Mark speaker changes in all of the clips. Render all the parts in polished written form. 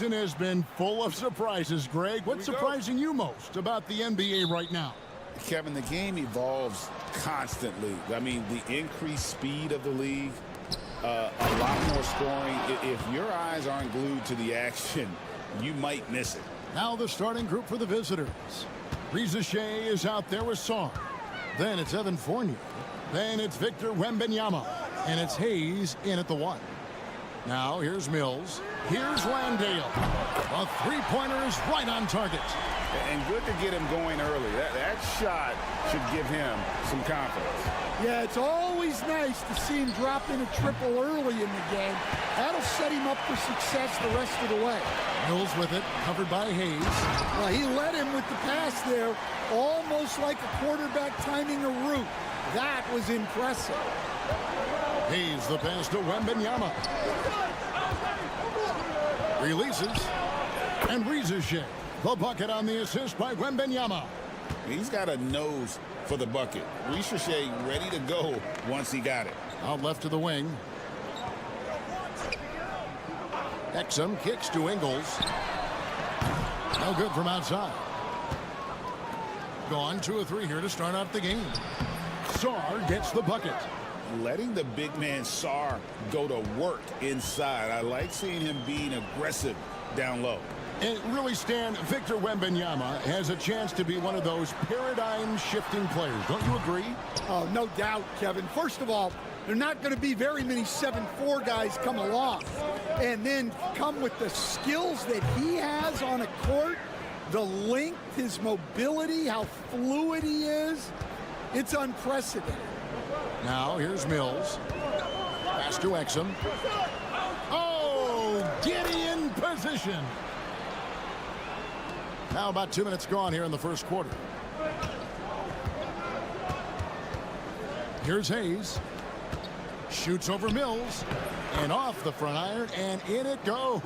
Speaker 1: season has been full of surprises, Greg. What's surprising you most about the NBA right now?
Speaker 2: Kevin, the game evolves constantly. I mean, the increased speed of the league, a lot more scoring. If your eyes aren't glued to the action, you might miss it.
Speaker 1: Now the starting group for the visitors. Reza Shea is out there with Sarr. Then it's Evan Fournier. Then it's Victor Wembanyama. And it's Hayes in at the 1. Now here's Mills. Here's Landale. A three-pointer is right on target.
Speaker 2: And good to get him going early. That shot should give him some confidence.
Speaker 3: Yeah, it's always nice to see him drop in a triple early in the game. That'll set him up for success the rest of the way.
Speaker 1: Mills with it, covered by Hayes.
Speaker 3: Well, he led him with the pass there, almost like a quarterback timing a route. That was impressive.
Speaker 1: Hayes the pass to Wembanyama. Releases. And Reza Shea. The bucket on the assist by Wembanyama.
Speaker 2: He's got a nose for the bucket. Reza Shea ready to go once he got it.
Speaker 1: Out left to the wing. Exum kicks to Ingles. No good from outside. Gone 2 of 3 here to start out the game. Sarr gets the bucket.
Speaker 2: Letting the big man Sarr go to work inside. I like seeing him being aggressive down low.
Speaker 1: And really, Stan, Victor Wembanyama has a chance to be one of those paradigm-shifting players. Don't you agree?
Speaker 3: Oh, no doubt, Kevin. First of all, there are not going to be very many 7'4" guys come along. And then come with the skills that he has on a court, the length, his mobility, how fluid he is. It's unprecedented.
Speaker 1: Now, here's Mills. Pass to Exum. Oh, Giddy in position. Now about 2 minutes gone here in the first quarter. Here's Hayes. Shoots over Mills. And off the front iron, and in it goes.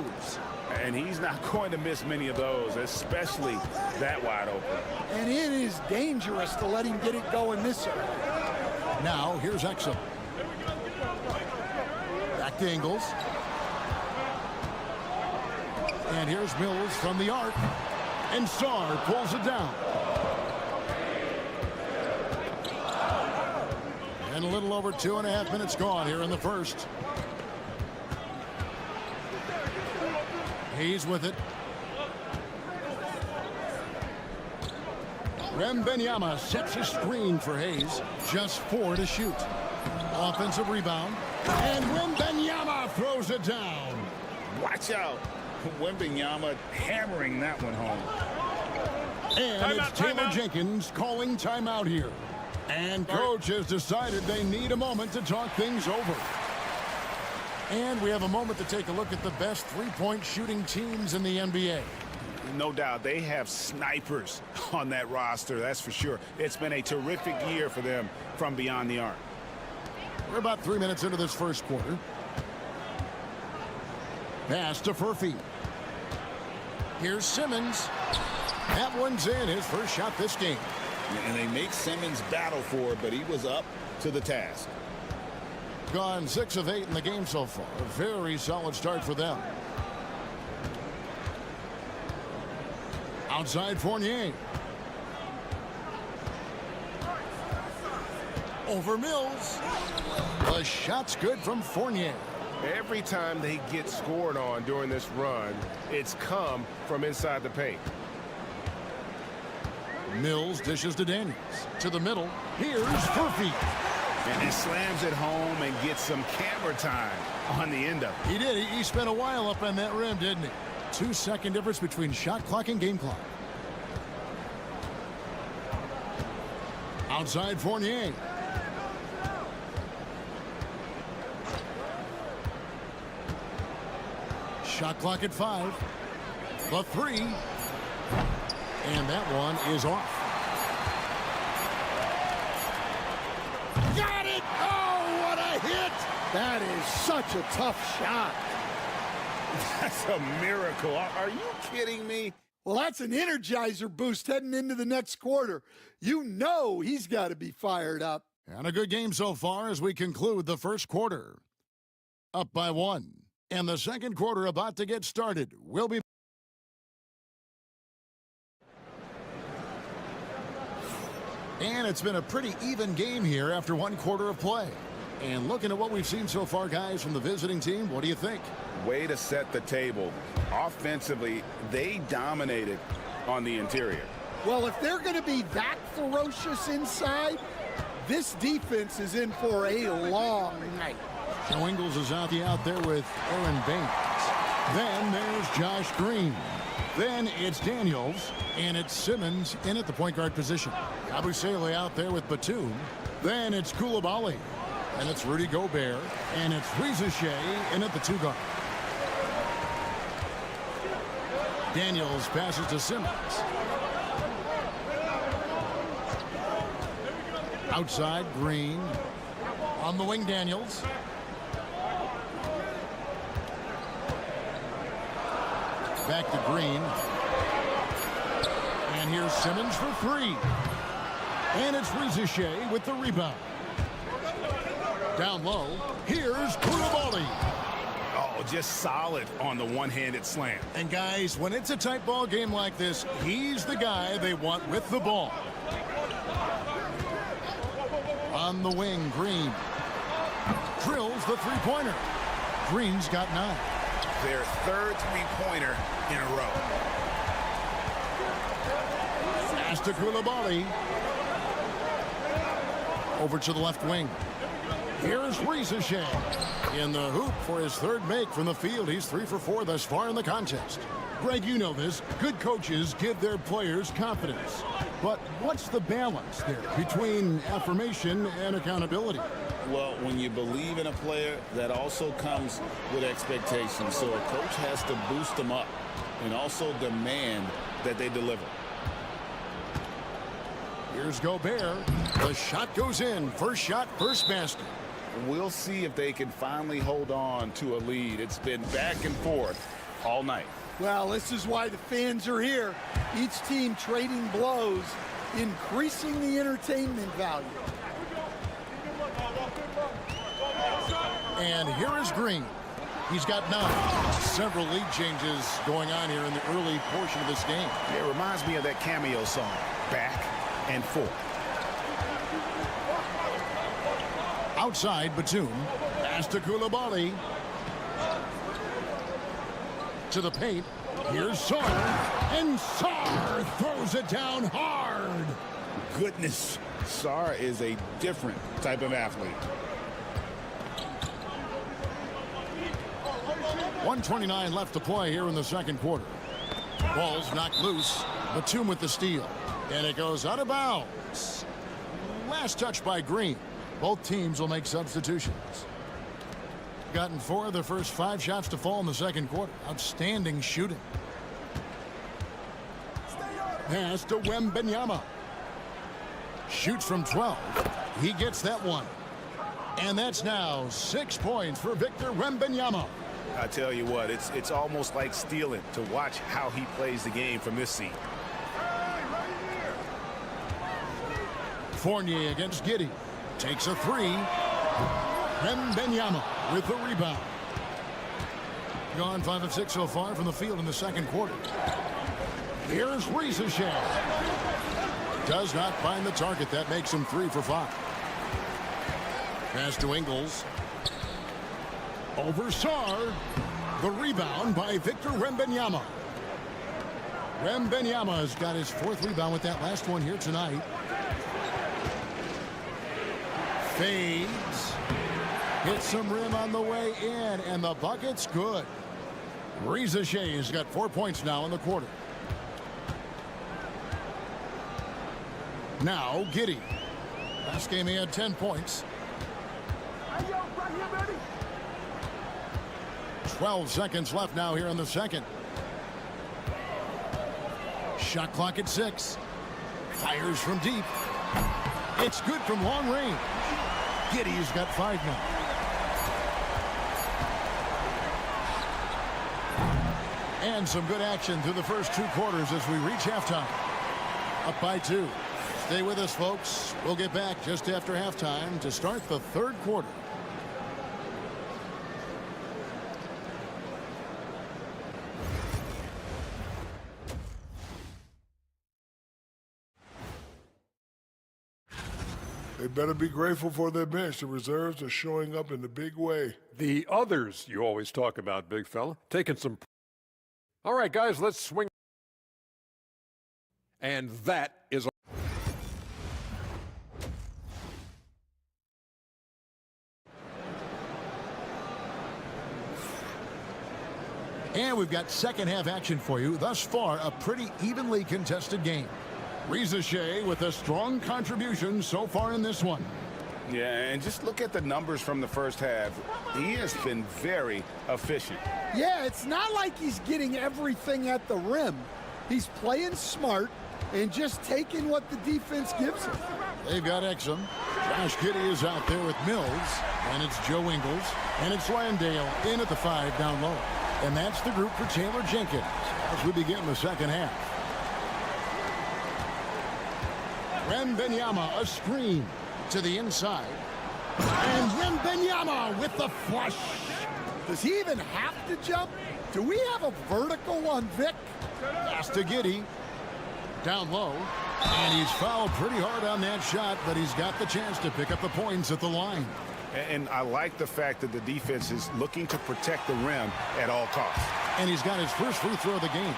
Speaker 2: And he's not going to miss many of those, especially that wide open.
Speaker 3: And it is dangerous to let him get it going this early.
Speaker 1: Now, here's Exum. Back to Ingles. And here's Mills from the arc. And Sarr pulls it down. And a little over 2.5 minutes gone here in the first. Hayes with it. Wembanyama sets a screen for Hayes. Just 4 to shoot. Offensive rebound. And Wembanyama throws it down.
Speaker 2: Watch out. Wembanyama hammering that one home.
Speaker 1: And it's Taylor Jenkins calling timeout here. And coach has decided they need a moment to talk things over. And we have a moment to take a look at the best three-point shooting teams in the NBA.
Speaker 2: No doubt, they have snipers on that roster, that's for sure. It's been a terrific year for them from beyond the arc.
Speaker 1: We're about 3 minutes into this first quarter. Pass to Furphy. Here's Simmons. That one's in, his first shot this game.
Speaker 2: And they make Simmons battle for it, but he was up to the task.
Speaker 1: Gone 6 of 8 in the game so far. A very solid start for them. Outside Fournier. Over Mills. The shot's good from Fournier.
Speaker 4: Every time they get scored on during this run, it's come from inside the paint.
Speaker 1: Mills dishes to Daniels. To the middle. Here's Furphy.
Speaker 2: And he slams it home and gets some camera time on the end of it.
Speaker 1: He did. He spent a while up on that rim, didn't he? 2-second difference between shot clock and game clock. Outside Fournier. Shot clock at 5. The 3. And that one is off.
Speaker 3: Got it! Oh, what a hit! That is such a tough shot.
Speaker 2: That's a miracle. Are you kidding me?
Speaker 3: Well, that's an energizer boost heading into the next quarter. You know he's got to be fired up.
Speaker 1: And a good game so far as we conclude the first quarter. Up by 1. And the second quarter about to get started. We'll be And it's been a pretty even game here after one quarter of play. And looking at what we've seen so far, guys, from the visiting team, what do you think?
Speaker 2: Way to set the table. Offensively, they dominated on the interior.
Speaker 3: Well, if they're going to be that ferocious inside, this defense is in for a long night.
Speaker 1: Joe Ingles is out there with Aaron Banks. Then there's Josh Green. Then it's Daniels, and it's Simmons in at the point guard position. Abusele out there with Batum. Then it's Koulibaly. And it's Rudy Gobert. And it's Rizachet in at the 2 guard. Daniels passes to Simmons. Outside, Green. On the wing, Daniels. Back to Green. And here's Simmons for 3. And it's Rizachet with the rebound. Down low, here's Koulibaly.
Speaker 2: Oh, just solid on the one-handed slam.
Speaker 1: And guys, when it's a tight ball game like this, he's the guy they want with the ball. On the wing, Green drills the three-pointer. Green's got 9.
Speaker 2: Their third three-pointer in a row.
Speaker 1: Pass to Koulibaly. Over to the left wing. Here's Rizachet in the hoop for his third make from the field. He's 3 for 4 thus far in the contest. Greg, you know this. Good coaches give their players confidence. But what's the balance there between affirmation and accountability?
Speaker 2: Well, when you believe in a player, that also comes with expectations. So a coach has to boost them up and also demand that they deliver.
Speaker 1: Here's Gobert. The shot goes in. First shot, first basket.
Speaker 2: We'll see if they can finally hold on to a lead. It's been back and forth all night.
Speaker 3: Well, this is why the fans are here. Each team trading blows, increasing the entertainment value.
Speaker 1: And here is Green. He's got 9. Several lead changes going on here in the early portion of this game.
Speaker 2: It reminds me of that cameo song, Back and Forth.
Speaker 1: Outside, Batum. Pass to Koulibaly. To the paint. Here's Sarr. And Sarr throws it down hard.
Speaker 2: Goodness, Sarr is a different type of athlete.
Speaker 1: 1:29 left to play here in the second quarter. Ball's knocked loose. Batum with the steal. And it goes out of bounds. Last touch by Green. Both teams will make substitutions. Gotten 4 of the first 5 shots to fall in the second quarter. Outstanding shooting. Pass to Wembanyama. Shoots from 12. He gets that one. And that's now 6 points for Victor Wembanyama.
Speaker 2: I tell you what, it's almost like stealing to watch how he plays the game from this seat.
Speaker 1: Fournier against Giddey. Takes a 3. Wembanyama with the rebound. Gone 5 of 6 so far from the field in the second quarter. Here's Rizachet. Does not find the target. That makes him 3 for 5. Pass to Ingles. Over Sarr. The rebound by Victor Wembanyama. Wembanyama has got his 4th rebound with that last one here tonight. Fades. Hits some rim on the way in, and the bucket's good. Rizachet has got 4 points now in the quarter. Now Giddey. Last game he had 10 points. 12 seconds left now here in the second. Shot clock at 6. Fires from deep. It's good from long range. Giddey's got 5 now. And some good action through the first 2 quarters as we reach halftime. Up by 2. Stay with us, folks. We'll get back just after halftime to start the third quarter.
Speaker 5: better be grateful for their bench. The reserves are showing up in a big way.
Speaker 6: The others you always talk about, big fella. Taking some... All right, guys, let's swing. And that is...
Speaker 1: And we've got second half action for you. Thus far, a pretty evenly contested game. Shea with a strong contribution so far in this one.
Speaker 2: Yeah, and just look at the numbers from the first half. He has been very efficient.
Speaker 3: Yeah, it's not like he's getting everything at the rim. He's playing smart and just taking what the defense gives him.
Speaker 1: They've got Exum. Josh Giddey is out there with Mills. And it's Joe Ingles. And it's Landale in at the 5 down low. And that's the group for Taylor Jenkins as we begin the second half. Wembanyama, a screen to the inside. And Wembanyama with the flush.
Speaker 3: Does he even have to jump? Do we have a vertical on Vic?
Speaker 1: Pass to Giddey. Down low. And he's fouled pretty hard on that shot, but he's got the chance to pick up the points at the line.
Speaker 2: And I like the fact that the defense is looking to protect the rim at all costs.
Speaker 1: And he's got his first free throw of the game.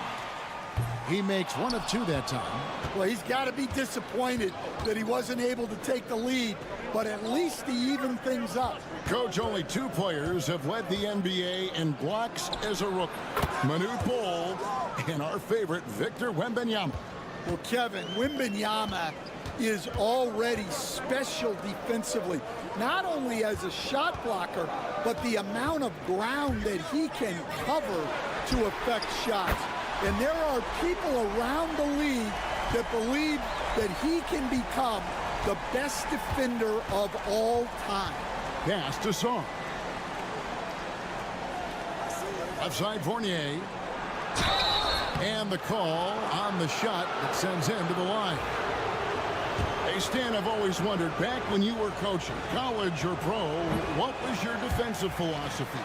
Speaker 1: He makes 1 of 2 that time.
Speaker 3: Well, he's got to be disappointed that he wasn't able to take the lead, but at least he evened things up.
Speaker 1: Coach, only 2 players have led the NBA in blocks as a rookie. Manute Bol and our favorite Victor Wembanyama.
Speaker 3: Well, Kevin, Wembanyama is already special defensively, not only as a shot blocker, but the amount of ground that he can cover to affect shots. And there are people around the league that believe that he can become the best defender of all time.
Speaker 1: Pass to Song. Outside Fournier. And the call on the shot that sends him to the line. Hey, Stan, I've always wondered, back when you were coaching, college or pro, what was your defensive philosophy?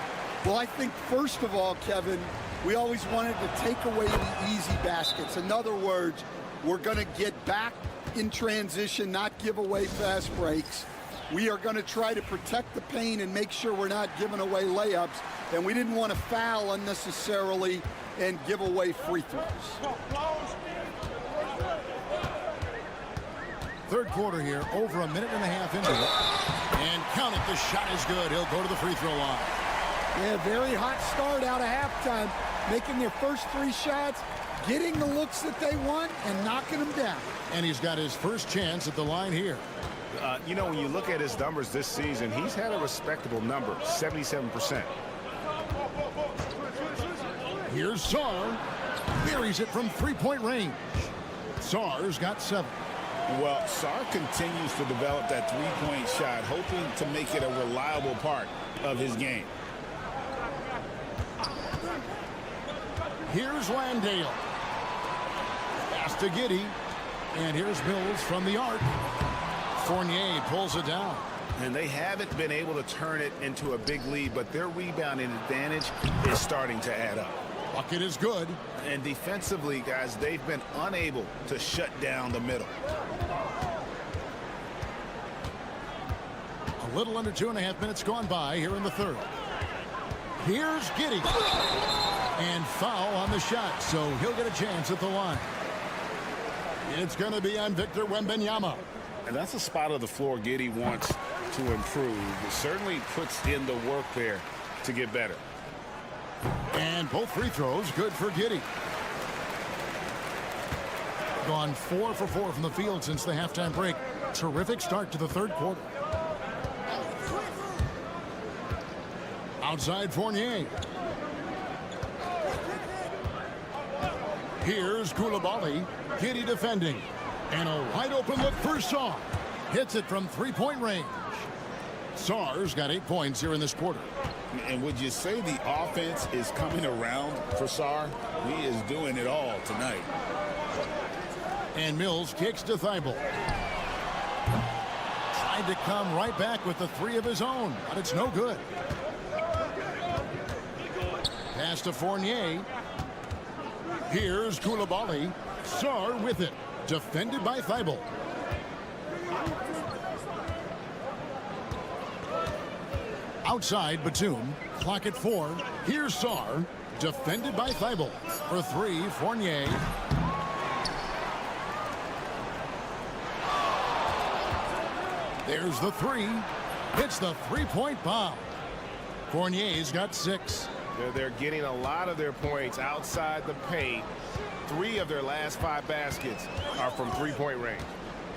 Speaker 3: Well, I think, first of all, Kevin, we always wanted to take away the easy baskets. In other words, we're going to get back in transition, not give away fast breaks. We are going to try to protect the paint and make sure we're not giving away layups. And we didn't want to foul unnecessarily and give away free throws.
Speaker 1: Third quarter here, over a minute and a half into it. And count it, the shot is good. He'll go to the free throw line.
Speaker 3: Yeah, very hot start out of halftime, making their first 3 shots, getting the looks that they want, and knocking them down.
Speaker 1: And he's got his first chance at the line here.
Speaker 4: You know, when you look at his numbers this season, he's had a respectable number, 77%.
Speaker 1: Here's Sarr. Buries it from 3-point range. Sarr's got 7.
Speaker 2: Well, Sarr continues to develop that 3-point shot, hoping to make it a reliable part of his game.
Speaker 1: Here's Landale. Pass to Giddey. And here's Mills from the arc. Fournier pulls it down.
Speaker 2: And they haven't been able to turn it into a big lead, but their rebounding advantage is starting to add up.
Speaker 1: Bucket is good.
Speaker 2: And defensively, guys, they've been unable to shut down the middle.
Speaker 1: A little under 2.5 minutes gone by here in the third. Here's Giddey. And foul on the shot, so he'll get a chance at the line. It's going to be on Victor Wembanyama.
Speaker 2: And that's a spot of the floor Giddey wants to improve. It certainly puts in the work there to get better.
Speaker 1: And both free throws good for Giddey. Gone 4 for 4 from the field since the halftime break. Terrific start to the third quarter. Outside Fournier. Here's Koulibaly. Giddey defending. And a wide open look for Sarr. Hits it from 3-point range. Sarr's got 8 points here in this quarter.
Speaker 2: And would you say the offense is coming around for Sarr? He is doing it all tonight.
Speaker 1: And Mills kicks to Thibault. Tried to come right back with the 3 of his own, but it's no good. Pass to Fournier. Here's Koulibaly. Sarr with it. Defended by Thibault. Outside Batum. Clock at 4. Here's Sarr. Defended by Thibault. For 3, Fournier. There's the 3. Hits the three-point bomb. Fournier's got 6.
Speaker 4: They're getting a lot of their points outside the paint. 3 of their last 5 baskets are from three-point range.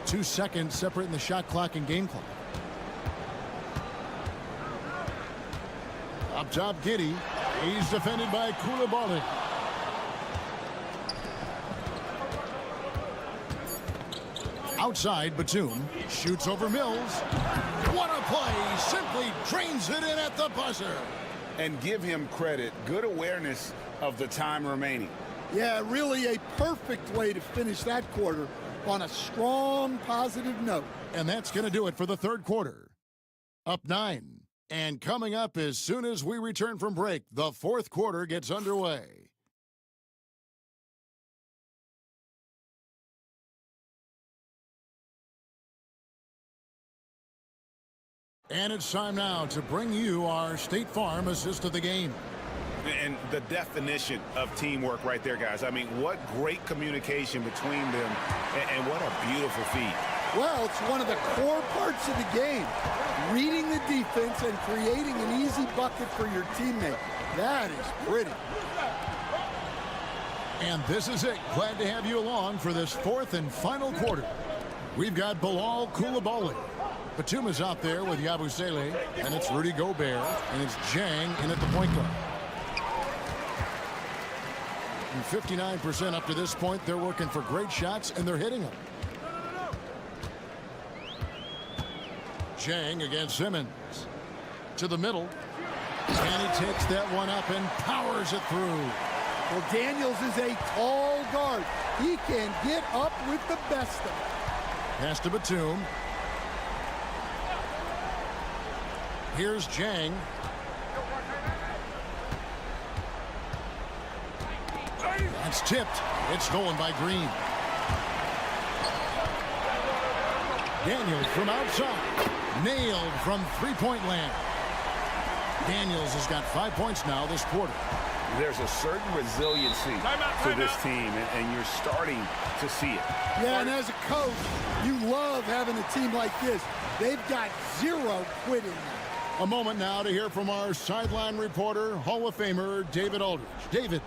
Speaker 1: 2 seconds separating the shot clock and game clock. Up top, Giddey. He's defended by Koulibaly. Outside, Batum shoots over Mills. What a play! Simply drains it in at the buzzer.
Speaker 2: And give him credit. Good awareness of the time remaining.
Speaker 3: Yeah, really a perfect way to finish that quarter on a strong, positive note.
Speaker 1: And that's going to do it for the third quarter. Up 9. And coming up as soon as we return from break, the fourth quarter gets underway. And it's time now to bring you our State Farm assist of the game.
Speaker 2: And the definition of teamwork right there, guys. I mean, what great communication between them, and what a beautiful feed.
Speaker 3: Well, it's one of the core parts of the game. Reading the defense and creating an easy bucket for your teammate. That is pretty.
Speaker 1: And this is it. Glad to have you along for this fourth and final quarter. We've got Bilal Koulibaly. Batum is out there with Yabusele, and it's Rudy Gobert, and it's Jang in at the point guard. And 59% up to this point. They're working for great shots, and they're hitting them. Jang against Simmons. To the middle. And he takes that one up and powers it through.
Speaker 3: Well, Daniels is a tall guard. He can get up with the best of them.
Speaker 1: Pass to Batum. Here's Jang. It's tipped. It's stolen by Green. Daniels from outside. Nailed from three-point land. Daniels has got 5 points now this quarter.
Speaker 2: There's a certain resiliency to this team, and you're starting to see it.
Speaker 3: Yeah, and as a coach, you love having a team like this. They've got zero quitting.
Speaker 1: A moment now to hear from our sideline reporter, Hall of Famer David Aldridge. David.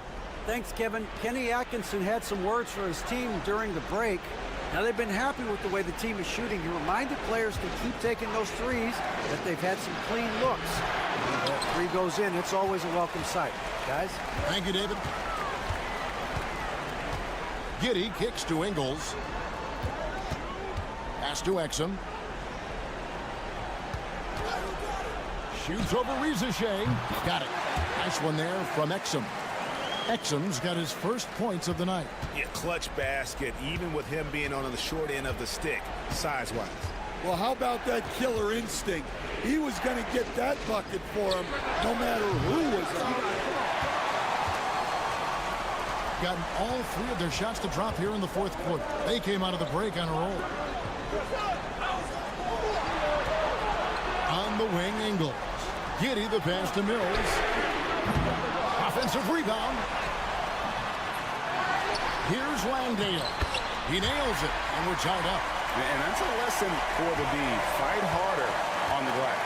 Speaker 7: Thanks, Kevin. Kenny Atkinson had some words for his team during the break. Now, they've been happy with the way the team is shooting. He reminded players to keep taking those threes, that they've had some clean looks. When that three goes in, it's always a welcome sight. Guys?
Speaker 1: Thank you, David. Giddey kicks to Ingles. Pass to Exum. Shoots over Rizachet. Got it. Nice one there from Exum. Exum's got his first points of the night.
Speaker 2: Yeah, clutch basket, even with him being on the short end of the stick, size-wise.
Speaker 3: Well, how about that killer instinct? He was going to get that bucket for him, no matter who was on.
Speaker 1: Gotten all 3 of their shots to drop here in the fourth quarter. They came out of the break on a roll. On the wing, Ingles. Giddey the pass to Mills. Offensive rebound. Here's Landale. He nails it, and we're tied up.
Speaker 2: And that's a lesson for the D. Fight harder on the glass.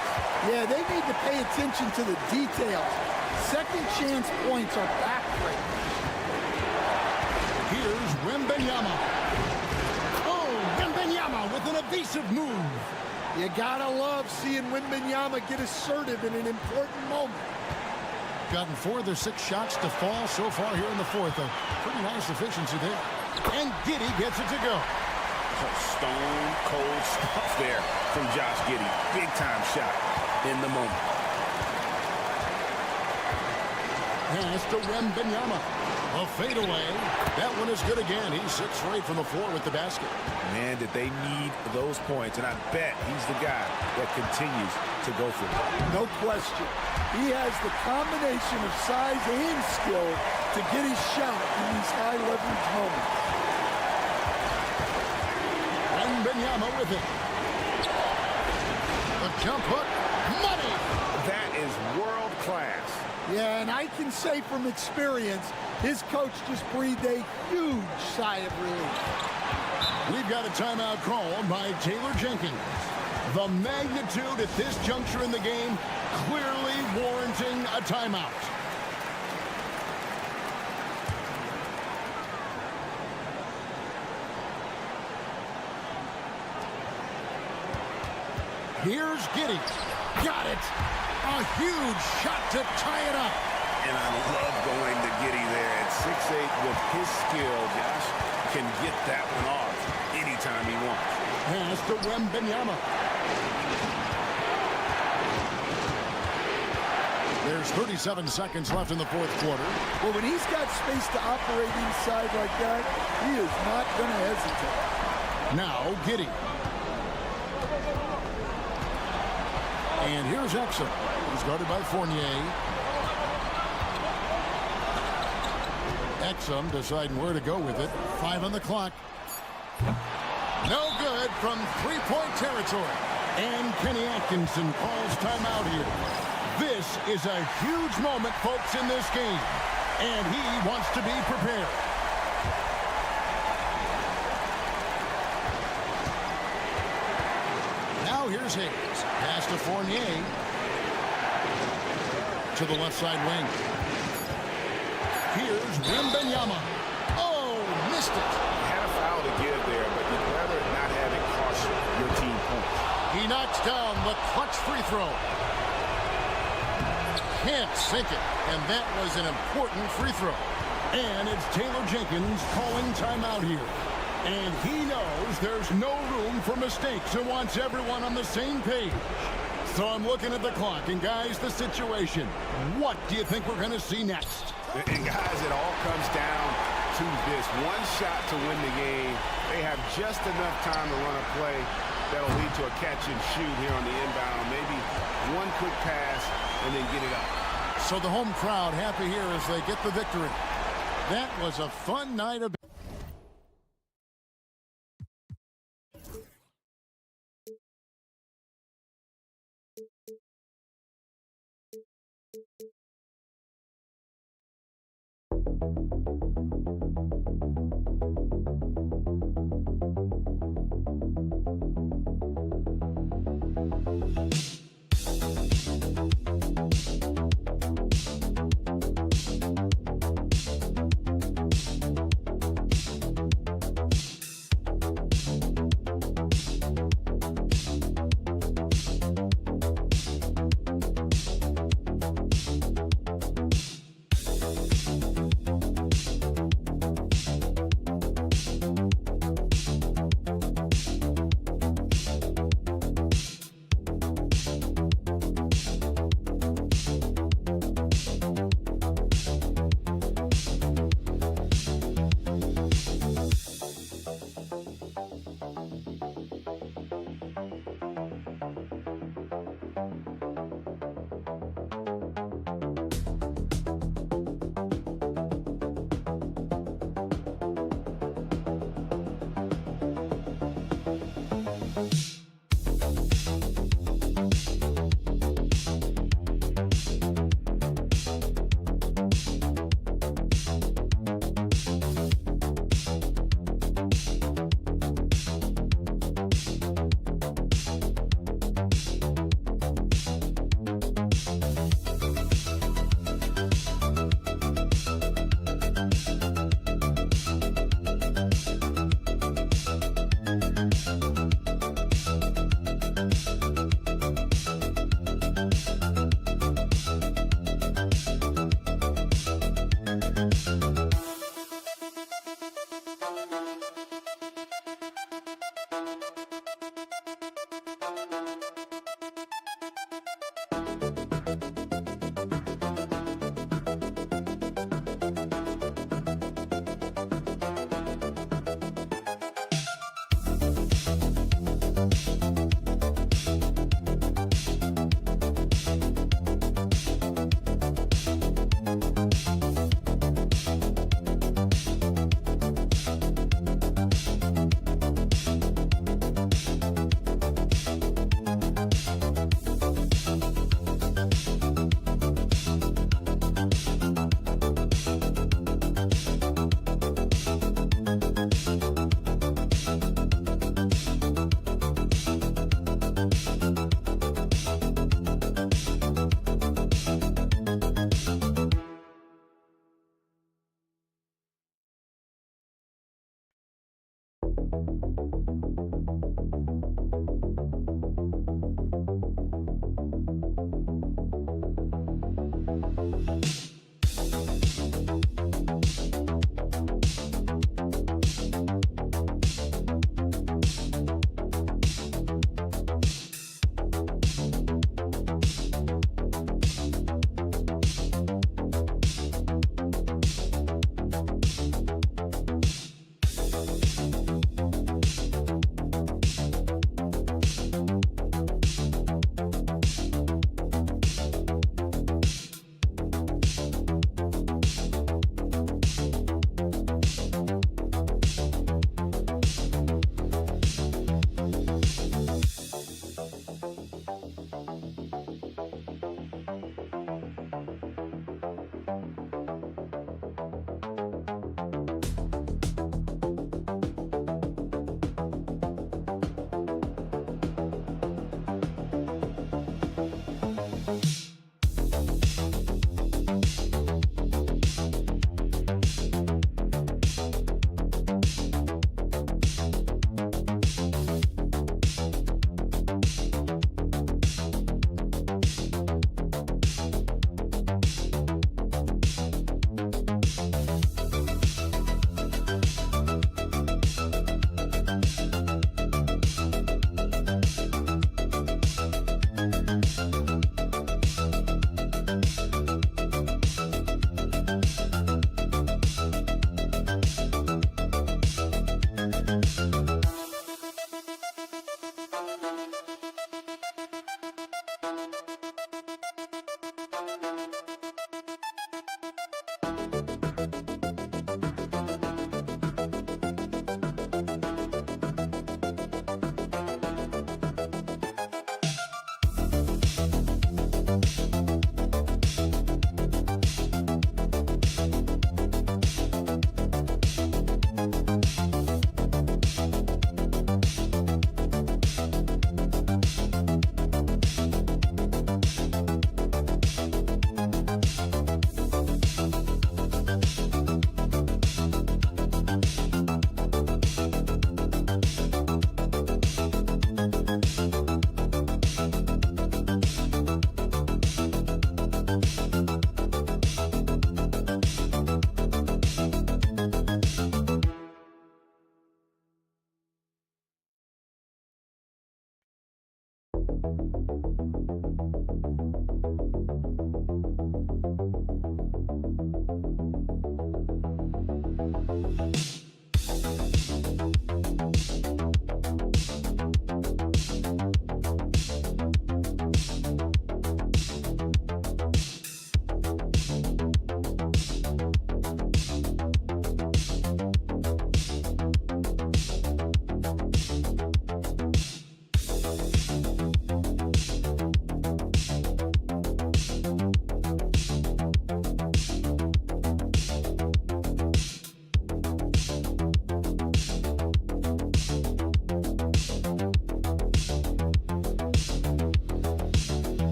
Speaker 3: Yeah, they need to pay attention to the details. Second chance points are backbreaking.
Speaker 1: Here's Wembanyama. Oh, Wembanyama with an evasive move.
Speaker 3: You gotta love seeing Wembanyama get assertive in an important moment.
Speaker 1: Gotten 4 of their 6 shots to fall so far here in the fourth. A pretty nice efficiency there. And Giddey gets it to go.
Speaker 2: Stone cold stuff there from Josh Giddey. Big time shot in the moment.
Speaker 1: Pass to Wembanyama. A fadeaway. That one is good again. He's 6 for 8 from the floor with the basket.
Speaker 2: Man, did they need those points, and I bet he's the guy that continues to go for it.
Speaker 3: No question. He has the combination of size and skill to get his shot in these high leverage moments.
Speaker 1: Wembanyama with it. The jump hook. Money!
Speaker 4: That is world class.
Speaker 3: Yeah, and I can say from experience, his coach just breathed a huge sigh of relief.
Speaker 1: We've got a timeout called by Taylor Jenkins. The magnitude at this juncture in the game clearly warranting a timeout. Here's Giddey. Got it. A huge shot to tie it up.
Speaker 2: And I love going to Giddey there at 6'8" with his skill. Josh can get that one off anytime he wants.
Speaker 1: Pass to Wembanyama. There's 37 seconds left in the fourth quarter.
Speaker 3: Well, when he's got space to operate inside like that, he is not going to hesitate.
Speaker 1: Now Giddey. And here's Exum. He's guarded by Fournier. Exum deciding where to go with it. 5 on the clock. No good from three-point territory. And Kenny Atkinson calls timeout here. This is a huge moment, folks, in this game. And he wants to be prepared. Now here's Hayes. Pass to Fournier. To the left side wing. Here's Wembanyama. Oh, missed it.
Speaker 4: Had a foul to give there, but you'd rather not have it cost your team points.
Speaker 1: He knocks down the clutch free throw. Can't sink it, and that was an important free throw. And it's Taylor Jenkins calling timeout here. And he knows there's no room for mistakes and wants everyone on the same page. So I'm looking at the clock, and guys, the situation. What do you think we're going to see next?
Speaker 4: And guys, it all comes down to this one shot to win the game. They have just enough time to run a play that'll lead to a catch and shoot here on the inbound. Maybe one quick pass and then get it up.
Speaker 1: So the home crowd happy here as they get the victory. That was a fun night of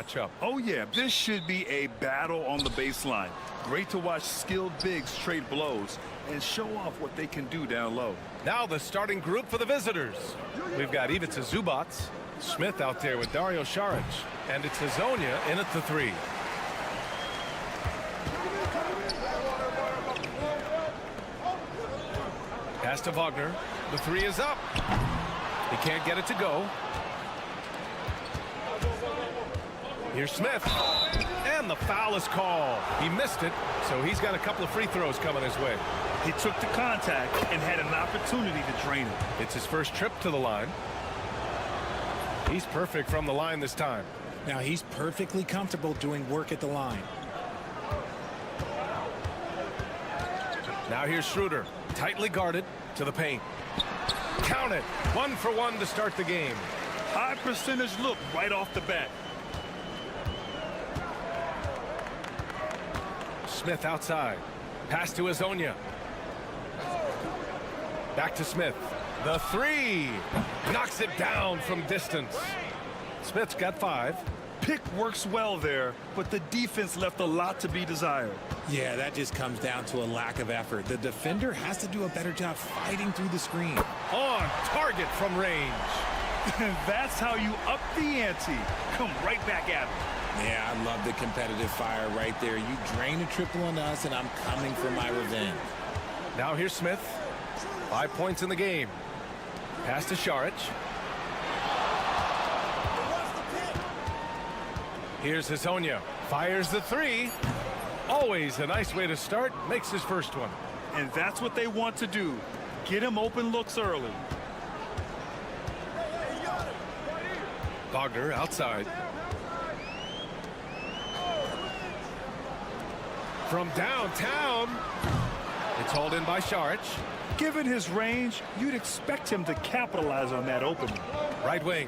Speaker 6: matchup.
Speaker 8: Oh yeah, this should be a battle on the baseline. Great to watch skilled bigs trade blows and show off what they can do down low.
Speaker 9: Now the starting group for the visitors. We've got Ivica Zubac, Smith out there with Dario Saric, and it's Hazonia in at the 3. Pass to Wagner. The 3 is up. He can't get it to go. Here's Smith. And the foul is called. He missed it, so he's got a couple of free throws coming his way.
Speaker 8: He took the contact and had an opportunity to drain it.
Speaker 9: It's his first trip to the line. He's perfect from the line this time.
Speaker 10: Now he's perfectly comfortable doing work at the line.
Speaker 9: Now here's Schroeder, tightly guarded to the paint. Count it. 1 for 1 to start the game.
Speaker 8: High percentage look right off the bat.
Speaker 9: Smith outside. Pass to Hazonia. Back to Smith. The three. Knocks it down from distance. Smith's got 5.
Speaker 8: Pick works well there, but the defense left a lot to be desired.
Speaker 10: Yeah, that just comes down to a lack of effort. The defender has to do a better job fighting through the screen.
Speaker 9: On target from range.
Speaker 8: And that's how you up the ante. Come right back at him.
Speaker 10: Yeah, I love the competitive fire right there. You drain a triple on us, and I'm coming for my revenge.
Speaker 9: Now here's Smith. 5 points in the game. Pass to Šarić. Here's Hezonja. Fires the 3. Always a nice way to start. Makes his first one.
Speaker 8: And that's what they want to do. Get him open looks early.
Speaker 9: Wagner outside. From downtown. It's hauled in by Šarić.
Speaker 8: Given his range, you'd expect him to capitalize on that opening.
Speaker 9: Right wing.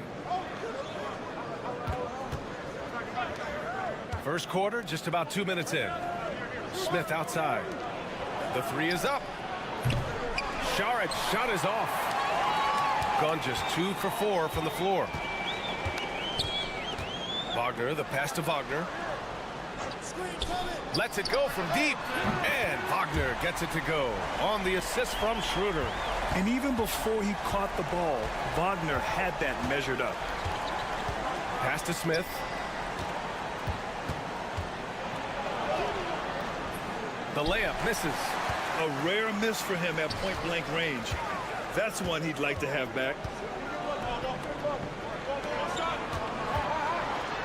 Speaker 9: First quarter, just about 2 minutes in. Smith outside. The 3 is up. Šarić shot is off. Gone just 2 for 4 from the floor. Wagner, the pass to Wagner. Lets it go from deep. And Wagner gets it to go on the assist from Schroeder.
Speaker 8: And even before he caught the ball, Wagner had that measured up.
Speaker 9: Pass to Smith. The layup misses.
Speaker 8: A rare miss for him at point-blank range. That's one he'd like to have back.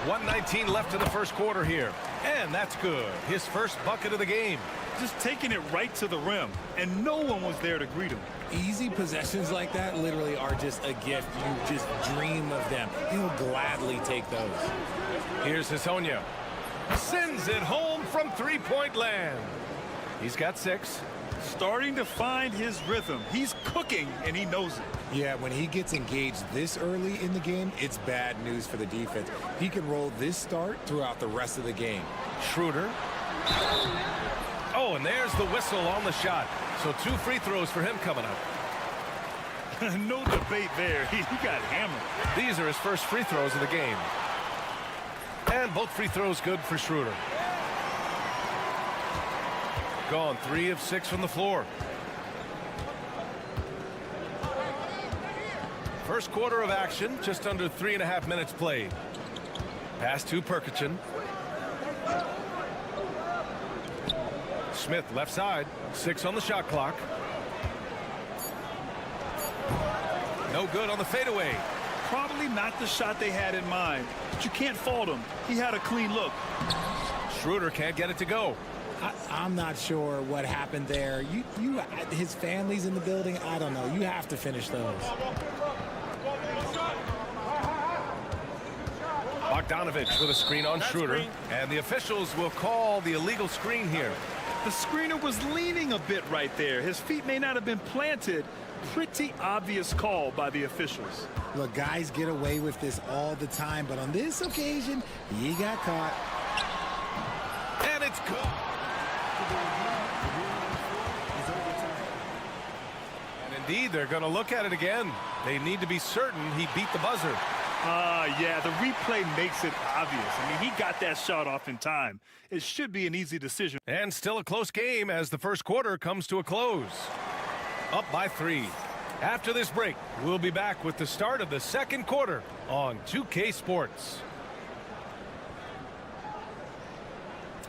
Speaker 9: 1:19 left in the first quarter here. And that's good. His first bucket of the game.
Speaker 8: Just taking it right to the rim, and no one was there to greet him.
Speaker 10: Easy possessions like that literally are just a gift. You just dream of them. He'll gladly take those.
Speaker 9: Here's Hezonja. Sends it home from three-point land. He's got 6.
Speaker 8: Starting to find his rhythm. He's cooking, and he knows it.
Speaker 10: Yeah, when he gets engaged this early in the game, it's bad news for the defense. He can roll this start throughout the rest of the game.
Speaker 9: Schroeder. Oh, and there's the whistle on the shot. So 2 free throws for him coming up.
Speaker 8: No debate there. He got hammered.
Speaker 9: These are his first free throws of the game. And both free throws good for Schroeder. Gone 3 of 6 from the floor. First quarter of action, just under 3.5 minutes played. Pass to Perkichin. Smith left side, 6 on the shot clock. No good on the fadeaway.
Speaker 8: Probably not the shot they had in mind, but you can't fault him. He had a clean look.
Speaker 9: Schroeder can't get it to go.
Speaker 10: I'm not sure what happened there. His family's in the building. I don't know. You have to finish those.
Speaker 9: Bogdanovich with a screen on Schroeder. And the officials will call the illegal screen here.
Speaker 8: The screener was leaning a bit right there. His feet may not have been planted. Pretty obvious call by the officials.
Speaker 10: Look, guys get away with this all the time, but on this occasion, he got caught.
Speaker 9: And it's good. And indeed, they're going to look at it again. They need to be certain he beat the buzzer.
Speaker 8: Yeah, the replay makes it obvious. I mean, he got that shot off in time. It should be an easy decision.
Speaker 9: And still a close game as the first quarter comes to a close. Up by 3. After this break, we'll be back with the start of the second quarter on 2K Sports.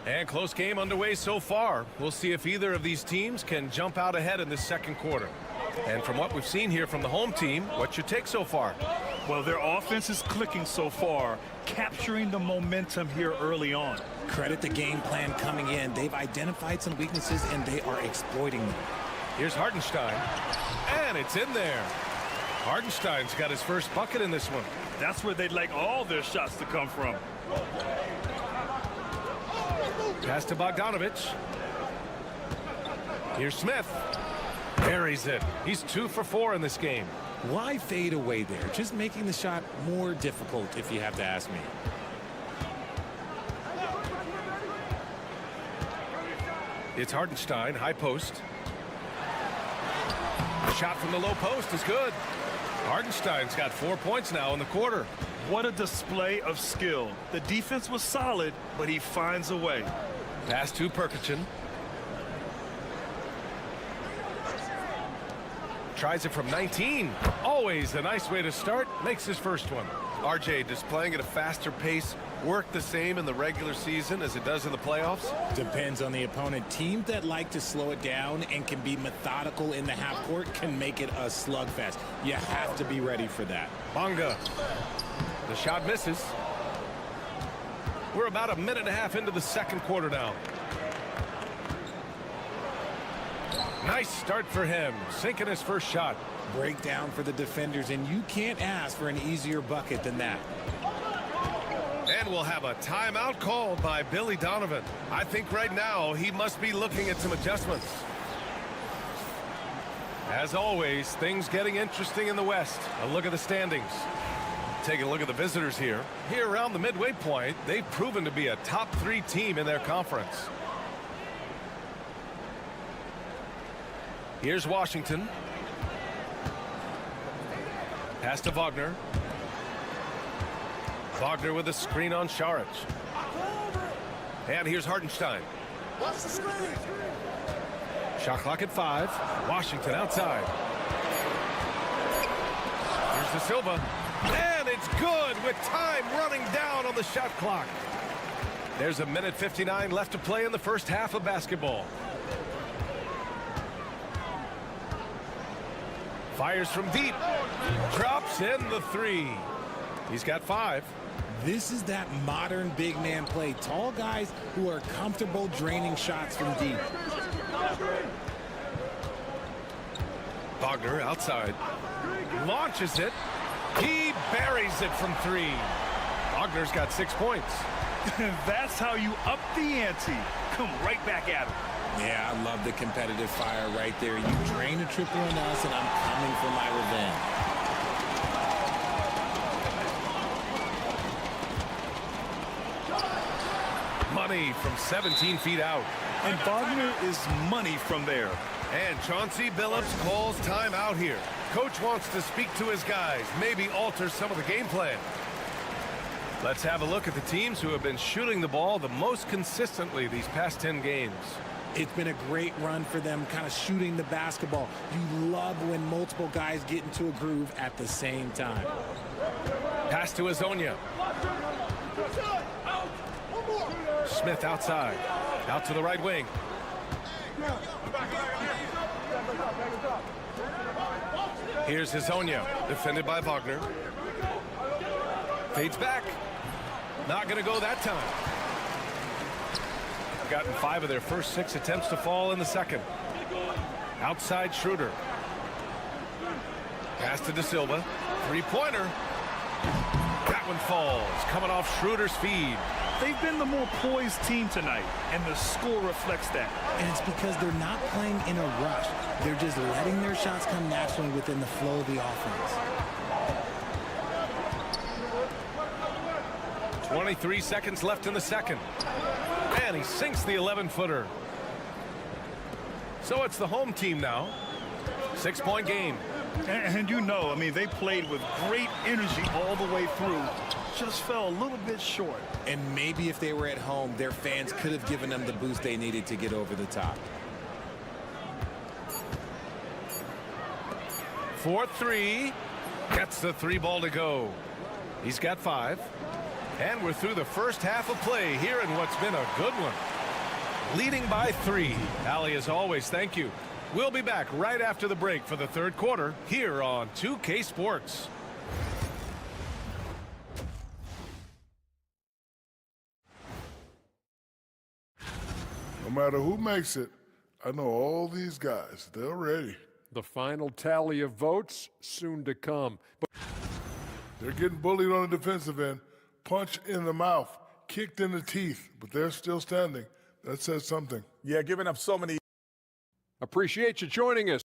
Speaker 9: And close game underway so far. We'll see if either of these teams can jump out ahead in this second quarter. And from what we've seen here from the home team, what's your take so far?
Speaker 8: Well, their offense is clicking so far, capturing the momentum here early on.
Speaker 10: Credit the game plan coming in. They've identified some weaknesses, and they are exploiting them.
Speaker 9: Here's Hartenstein, and it's in there. Hartenstein's got his first bucket in this one.
Speaker 8: That's where they'd like all their shots to come from.
Speaker 9: Pass to Bogdanovich. Here's Smith. Buries it. He's 2 for 4 in this game.
Speaker 10: Why fade away there? Just making the shot more difficult, if you have to ask me.
Speaker 9: It's Hartenstein, high post. shot from the low post is good. Hartenstein's got 4 points now in the quarter.
Speaker 8: What a display of skill. The defense was solid, but he finds a way.
Speaker 9: Pass to Perkichin. Tries it from 19. Always a nice way to start. Makes his first one. RJ displaying at a faster pace. Work the same in the regular season as it does in the playoffs?
Speaker 10: Depends on the opponent. Teams that like to slow it down and can be methodical in the half court can make it a slugfest. You have to be ready for that.
Speaker 9: Bonga. The shot misses. We're about a minute and a half into the second quarter now. Nice start for him, sinking his first shot.
Speaker 10: Breakdown for the defenders, and you can't ask for an easier bucket than that.
Speaker 9: And we'll have a timeout called by Billy Donovan. I think right now he must be looking at some adjustments. As always, things getting interesting in the West. A look at the standings. Taking a look at the visitors here. Here around the midway point, they've proven to be a top 3 team in their conference. Here's Washington. Pass to Wagner. Wagner with a screen on Šarić. And here's Hartenstein. Shot clock at 5. Washington outside. Here's De Silva. And it's good with time running down on the shot clock. There's a minute 59 left to play in the first half of basketball. Fires from deep. Drops in the 3. He's got 5.
Speaker 10: This is that modern big man play. Tall guys who are comfortable draining shots from deep.
Speaker 9: Wagner outside. Launches it. He buries it from 3. Wagner's got 6 points.
Speaker 8: That's how you up the ante. Come right back at him.
Speaker 10: Yeah, I love the competitive fire right there. You drain a triple on us, and I'm coming for my revenge.
Speaker 9: Money from 17 feet out.
Speaker 8: And Wagner is money from there.
Speaker 9: And Chauncey Billups calls time out here. Coach wants to speak to his guys, maybe alter some of the game plan. Let's have a look at the teams who have been shooting the ball the most consistently these past 10 games.
Speaker 10: It's been a great run for them, kind of shooting the basketball. You love when multiple guys get into a groove at the same time.
Speaker 9: Pass to Azonia. Smith outside. Out to the right wing. Here's Azonia, defended by Wagner. Fades back. Not going to go that time. Gotten 5 of their first 6 attempts to fall in the second. Outside Schroeder. Pass to De Silva. 3-pointer. That one falls. Coming off Schroeder's feed.
Speaker 8: They've been the more poised team tonight, and the score reflects that.
Speaker 10: And it's because they're not playing in a rush. They're just letting their shots come naturally within the flow of the offense.
Speaker 9: 23 seconds left in the second. And he sinks the 11-footer. So it's the home team now. 6-point game.
Speaker 8: And you know, I mean, they played with great energy all the way through. Just fell a little bit short.
Speaker 10: And maybe if they were at home, their fans could have given them the boost they needed to get over the top.
Speaker 9: 4-3. Gets the 3 ball to go. He's got 5. And we're through the first half of play here in what's been a good one. Leading by 3. Allie, as always, thank you. We'll be back right after the break for the third quarter here on 2K Sports.
Speaker 5: No matter who makes it, I know all these guys, they're ready.
Speaker 6: The final tally of votes soon to come. But
Speaker 5: They're getting bullied on the defensive end, punched in the mouth, kicked in the teeth, but they're still standing. That says something.
Speaker 11: Yeah, giving up so many.
Speaker 6: appreciate you joining us.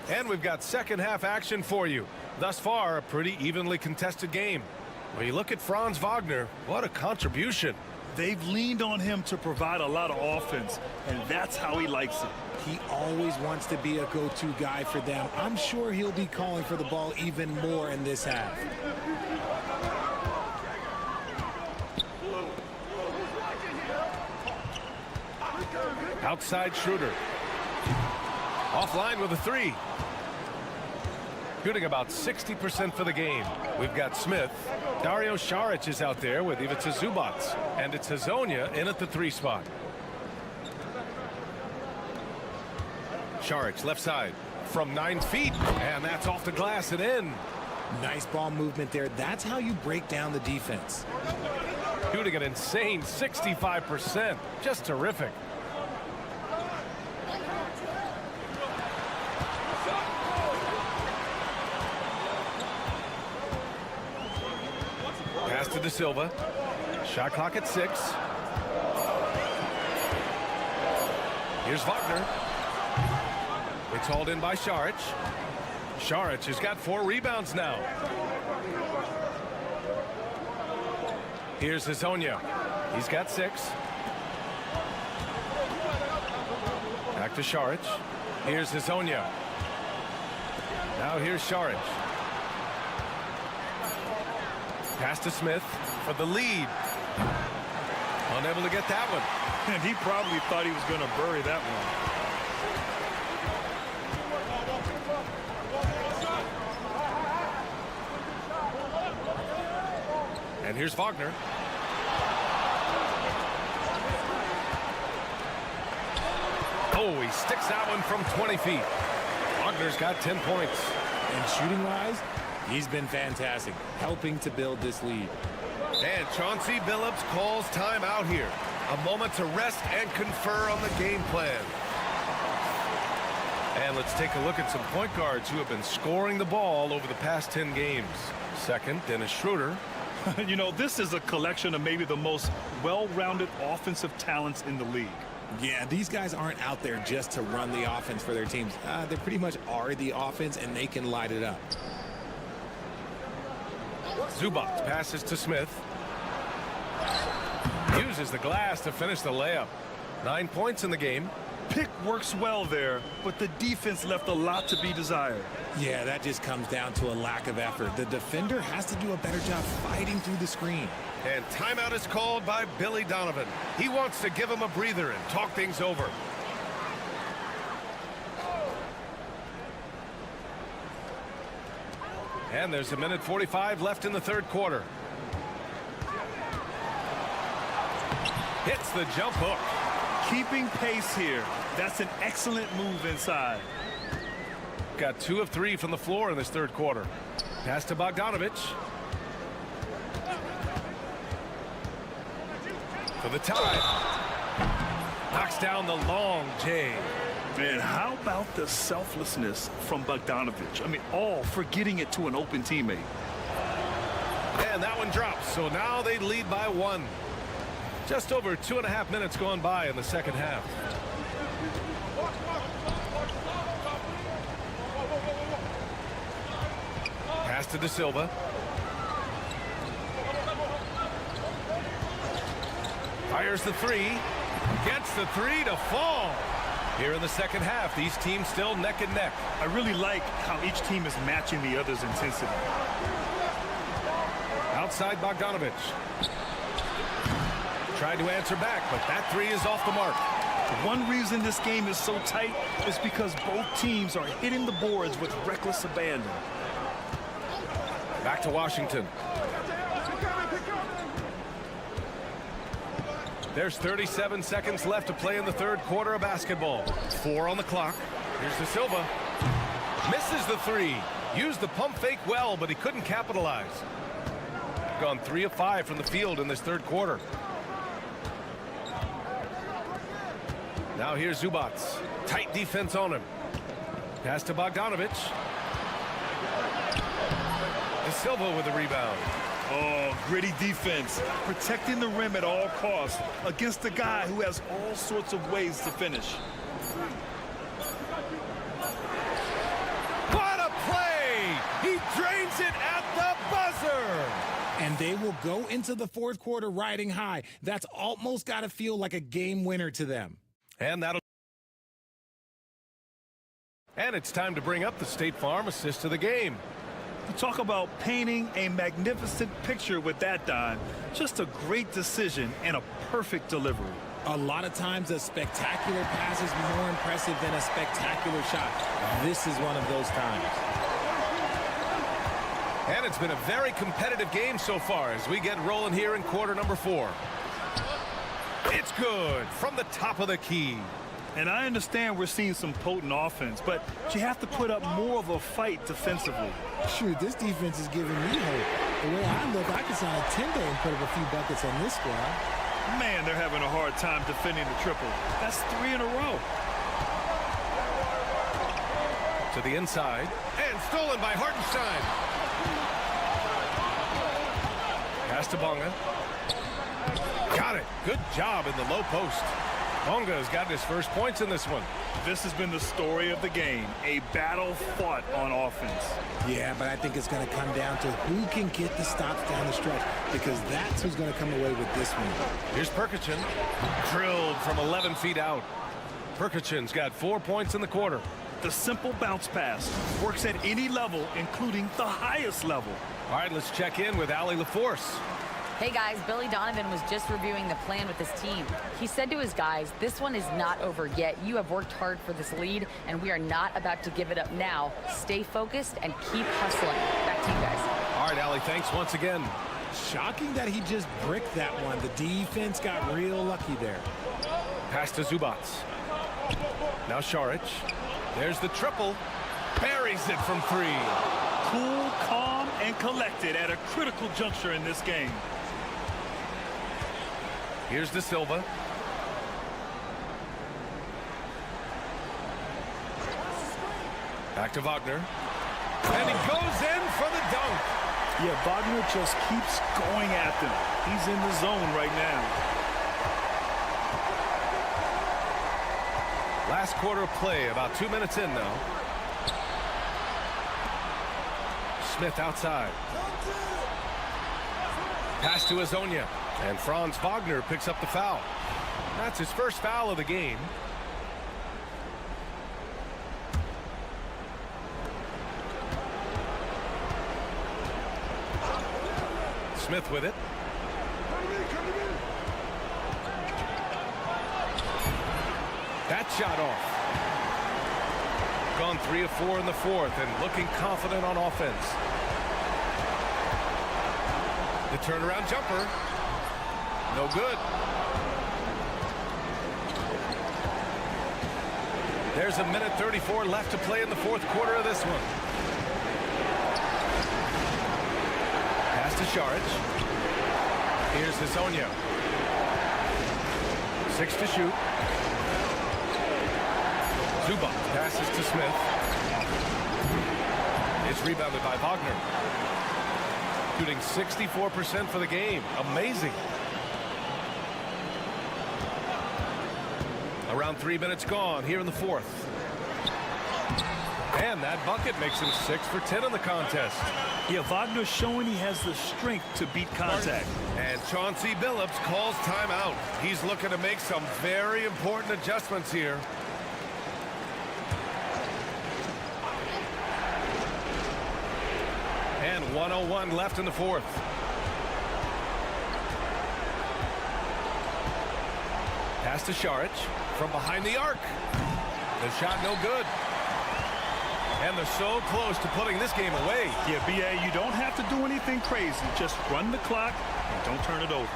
Speaker 9: And we've got second half action for you. Thus far, a pretty evenly contested game. Well, you look at Franz Wagner, what a contribution.
Speaker 8: They've leaned on him to provide a lot of offense, and that's how he likes it.
Speaker 10: He always wants to be a go-to guy for them. I'm sure he'll be calling for the ball even more in this half.
Speaker 9: Outside Schroeder. Offline with a three. Shooting about 60% for the game. We've got Smith. Dario Saric is out there with Ivica Zubac. And it's Hazonia in at the 3 spot. Saric left side from 9 feet. And that's off the glass and in.
Speaker 10: Nice ball movement there. That's how you break down the defense.
Speaker 9: Shooting an insane 65%. Just terrific. Pass to De Silva. Shot clock at 6. Here's Wagner. It's hauled in by Saric. Saric has got 4 rebounds now. Here's Hazonia. He's got 6. Back to Saric. Here's Hazonia. Now here's Saric. Pass to Smith for the lead. Unable to get that one.
Speaker 8: And he probably thought he was going to bury that one.
Speaker 9: And here's Wagner. Oh, he sticks that one from 20 feet. Wagner's got 10 points.
Speaker 10: And shooting-wise, he's been fantastic, helping to build this lead.
Speaker 9: And Chauncey Billups calls time out here. A moment to rest and confer on the game plan. And let's take a look at some point guards who have been scoring the ball over the past 10 games. Second, Dennis Schroeder.
Speaker 8: You know, this is a collection of maybe the most well-rounded offensive talents in the league.
Speaker 10: Yeah, these guys aren't out there just to run the offense for their teams. They pretty much are the offense, and they can light it up.
Speaker 9: Zubac passes to Smith. Uses the glass to finish the layup. 9 points in the game.
Speaker 8: Pick works well there, but the defense left a lot to be desired.
Speaker 10: Yeah, that just comes down to a lack of effort. The defender has to do a better job fighting through the screen.
Speaker 9: And timeout is called by Billy Donovan. He wants to give him a breather and talk things over. And there's 1:45 left in the third quarter. Hits the jump hook.
Speaker 8: Keeping pace here. That's an excellent move inside.
Speaker 9: Got 2 of 3 from the floor in this third quarter. Pass to Bogdanovic. For the tie. Knocks down the long J.
Speaker 8: Man, how about the selflessness from Bogdanovic? I mean, all for getting it to an open teammate.
Speaker 9: And that one drops. So now they lead by 1. Just over 2.5 minutes gone by in the second half. Pass to De Silva. Fires the 3. Gets the 3 to fall. Here in the second half, these teams still neck and neck.
Speaker 8: I really like how each team is matching the other's intensity.
Speaker 9: Outside Bogdanovic. Tried to answer back, but that 3 is off the mark.
Speaker 8: One reason this game is so tight is because both teams are hitting the boards with reckless abandon.
Speaker 9: Back to Washington. There's 37 seconds left to play in the third quarter of basketball. 4 on the clock. Here's De Silva. Misses the 3. Used the pump fake well, but he couldn't capitalize. Gone 3 of 5 from the field in this third quarter. Now here's Zubac. Tight defense on him. Pass to Bogdanovic. De Silva with the rebound.
Speaker 8: Oh, gritty defense. Protecting the rim at all costs against a guy who has all sorts of ways to finish.
Speaker 9: What a play! He drains it at the buzzer!
Speaker 10: and they will go into the fourth quarter riding high. That's almost got to feel like a game winner to them.
Speaker 9: And it's time to bring up the State Farm assist of the game.
Speaker 8: Talk about painting a magnificent picture with that, Don. Just a great decision and a perfect delivery.
Speaker 10: A lot of times a spectacular pass is more impressive than a spectacular shot. This is one of those times.
Speaker 9: And it's been a very competitive game so far as we get rolling here in quarter number 4. It's good from the top of the key.
Speaker 8: And I understand we're seeing some potent offense, but you have to put up more of a fight defensively.
Speaker 10: Shoot, this defense is giving me hope. The way I look, I could sign a 10-day and put up a few buckets on this squad.
Speaker 8: Man, they're having a hard time defending the triple. That's 3 in a row.
Speaker 9: To the inside, and stolen by Hartenstein. Pass to Bonga. Got it. Good job in the low post. Bonga has got his first points in this one.
Speaker 8: This has been the story of the game, a battle fought on offense.
Speaker 10: Yeah, but I think it's going to come down to who can get the stops down the stretch, because that's who's going to come away with this one.
Speaker 9: Here's Perkichin, drilled from 11 feet out. Perkichin's got 4 points in the quarter.
Speaker 8: The simple bounce pass works at any level, including the highest level.
Speaker 9: All right, let's check in with Allie LaForce.
Speaker 11: Hey guys, Billy Donovan was just reviewing the plan with his team. He said to his guys, this one is not over yet. You have worked hard for this lead, and we are not about to give it up now. Stay focused and keep hustling. Back to you guys.
Speaker 9: All right, Allie, thanks once again.
Speaker 10: Shocking that he just bricked that one. The defense got real lucky there.
Speaker 9: Pass to Zubac. Now Šarić. There's the triple. Buries it from 3.
Speaker 8: Cool, calm, and collected at a critical juncture in this game.
Speaker 9: Here's De Silva. Back to Wagner. And he goes in for the dunk.
Speaker 8: Yeah, Wagner just keeps going at them. He's in the zone right now.
Speaker 9: Last quarter of play, about 2 minutes in now. Smith outside. Pass to Azonia. And Franz Wagner picks up the foul. That's his first foul of the game. Smith with it. That shot off. Gone 3 of 4 in the fourth and looking confident on offense. The turnaround jumper. No good. There's a minute 34 left to play in the fourth quarter of this one. Pass to Šarić. Here's Azonia. 6 to shoot. Zubac passes to Smith. It's rebounded by Wagner. Shooting 64% for the game. Amazing. Around 3 minutes gone here in the fourth. And that bucket makes him 6 for 10 in the contest.
Speaker 8: Yeah, Wagner's showing he has the strength to beat contact.
Speaker 9: And Chauncey Billups calls timeout. He's looking to make some very important adjustments here. And 1:01 left in the fourth. Pass to Šarić from behind the arc. The shot no good. And they're so close to putting this game away.
Speaker 8: Yeah, B.A., you don't have to do anything crazy. Just run the clock and don't turn it over.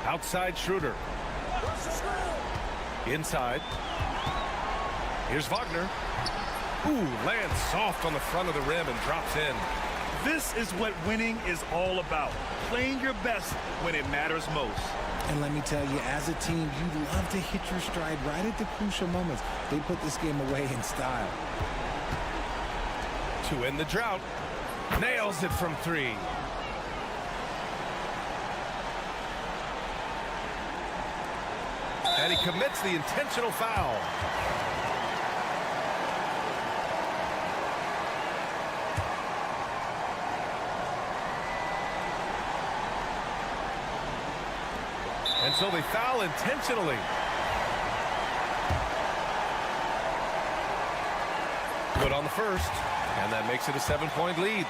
Speaker 9: Outside Schroeder. Inside. Here's Wagner. Ooh, lands soft on the front of the rim and drops in.
Speaker 8: This is what winning is all about. Playing your best when it matters most.
Speaker 10: And let me tell you, as a team, you love to hit your stride right at the crucial moments. They put this game away in style.
Speaker 9: To end the drought. Nails it from 3. And he commits the intentional foul. And so they foul intentionally. Good on the first, and that makes it a 7-point lead.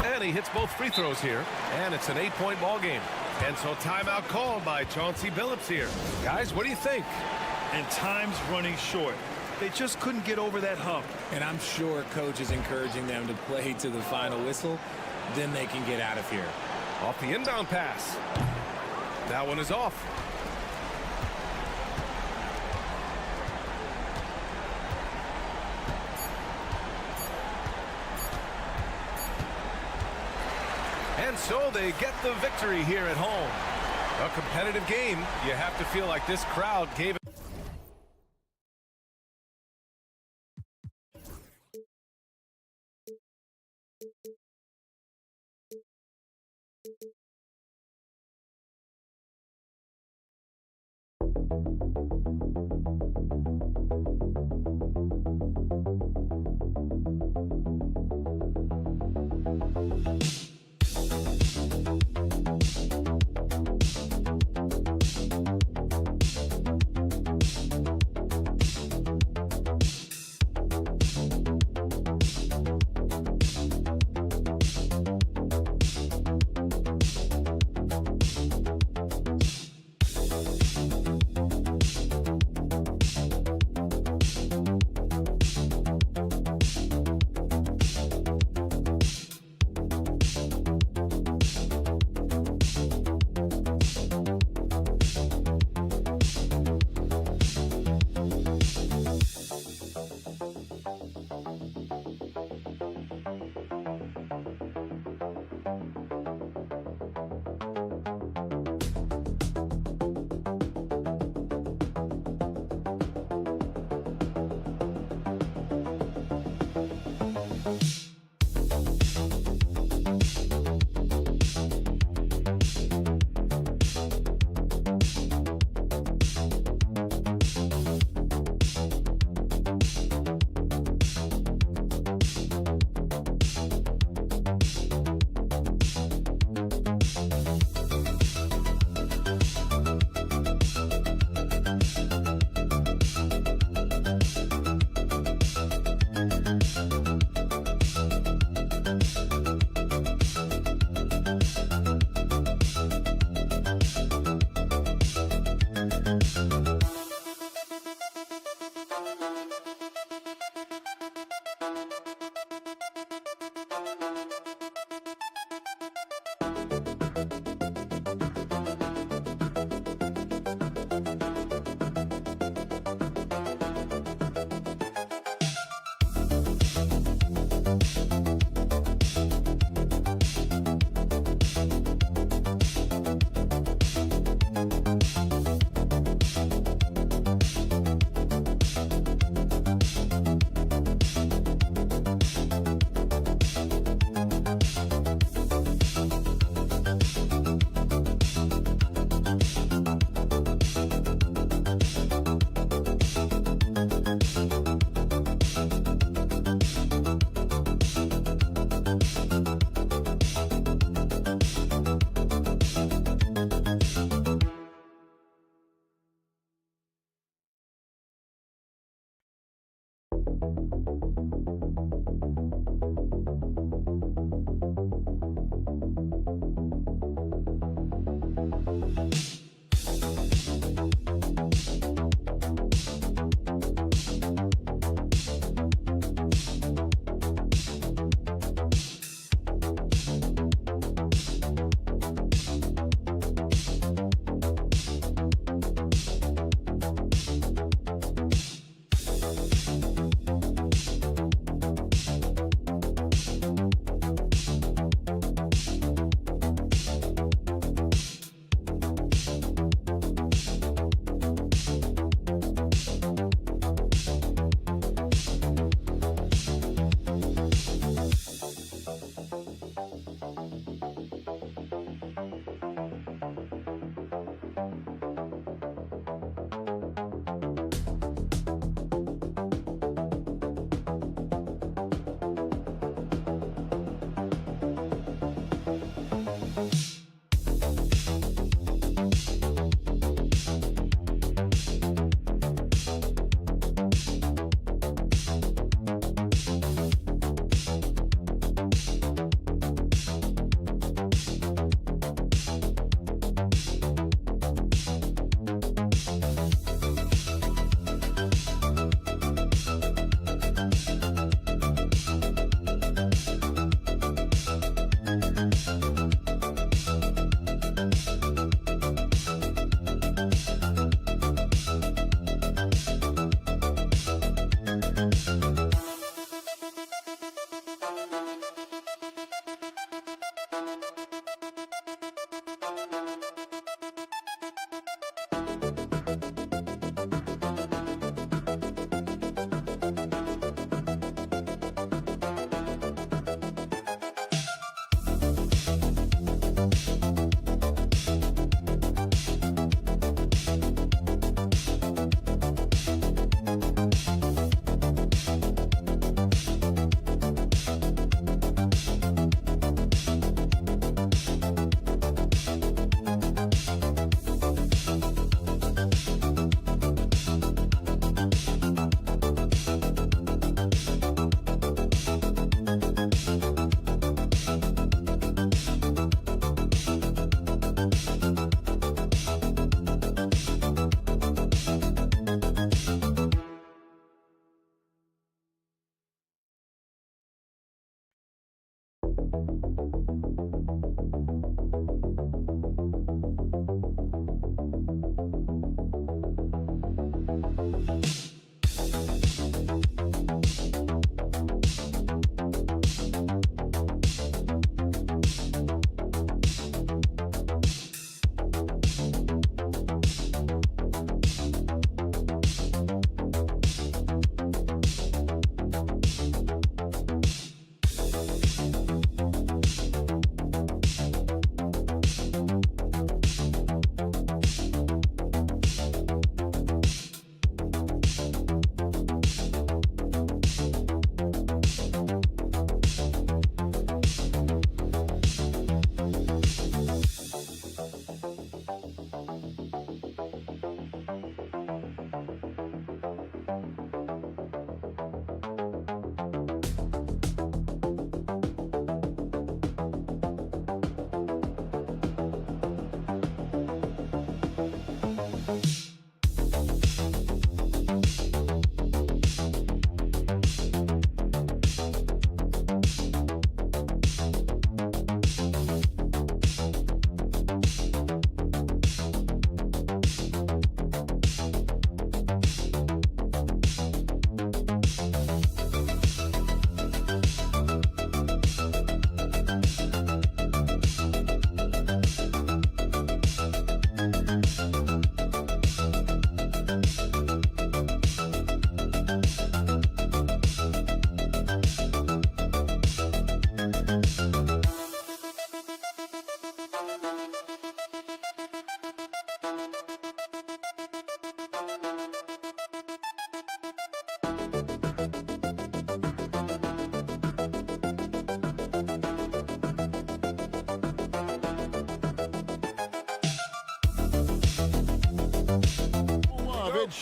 Speaker 9: And he hits both free throws here, and it's an 8-point ball game. And so timeout called by Chauncey Billups here. Guys, what do you think?
Speaker 8: And time's running short. They just couldn't get over that hump.
Speaker 10: And I'm sure coach is encouraging them to play to the final whistle. Then they can get out of here.
Speaker 9: Off the inbound pass. That one is off. And so they get the victory here at home. A competitive game. You have to feel like this crowd gave it.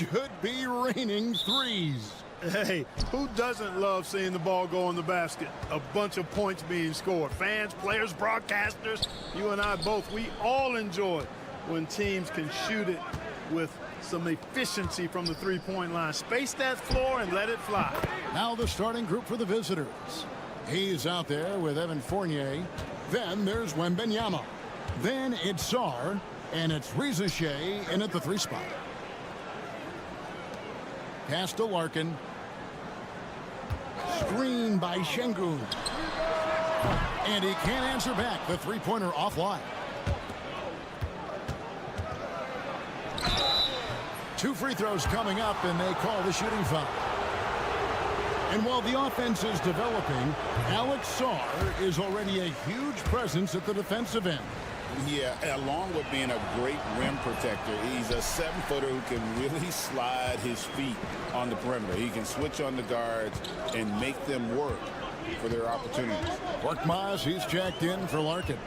Speaker 1: should be raining threes.
Speaker 12: Hey, who doesn't love seeing the ball go in the basket? A bunch of points being scored. Fans, players, broadcasters, you and I both, we all enjoy when teams can shoot it with some efficiency from the three-point line. Space that floor and let it fly.
Speaker 1: Now the starting group for the visitors. He's out there with Evan Fournier. Then there's Wembanyama. Then it's Sarr. And it's Reza Shea in at the three spot. Pass to Larkin. Screen by Şengün. And he can't answer back. The three-pointer offline. Two free throws coming up, and they call the shooting foul. And while the offense is developing, Alex Sarr is already a huge presence at the defensive end.
Speaker 2: Yeah, along with being a great rim protector, he's a 7-footer who can really slide his feet on the perimeter. He can switch on the guards and make them work for their opportunities.
Speaker 1: Korkmaz, he's checked in for Larkin.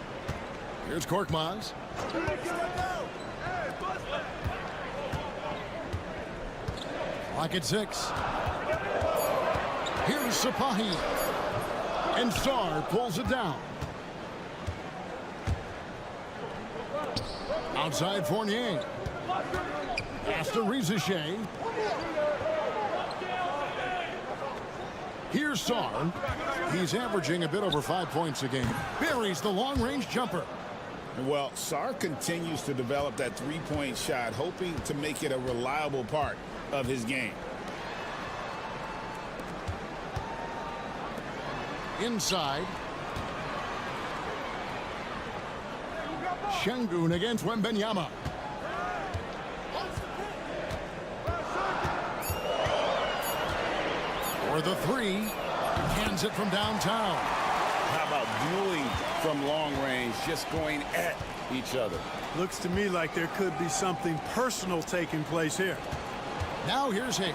Speaker 1: Here's Korkmaz. Clock at 6. Here's Sapahi. And Sarr pulls it down. Outside Fournier. Pass to Reza Shea. Here's Sarr. He's averaging a bit over 5 points a game. Buries the long-range jumper.
Speaker 2: Well, Sarr continues to develop that three-point shot, hoping to make it a reliable part of his game.
Speaker 1: Inside. Şengün against Wembanyama. For the three, hands it from downtown.
Speaker 2: How about dueling from long range, just going at each other?
Speaker 12: Looks to me like there could be something personal taking place here.
Speaker 1: Now here's Hayes.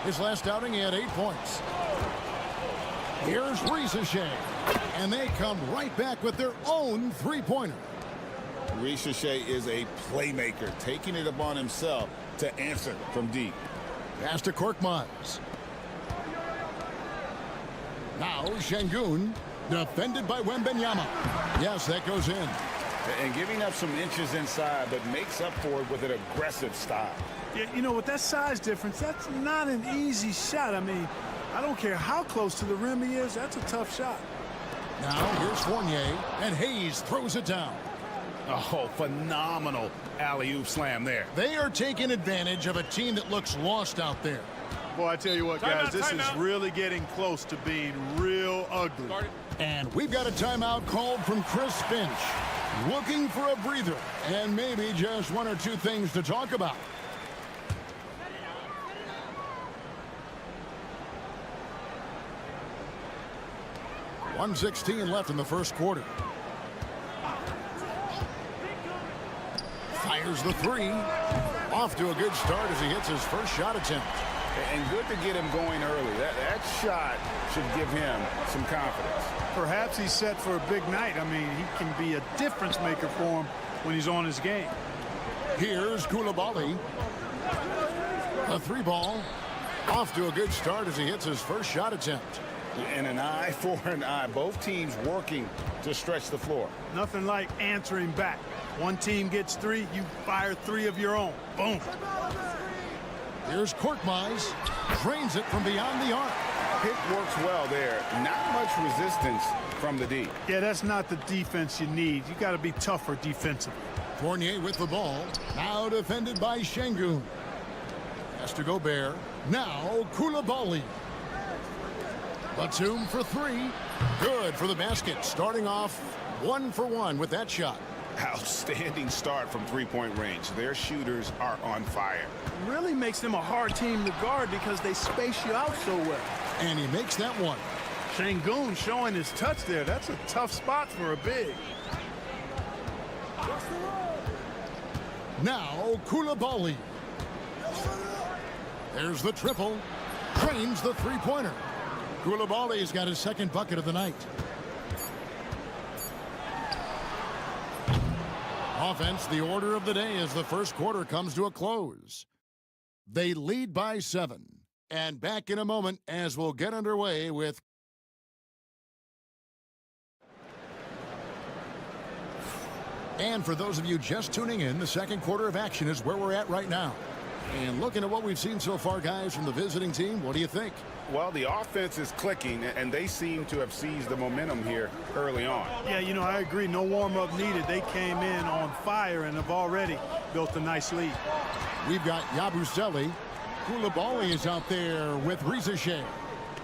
Speaker 1: His last outing, he had 8 points. Here's Shea, and they come right back with their own three-pointer.
Speaker 2: Shea is a playmaker, taking it upon himself to answer from deep.
Speaker 1: Pass to Korkmaz. Now Şengün, defended by Wembanyama. Yes, that goes in.
Speaker 2: And giving up some inches inside, but makes up for it with an aggressive style.
Speaker 12: Yeah, you know, with that size difference, that's not an easy shot. I mean, I don't care how close to the rim he is, that's a tough shot.
Speaker 1: Now here's Fournier, and Hayes throws it down.
Speaker 4: Oh, phenomenal alley-oop slam there.
Speaker 1: They are taking advantage of a team that looks lost out there.
Speaker 12: Boy, I tell you what, guys, this is really getting close to being real ugly.
Speaker 1: And we've got a timeout called from Chris Finch. Looking for a breather and maybe just one or two things to talk about. .116 left in the first quarter. Fires the three. Off to a good start as he hits his first shot attempt.
Speaker 2: And good to get him going early. That shot should give him some confidence.
Speaker 12: Perhaps he's set for a big night. I mean, he can be a difference maker for him when he's on his game.
Speaker 1: Here's Coulibaly. A three ball. Off to a good start as he hits his first shot attempt.
Speaker 2: And an eye for an eye. Both teams working to stretch the floor.
Speaker 12: Nothing like answering back. One team gets three, you fire three of your own. Boom.
Speaker 1: Here's Korkmaz. Drains it from beyond the arc.
Speaker 2: Pick works well there. Not much resistance from the D.
Speaker 12: Yeah, that's not the defense you need. You got to be tougher defensively.
Speaker 1: Fournier with the ball. Now defended by Şengün. Has to Gobert. Now Coulibaly. Batum for three. Good for the basket. Starting off 1 for 1 with that shot.
Speaker 4: Outstanding start from three-point range. Their shooters are on fire.
Speaker 12: Really makes them a hard team to guard because they space you out so well.
Speaker 1: And he makes that one.
Speaker 12: Şengün showing his touch there. That's a tough spot for a big.
Speaker 1: Now Coulibaly. There's the triple. Drains the three-pointer. Coulibaly's got his second bucket of the night. Offense, the order of the day as the first quarter comes to a close. They lead by 7. And back in a moment as we'll get underway with... And for those of you just tuning in, the second quarter of action is where we're at right now. And looking at what we've seen so far, guys, from the visiting team, what do you think?
Speaker 2: Well, the offense is clicking, and they seem to have seized the momentum here early on.
Speaker 12: Yeah, you know, I agree. No warm-up needed. They came in on fire and have already built a nice lead.
Speaker 1: We've got Yabusele. Coulibaly is out there with Shea.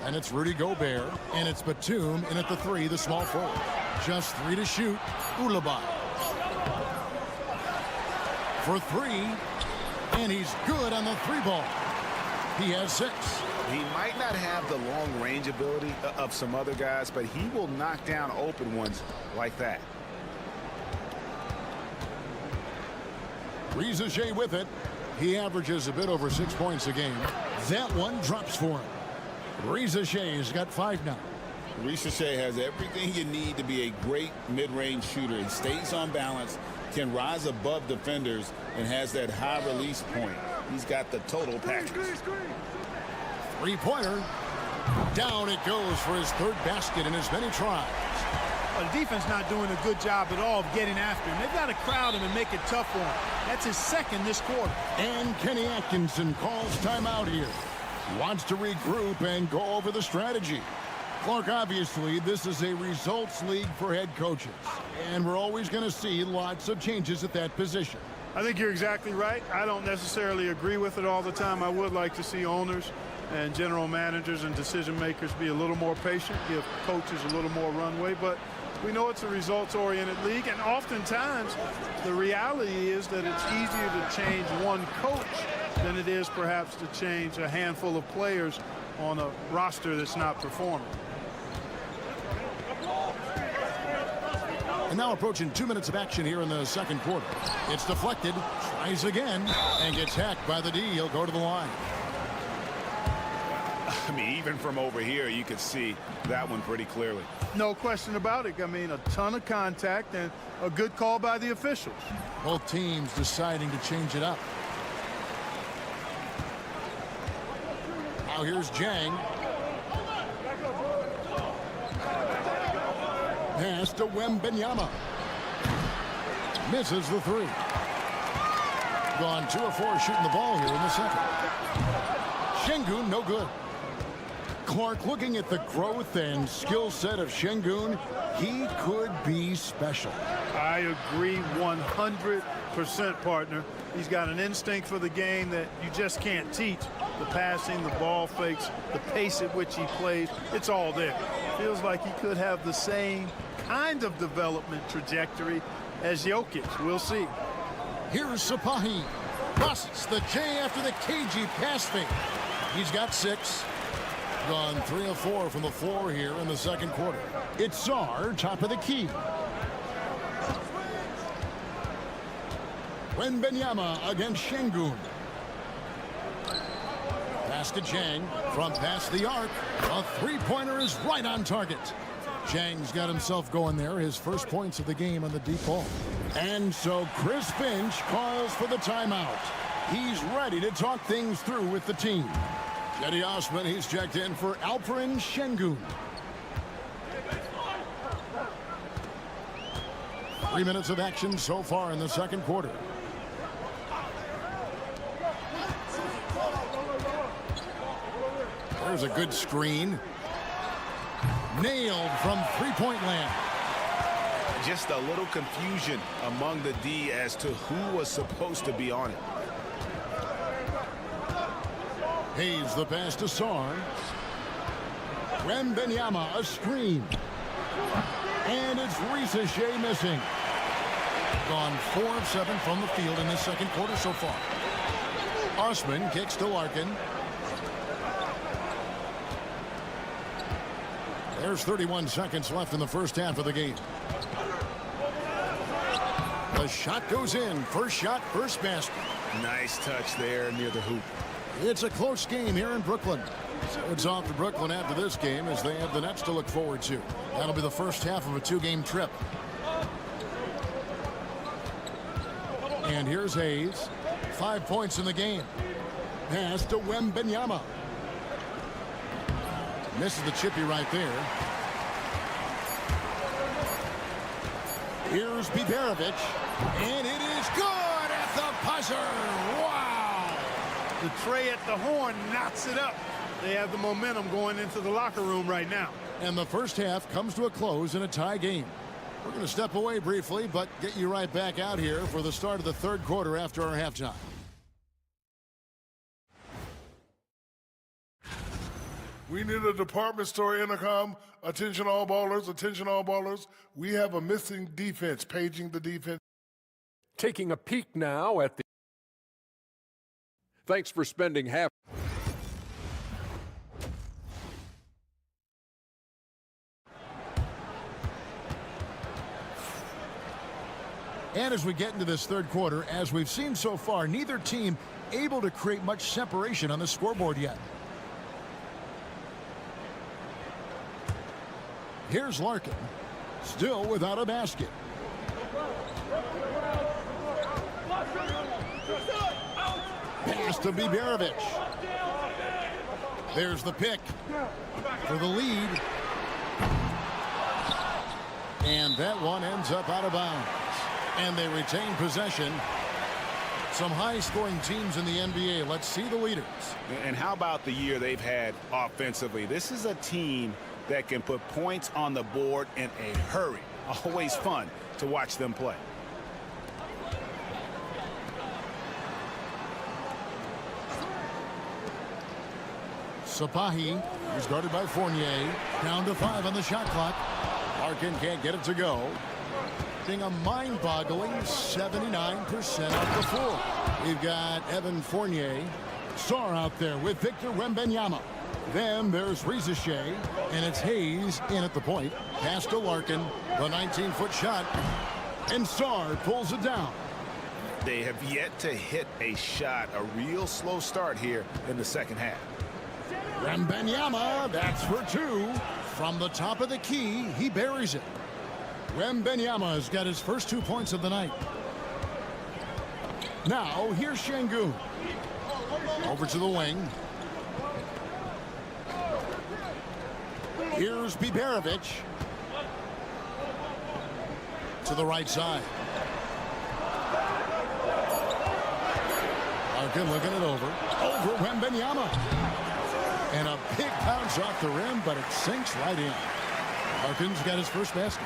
Speaker 1: And it's Rudy Gobert. And it's Batum in at the three, the small forward. Just 3 to shoot. Coulibaly. For 3. And he's good on the 3 ball. He has 6.
Speaker 2: He might not have the long range ability of some other guys, but he will knock down open ones like that.
Speaker 1: Shea with it. He averages a bit over 6 points a game. That one drops for him. Shea's got 5 now.
Speaker 2: Shea has everything you need to be a great mid-range shooter. He stays on balance, can rise above defenders, and has that high release point. He's got the total package.
Speaker 1: Three-pointer. Down it goes for his 3rd basket in as many tries.
Speaker 12: Well, the defense not doing a good job at all of getting after him. They've got to crowd him and make it tough for him. That's his 2nd this quarter.
Speaker 1: And Kenny Atkinson calls timeout here. Wants to regroup and go over the strategy. Clark, obviously, this is a results league for head coaches. And we're always going to see lots of changes at that position.
Speaker 12: I think you're exactly right. I don't necessarily agree with it all the time. I would like to see owners and general managers and decision makers be a little more patient, give coaches a little more runway, but we know it's a results-oriented league, and oftentimes the reality is that it's easier to change one coach than it is perhaps to change a handful of players on a roster that's not performing.
Speaker 1: And now approaching 2 minutes of action here in the second quarter. It's deflected, tries again, and gets hacked by the D. He'll go to the line.
Speaker 2: I mean, even from over here, you could see that one pretty clearly.
Speaker 12: No question about it. I mean, a ton of contact and a good call by the officials.
Speaker 1: Both teams deciding to change it up. Now here's Jang. Pass to Wembenyama. Misses the three. Gone 2 of 4 shooting the ball here in the second. Şengün, no good. Clark, looking at the growth and skill set of Şengün, he could be special.
Speaker 12: I agree 100%, partner. He's got an instinct for the game that you just can't teach. The passing, the ball fakes, the pace at which he plays, it's all there. Feels like he could have the same kind of development trajectory as Jokic. We'll see.
Speaker 1: Here's Sapahi. Busts the J after the KG pass fake. He's got 6. Gone 3 of 4 from the floor here in the second quarter. It's Sar, top of the key. Wembenyama against Şengün. Pass to Jang from past the arc. A three-pointer is right on target. Jang's got himself going there. His first points of the game on the deep ball. And so Chris Finch calls for the timeout. He's ready to talk things through with the team. Cedi Osman, he's checked in for Alperen Şengün. 3 minutes of action so far in the second quarter. There's a good screen. Nailed from three-point land.
Speaker 2: Just a little confusion among the D as to who was supposed to be on it.
Speaker 1: Hayes the pass to Sar. Wembenyama a screen. And it's Shea missing. Gone 4 of 7 from the field in this second quarter so far. Osman kicks to Larkin. There's 31 seconds left in the first half of the game. The shot goes in. First shot, first basket.
Speaker 2: Nice touch there near the hoop.
Speaker 1: It's a close game here in Brooklyn. So it's off to Brooklyn after this game as they have the Nets to look forward to. That'll be the first half of a 2-game trip. And here's Hayes. 5 points in the game. Pass to Wembenyama. Misses the chippy right there. Here's Biberovic. And it is good at the buzzer. Wow!
Speaker 12: The tray at the horn knocks it up. They have the momentum going into the locker room right now.
Speaker 1: And the first half comes to a close in a tie game. We're going to step away briefly, but get you right back out here for the start of the third quarter after our halftime.
Speaker 5: We need a department store intercom. Attention all ballers, attention all ballers. We have a missing defense, paging the defense.
Speaker 6: Taking a peek now at the... Thanks for spending half...
Speaker 1: And as we get into this third quarter, as we've seen so far, neither team able to create much separation on the scoreboard yet. Here's Larkin, still without a basket. Pass to Biberovic. There's the pick for the lead. And that one ends up out of bounds. And they retain possession. Some high-scoring teams in the NBA. Let's see the leaders.
Speaker 2: And how about the year they've had offensively? This is a team that can put points on the board in a hurry. Always fun to watch them play.
Speaker 1: Sapahi is guarded by Fournier. Down to 5 on the shot clock. Larkin can't get it to go. A mind-boggling 79% off the floor. We've got Evan Fournier. Sar out there with Victor Wembanyama. Then there's Shea, and it's Hayes in at the point. Pass to Larkin, the 19-foot shot, and Sarr pulls it down.
Speaker 2: They have yet to hit a shot, a real slow start here in the second half.
Speaker 1: Wembanyama, that's for two. From the top of the key, he buries it. Wembanyama's got his first 2 points of the night. Now, here's Şengün. Over to the wing. Here's Biberovic. To the right side. Larkin looking it over. Over Wembanyama. And a big bounce off the rim, but it sinks right in. Larkin's got his first basket.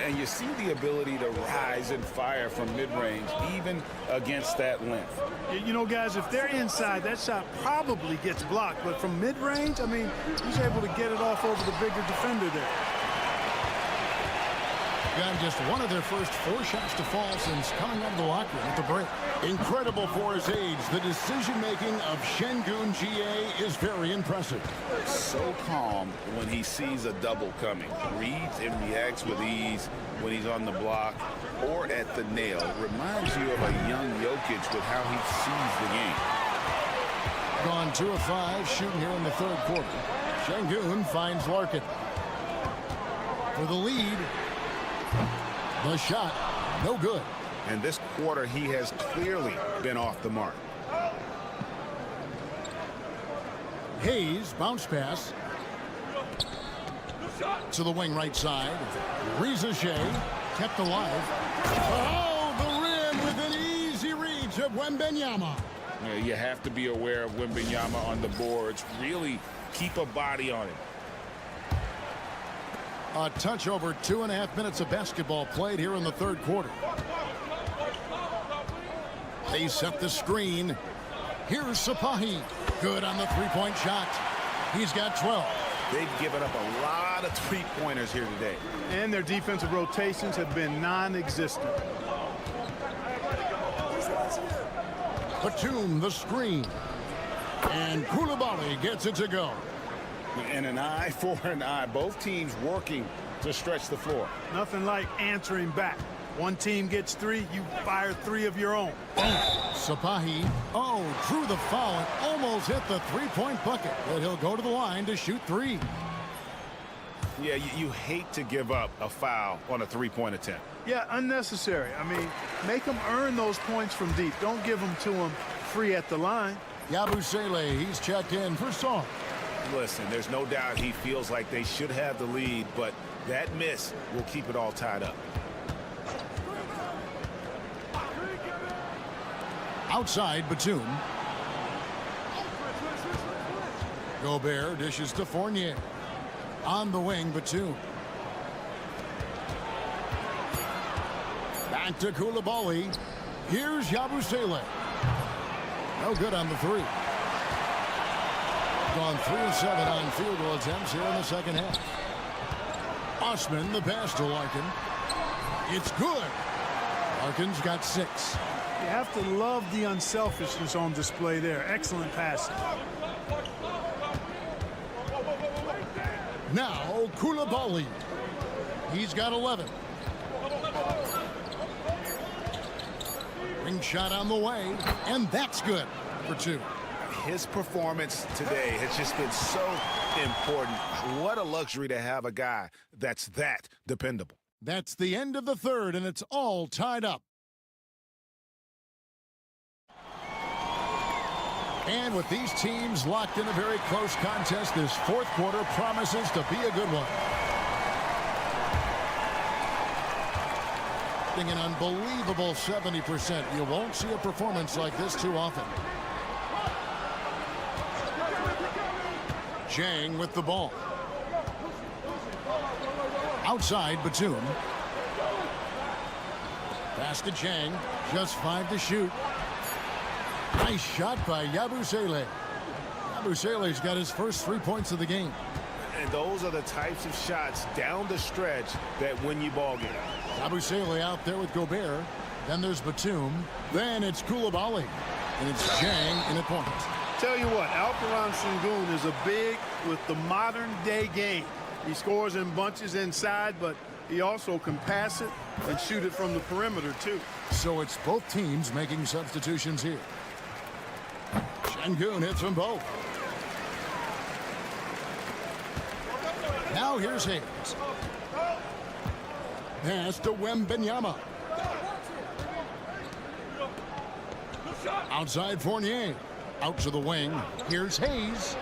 Speaker 2: And you see the ability to rise and fire from mid-range, even against that length.
Speaker 12: You know, guys, if they're inside, that shot probably gets blocked. But from mid-range, I mean, he's able to get it off over the bigger defender there.
Speaker 1: Got just one of their first 4 shots to fall since coming out of the locker room at the break. Incredible for his age. The decision-making of Şengün GA is very impressive.
Speaker 2: So calm when he sees a double coming. Reads and reacts with ease when he's on the block or at the nail. Reminds you of a young Jokic with how he sees the game.
Speaker 1: Gone 2 of 5 shooting here in the third quarter. Şengün finds Larkin. For the lead. The shot, no good.
Speaker 2: And this quarter, he has clearly been off the mark.
Speaker 1: Hayes, bounce pass. To the wing right side. Shea kept alive. Oh, the rim with an easy reach of Wembanyama.
Speaker 2: You have to be aware of Wembanyama on the boards. Really keep a body on him.
Speaker 1: A touch over 2.5 minutes of basketball played here in the third quarter. They set the screen. Here's Sapahi. Good on the three-point shot. He's got 12.
Speaker 2: They've given up a lot of three-pointers here today.
Speaker 12: And their defensive rotations have been non-existent.
Speaker 1: Batum, the screen. And Coulibaly gets it to go.
Speaker 2: And an eye for an eye. Both teams working to stretch the floor.
Speaker 12: Nothing like answering back. One team gets 3, you fire 3 of your own.
Speaker 1: Sapahi, drew the foul and almost hit the three-point bucket. But he'll go to the line to shoot 3.
Speaker 2: Yeah, you hate to give up a foul on a three-point attempt.
Speaker 12: Yeah, unnecessary. I mean, make them earn those points from deep. Don't give them to them free at the line.
Speaker 1: Yabusele, he's checked in for Sarr.
Speaker 2: Listen, there's no doubt he feels like they should have the lead, but that miss will keep it all tied up.
Speaker 1: Outside, Batum. Gobert dishes to Fournier. On the wing, Batum. Back to Coulibaly. Here's Yabusele. No good on the 3. Gone 3 of 7 on field goal attempts here in the second half. Osman, the pass to Larkin. It's good. Larkin's got 6.
Speaker 12: You have to love the unselfishness on display there. Excellent passing.
Speaker 1: Now, Coulibaly. He's got 11. Ring shot on the way, and that's good for 2.
Speaker 2: His performance today has just been so important. What a luxury to have a guy that's that dependable.
Speaker 1: That's the end of the third, and it's all tied up. And with these teams locked in a very close contest, this fourth quarter promises to be a good one. An unbelievable 70%. You won't see a performance like this too often. Chang with the ball. Outside, Batum. Pass to Chang. Just 5 to shoot. Nice shot by Yabusele. Yabusele's got his first 3 points of the game.
Speaker 2: And those are the types of shots down the stretch that win you ball games.
Speaker 1: Yabusele out there with Gobert. Then there's Batum. Then it's Coulibaly. And it's Chang in a point.
Speaker 12: Tell you what, Alperen Sengun is a big with the modern day game. He scores in bunches inside, but he also can pass it and shoot it from the perimeter too.
Speaker 1: So it's both teams making substitutions here. Sengun hits them both. Now here's Hayes. Pass to Wembanyama. Outside Fournier. Out to the wing. Here's Hayes.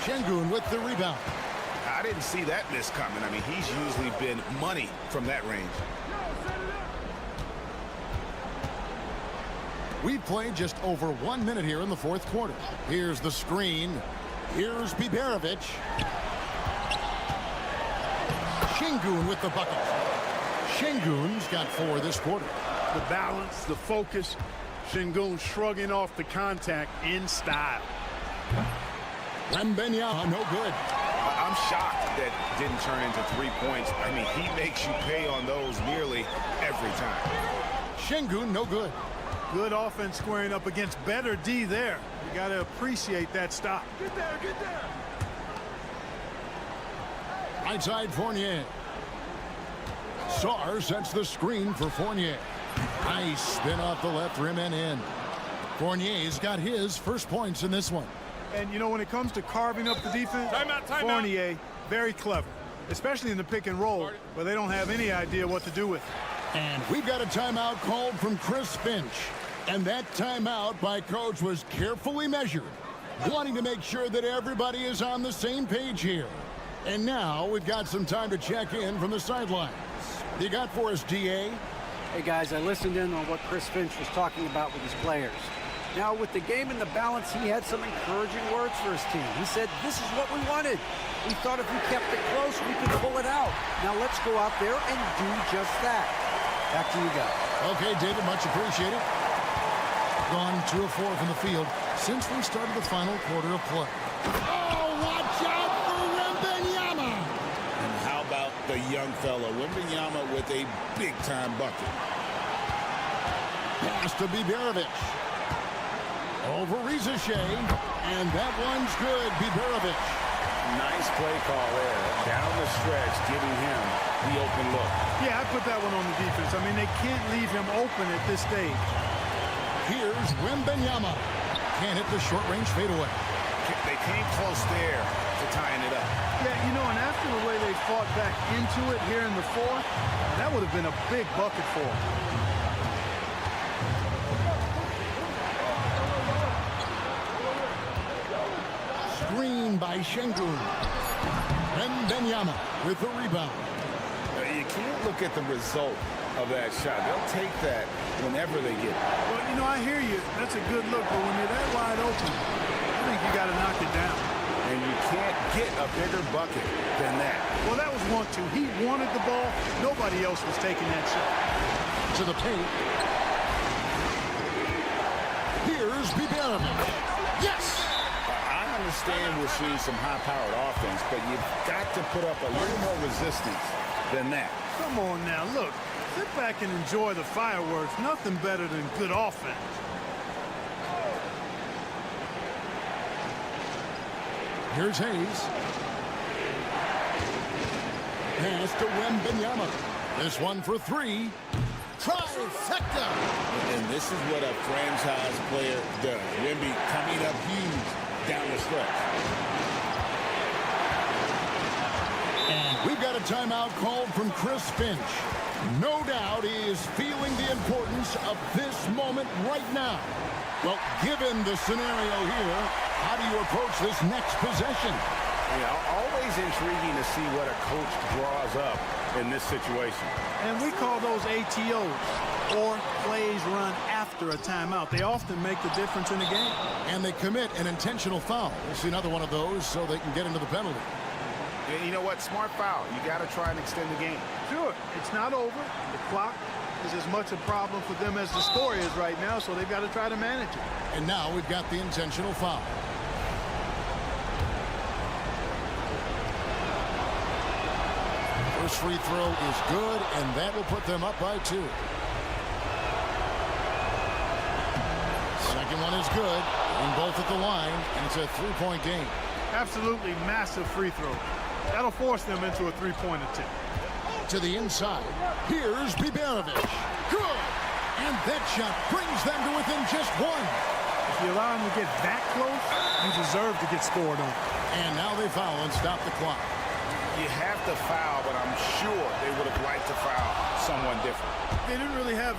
Speaker 1: Sengun with the rebound.
Speaker 2: I didn't see that miss coming. I mean, he's usually been money from that range.
Speaker 1: We've played just over 1 minute here in the fourth quarter. Here's the screen. Here's Biberovic. Sengun with the bucket. Sengun's got 4 this quarter.
Speaker 12: The balance, the focus. Sengun shrugging off the contact in style.
Speaker 1: Wembanyama, no good.
Speaker 2: I'm shocked that didn't turn into 3 points. I mean, he makes you pay on those nearly every time.
Speaker 1: Sengun, no good.
Speaker 12: Good offense squaring up against better D there. You got to appreciate that stop.
Speaker 5: Get there, get there.
Speaker 1: Right side Fournier. Sarr sets the screen for Fournier. Nice spin off the left rim and in. Fournier's got his first points in this one.
Speaker 12: And, you know, when it comes to carving up the defense, Fournier, very clever, especially in the pick and roll, where they don't have any idea what to do with it.
Speaker 1: And we've got a timeout called from Chris Finch. And that timeout by coach was carefully measured, wanting to make sure that everybody is on the same page here. And now we've got some time to check in from the sidelines. You got for us, DA?
Speaker 7: Hey, guys, I listened in on what Chris Finch was talking about with his players. Now, with the game in the balance, he had some encouraging words for his team. He said, this is what we wanted. We thought if we kept it close, we could pull it out. Now let's go out there and do just that. Back to you guys.
Speaker 1: Okay, David, much appreciated. Gone 2 of 4 from the field since we started the final quarter of play. Oh, watch out for Wembanyama!
Speaker 2: And how about the young fella, Wembanyama, with a big-time bucket.
Speaker 1: Pass to Biberovic. Over Rizachet, and that one's good. Biberovic.
Speaker 2: Nice play call there. Down the stretch, giving him the open look.
Speaker 12: Yeah, I put that one on the defense. I mean, they can't leave him open at this stage.
Speaker 1: Here's Wembanyama. Can't hit the short-range fadeaway.
Speaker 2: They came close there to tying it up.
Speaker 12: Yeah, you know, and after the way they fought back into it here in the fourth, that would have been a big bucket for them.
Speaker 1: Screen by Sengun. Wembanyama with the rebound.
Speaker 2: You can't look at the result of that shot. They'll take that whenever they get it.
Speaker 12: Well, you know, I hear you. That's a good look, but when you're that wide open, I think you got to knock it down.
Speaker 2: And you can't get a bigger bucket than that.
Speaker 12: Well, that was 1-2. He wanted the ball. Nobody else was taking that shot.
Speaker 1: To the paint. Here's Biberovic. Yes!
Speaker 2: I understand we're seeing some high-powered offense, but you've got to put up a little more resistance than that.
Speaker 12: Come on now, look. Sit back and enjoy the fireworks. Nothing better than good offense.
Speaker 1: Here's Hayes. Pass to Wembanyama. This one for 3. Trifecta!
Speaker 2: And this is what a franchise player does. Wemby coming up huge down the stretch.
Speaker 1: And we've got a timeout called from Chris Finch. No doubt he is feeling the importance of this moment right now. Well, given the scenario here, how do you approach this next possession?
Speaker 2: Yeah, always intriguing to see what a coach draws up in this situation.
Speaker 12: And we call those ATOs, or plays run after a timeout. They often make the difference in the game.
Speaker 1: And they commit an intentional foul. We'll see another one of those so they can get into the penalty.
Speaker 2: And you know what? Smart foul. You got to try and extend the game.
Speaker 12: Sure, it's not over. The clock is as much a problem for them as the score is right now, so they've got to try to manage it.
Speaker 1: And now we've got the intentional foul. First free throw is good, and that will put them up by 2. Second one is good. Shooting both at the line, and it's a three-point game.
Speaker 12: Absolutely massive free throw. That'll force them into a three-point attempt.
Speaker 1: To the inside, here's Bibanovic. Good! And that shot brings them to within just one.
Speaker 12: If you allow them to get that close, you deserve to get scored on.
Speaker 1: And now they foul and stop the clock.
Speaker 2: You have to foul, but I'm sure they would have liked to foul someone different.
Speaker 12: They didn't really have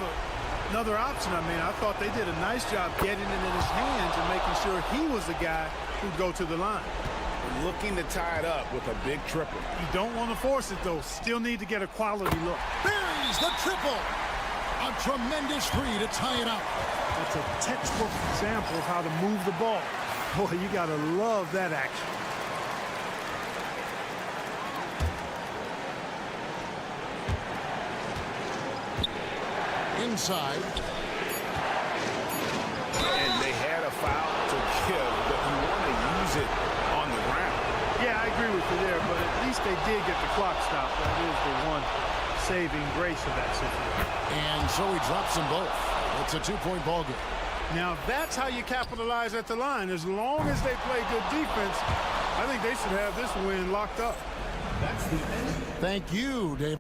Speaker 12: another option. I mean, I thought they did a nice job getting it in his hands and making sure he was the guy who'd go to the line.
Speaker 2: Looking to tie it up with a big triple.
Speaker 12: You don't want to force it, though. Still need to get a quality look.
Speaker 1: Buries the triple. A tremendous three to tie it up.
Speaker 12: That's a textbook example of how to move the ball. Boy, you got to love that action.
Speaker 1: Inside.
Speaker 2: And they had a foul to give, but you want to use it on the ground.
Speaker 12: Yeah, I agree with you there, but at least they did get the clock stopped. That is the one saving grace of that situation.
Speaker 1: And so he drops them both. It's a two-point ball game.
Speaker 12: Now, that's how you capitalize at the line. As long as they play good defense, I think they should have this win locked up.
Speaker 1: That's the end. Thank you, Dave.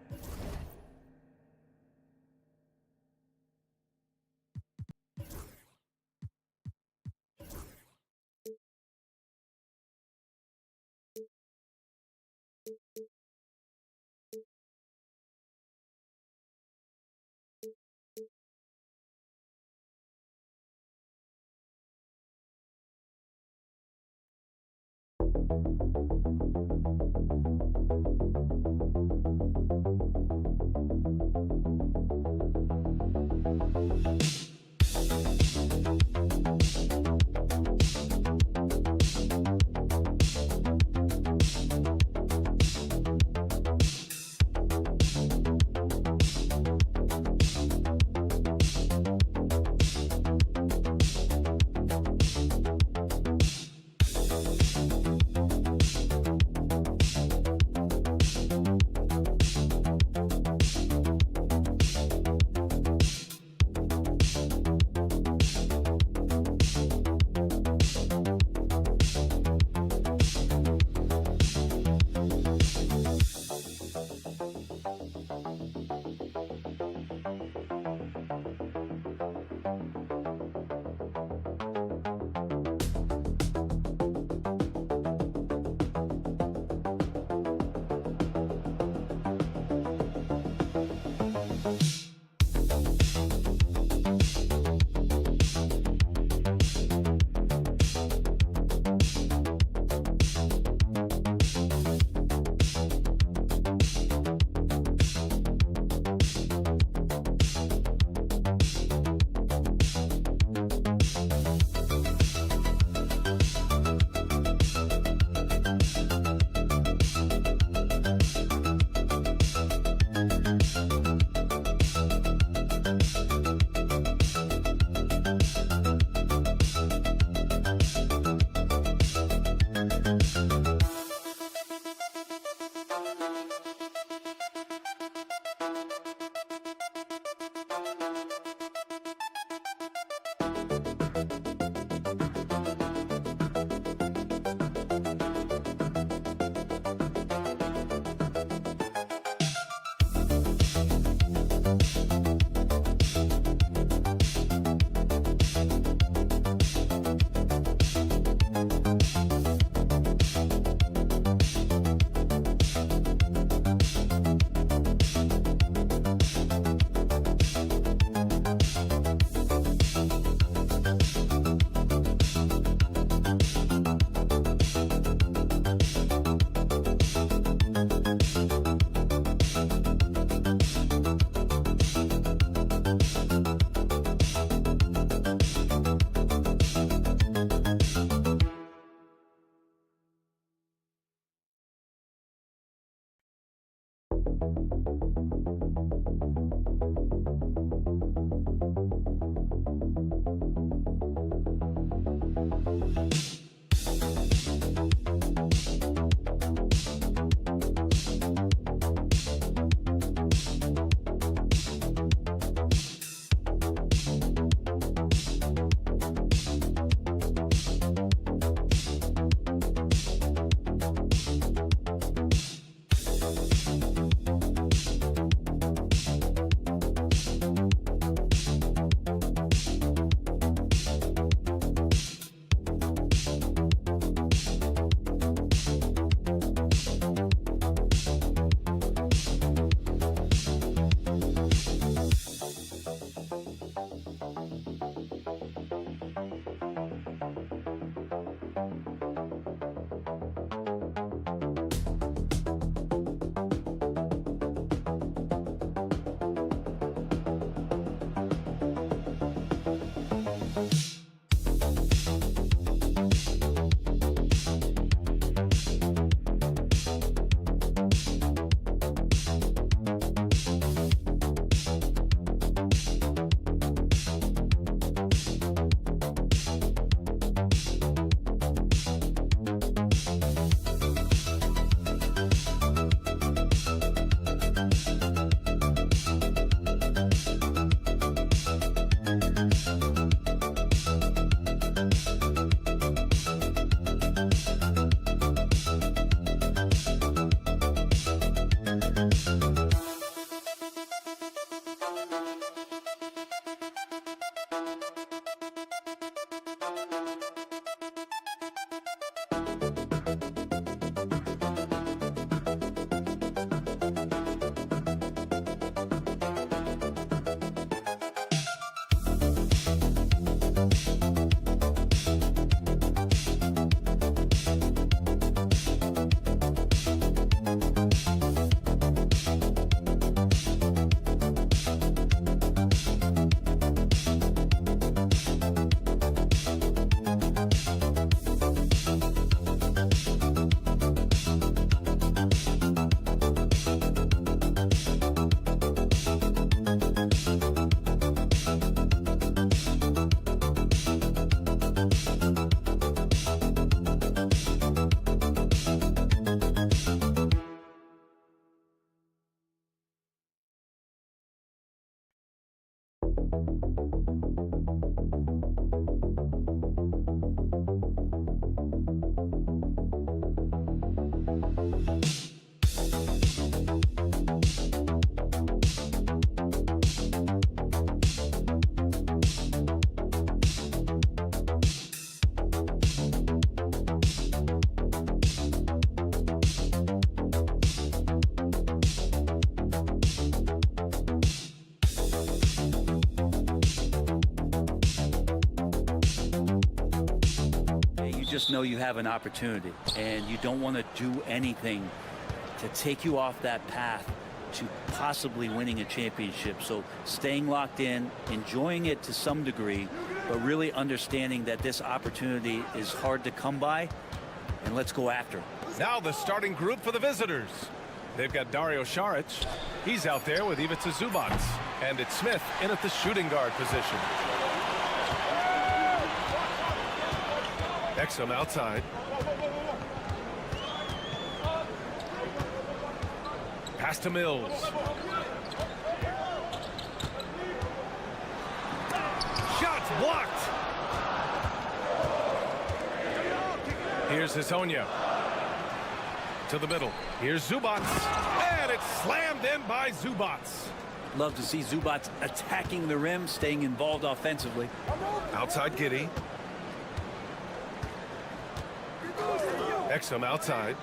Speaker 13: Just know you have an opportunity, and you don't want to do anything to take you off that path to possibly winning a championship. So staying locked in, enjoying it to some degree, but really understanding that this opportunity is hard to come by, and let's go after it.
Speaker 9: Now the starting group for the visitors. They've got Dario Saric. He's out there with Ivica Zubac. And it's Smith in at the shooting guard position. Exum outside. Pass to Mills. Shots blocked. Here's Hezonja. To the middle. Here's Zubac. And it's slammed in by Zubac.
Speaker 13: Love to see Zubac attacking the rim, staying involved offensively.
Speaker 9: Outside Giddey. Exum outside.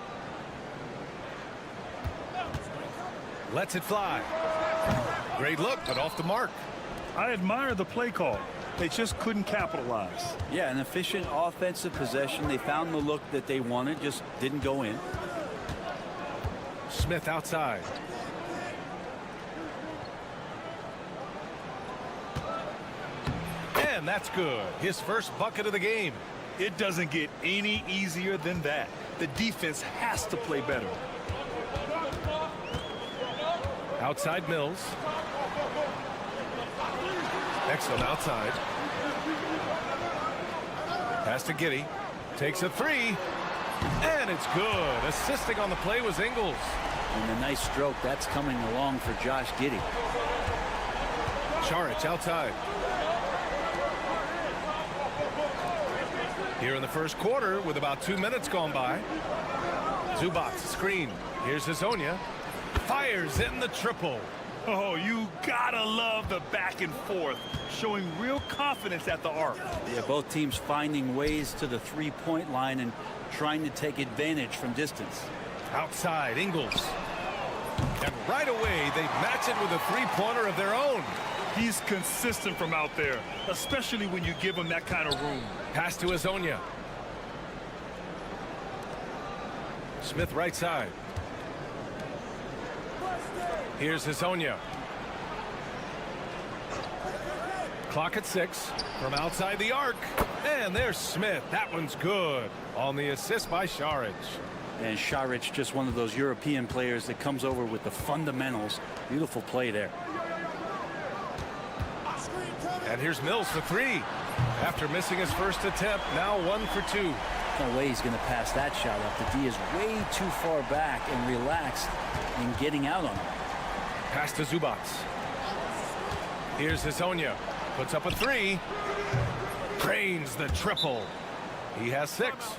Speaker 9: Lets it fly. Great look, but off the mark.
Speaker 8: I admire the play call. They just couldn't capitalize.
Speaker 13: Yeah, an efficient offensive possession. They found the look that they wanted, just didn't go in.
Speaker 9: Smith outside. And that's good. His first bucket of the game.
Speaker 8: It doesn't get any easier than that. The defense has to play better.
Speaker 9: Outside Mills. Exum outside. Pass to Giddey. Takes a three. And it's good. Assisting on the play was Ingles.
Speaker 13: And a nice stroke. That's coming along for Josh Giddey.
Speaker 9: Saric outside. Here in the first quarter with about 2 minutes gone by. Zubac screen. Here's Hezonja. Fires in the triple.
Speaker 8: Oh, you gotta love the back and forth, showing real confidence at the arc.
Speaker 13: Yeah, both teams finding ways to the three-point line and trying to take advantage from distance.
Speaker 9: Outside Ingles. And right away they match it with a three-pointer of their own.
Speaker 8: He's consistent from out there, especially when you give him that kind of room.
Speaker 9: Pass to Hezonja. Smith right side. Here's Hezonja. Clock at 6 from outside the arc. And there's Smith. That one's good on the assist by Saric.
Speaker 13: And Saric, just one of those European players that comes over with the fundamentals. Beautiful play there.
Speaker 9: And here's Mills for three. After missing his first attempt, now 1 for 2.
Speaker 13: No way he's going to pass that shot up. The D is way too far back and relaxed in getting out on it.
Speaker 9: Pass to Zubac. Here's Hezonja. Puts up a three. Drains the triple. He has 6.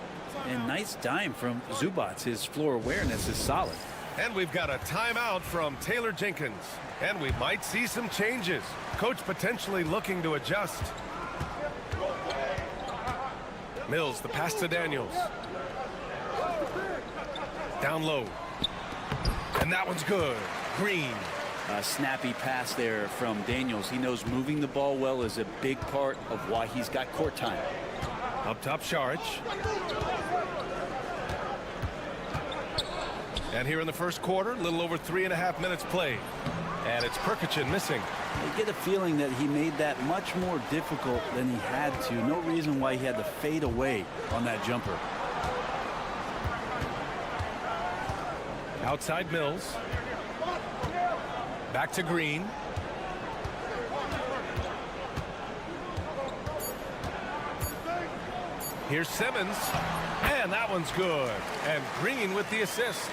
Speaker 13: And nice dime from Zubac. His floor awareness is solid.
Speaker 9: And we've got a timeout from Taylor Jenkins. And we might see some changes. Coach potentially looking to adjust. Mills, the pass to Daniels. Down low. And that one's good. Green.
Speaker 13: A snappy pass there from Daniels. He knows moving the ball well is a big part of why he's got court time.
Speaker 9: Up top, Saric. And here in the first quarter, a little over 3.5 minutes played. And it's Perkichin missing.
Speaker 13: I get a feeling that he made that much more difficult than he had to. No reason why he had to fade away on that jumper.
Speaker 9: Outside Mills. Back to Green. Here's Simmons. And that one's good. And Green with the assist.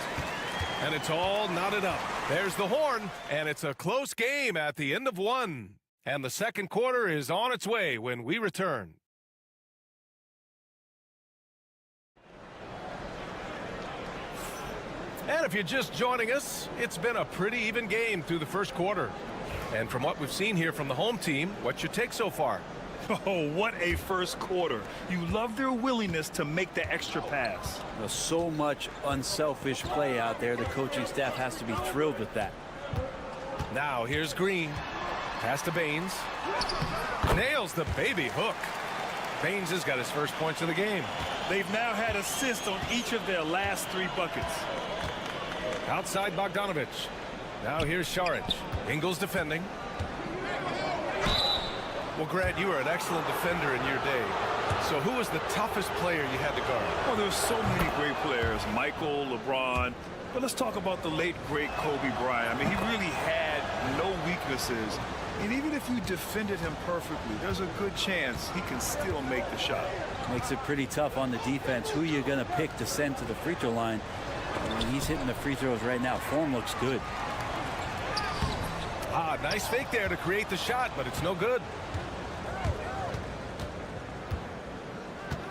Speaker 9: And it's all knotted up. There's the horn. And it's a close game at the end of 1. And the second quarter is on its way when we return. And if you're just joining us, it's been a pretty even game through the first quarter. And from what we've seen here from the home team, what's your take so far?
Speaker 8: Oh, what a first quarter. You love their willingness to make the extra pass.
Speaker 13: So much unselfish play out there. The coaching staff has to be thrilled with that.
Speaker 9: Now here's Green. Pass to Baines. Nails the baby hook. Baines has got his first points of the game.
Speaker 8: They've now had assists on each of their last 3 buckets.
Speaker 9: Outside Bogdanovic. Now here's Šarić. Ingles defending. Well, Grant, you were an excellent defender in your day. So who was the toughest player you had to guard?
Speaker 8: Well, there's so many great players. Michael, LeBron. But let's talk about the late, great Kobe Bryant. I mean, he really had no weaknesses. And even if you defended him perfectly, there's a good chance he can still make the shot.
Speaker 13: Makes it pretty tough on the defense. Who you're going to pick to send to the free throw line. I mean, he's hitting the free throws right now. Form looks good.
Speaker 9: Ah, nice fake there to create the shot, but it's no good.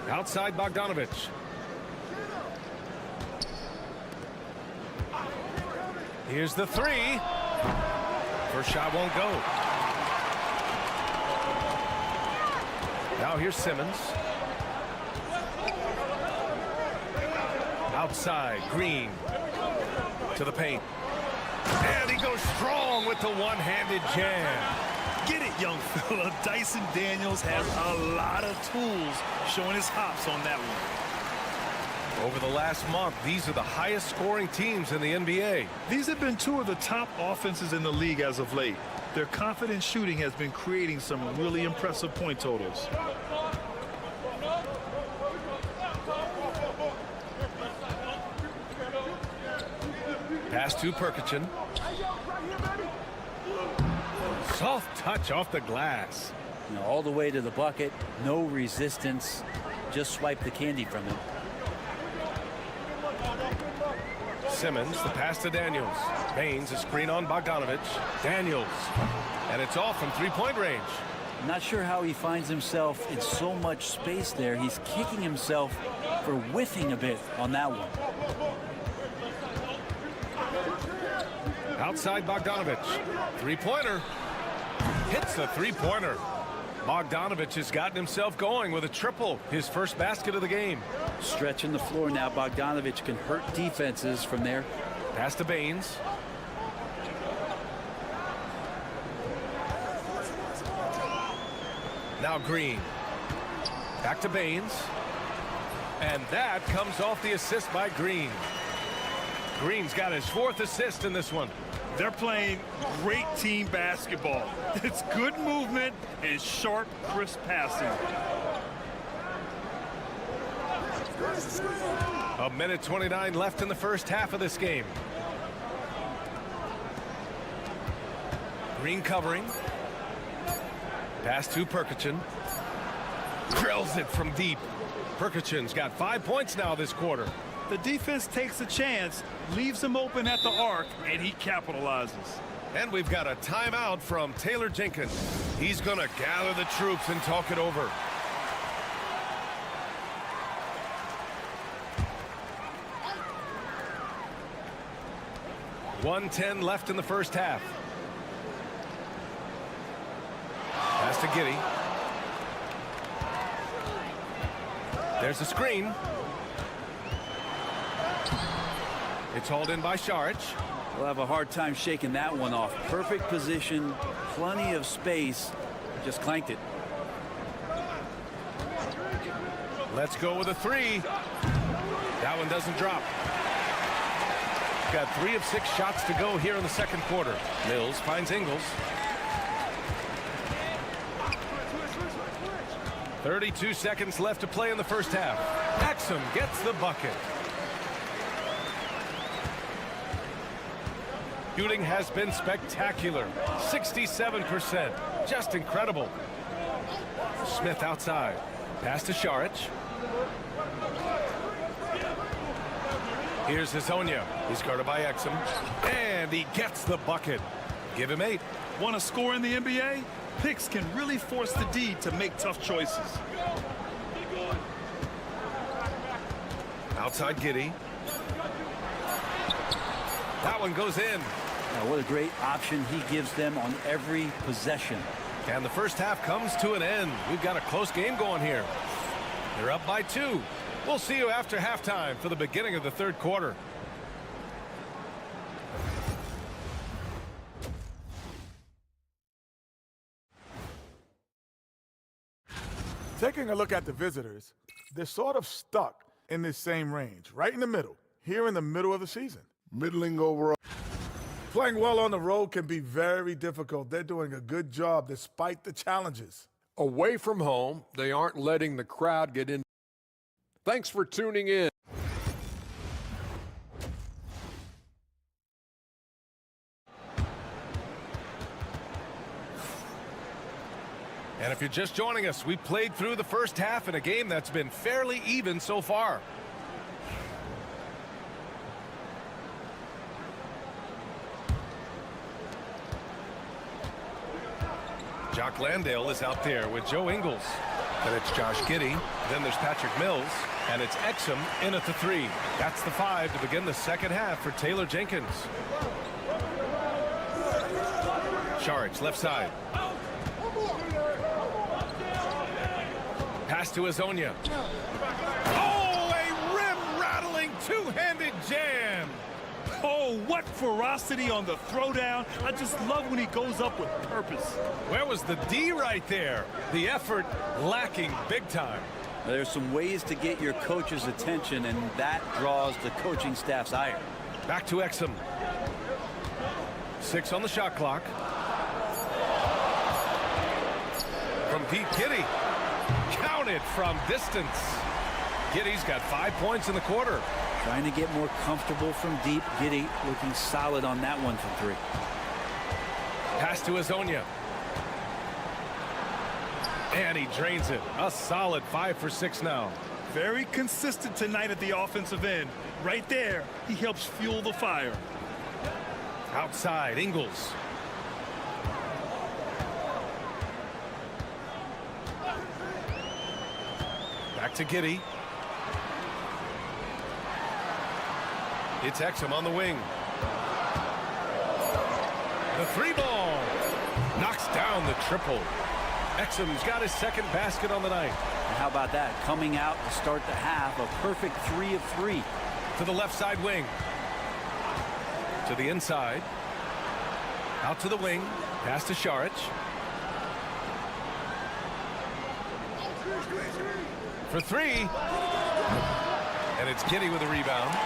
Speaker 9: Outside Bogdanovic. Here's the 3. First shot won't go. Now here's Simmons. Outside, Green to the paint. And he goes strong with the one-handed jam.
Speaker 8: Get it, young fella. Dyson Daniels has a lot of tools, showing his hops on that one.
Speaker 9: Over the last month, these are the highest scoring teams in the NBA.
Speaker 8: These have been 2 of the top offenses in the league as of late. Their confident shooting has been creating some really impressive point totals.
Speaker 9: Pass to Perkichin. Soft touch off the glass.
Speaker 13: You know, all the way to the bucket. No resistance. Just swipe the candy from him.
Speaker 9: Simmons, the pass to Daniels. Baines, a screen on Bogdanovic. Daniels. And it's off from three-point range.
Speaker 13: Not sure how he finds himself in so much space there. He's kicking himself for whiffing a bit on that one.
Speaker 9: Outside Bogdanovic. Three-pointer. Hits the three-pointer. Bogdanovic has gotten himself going with a triple. His first basket of the game.
Speaker 13: Stretching the floor now. Bogdanovic can hurt defenses from there.
Speaker 9: Pass to Baines. Now Green. Back to Baines. And that comes off the assist by Green. Green's got his 4th assist in this one.
Speaker 8: They're playing great team basketball. It's good movement and sharp, crisp passing.
Speaker 9: A minute 29 left in the first half of this game. Green covering. Pass to Perkichin. Drills it from deep. Perkichin's got 5 points now this quarter.
Speaker 8: The defense takes a chance, leaves him open at the arc, and he capitalizes.
Speaker 9: And we've got a timeout from Taylor Jenkins. He's going to gather the troops and talk it over. .110 left in the first half. Pass to Giddey. There's a screen. It's hauled in by Šarić.
Speaker 13: We'll have a hard time shaking that one off. Perfect position, plenty of space. Just clanked it.
Speaker 9: Let's go with a 3. That one doesn't drop. Got 3 of 6 shots to go here in the second quarter. Mills finds Ingles. 32 seconds left to play in the first half. Exum gets the bucket. Shooting has been spectacular. 67%. Just incredible. Smith outside. Pass to Šarić. Here's Hezonja. He's guarded by Exum. And he gets the bucket. Give him 8.
Speaker 8: Want to score in the NBA? Picks can really force the D to make tough choices.
Speaker 9: Outside Giddey. That one goes in.
Speaker 13: Now, what a great option he gives them on every possession.
Speaker 9: And the first half comes to an end. We've got a close game going here. They're up by 2. We'll see you after halftime for the beginning of the third quarter.
Speaker 14: Taking a look at the visitors, they're sort of stuck in this same range, right in the middle, here in the middle of the season.
Speaker 5: Middling overall.
Speaker 14: Playing well on the road can be very difficult. They're doing a good job despite the challenges.
Speaker 6: Away from home, they aren't letting the crowd get in. Thanks for tuning in.
Speaker 9: And if you're just joining us, we played through the first half in a game that's been fairly even so far. Jock Landale is out there with Joe Ingles. And it's Josh Giddey. Then there's Patrick Mills. And it's Exum in at the 3. That's the 5 to begin the second half for Taylor Jenkins. Sharich left side. Pass to Azonia. Oh, a rim-rattling two-handed jam.
Speaker 8: Oh, what ferocity on the throwdown. I just love when he goes up with purpose.
Speaker 9: Where was the D right there? The effort lacking big time.
Speaker 13: There's some ways to get your coach's attention, and that draws the coaching staff's ire.
Speaker 9: Back to Exum. 6 on the shot clock. From deep, Giddey. Counted from distance. Giddey's got 5 points in the quarter.
Speaker 13: Trying to get more comfortable from deep. Giddey looking solid on that one from 3.
Speaker 9: Pass to Azonia. And he drains it. A solid 5 for 6 now.
Speaker 8: Very consistent tonight at the offensive end. Right there, he helps fuel the fire.
Speaker 9: Outside, Ingles. Back to Giddey. It's Exum on the wing. The 3 ball. Knocks down the triple. Exum's got his second basket on the night.
Speaker 13: And how about that? Coming out to start the half, a perfect 3 of 3.
Speaker 9: To the left side wing. To the inside. Out to the wing. Pass to Sharich. For 3. And it's Giddey with a rebound.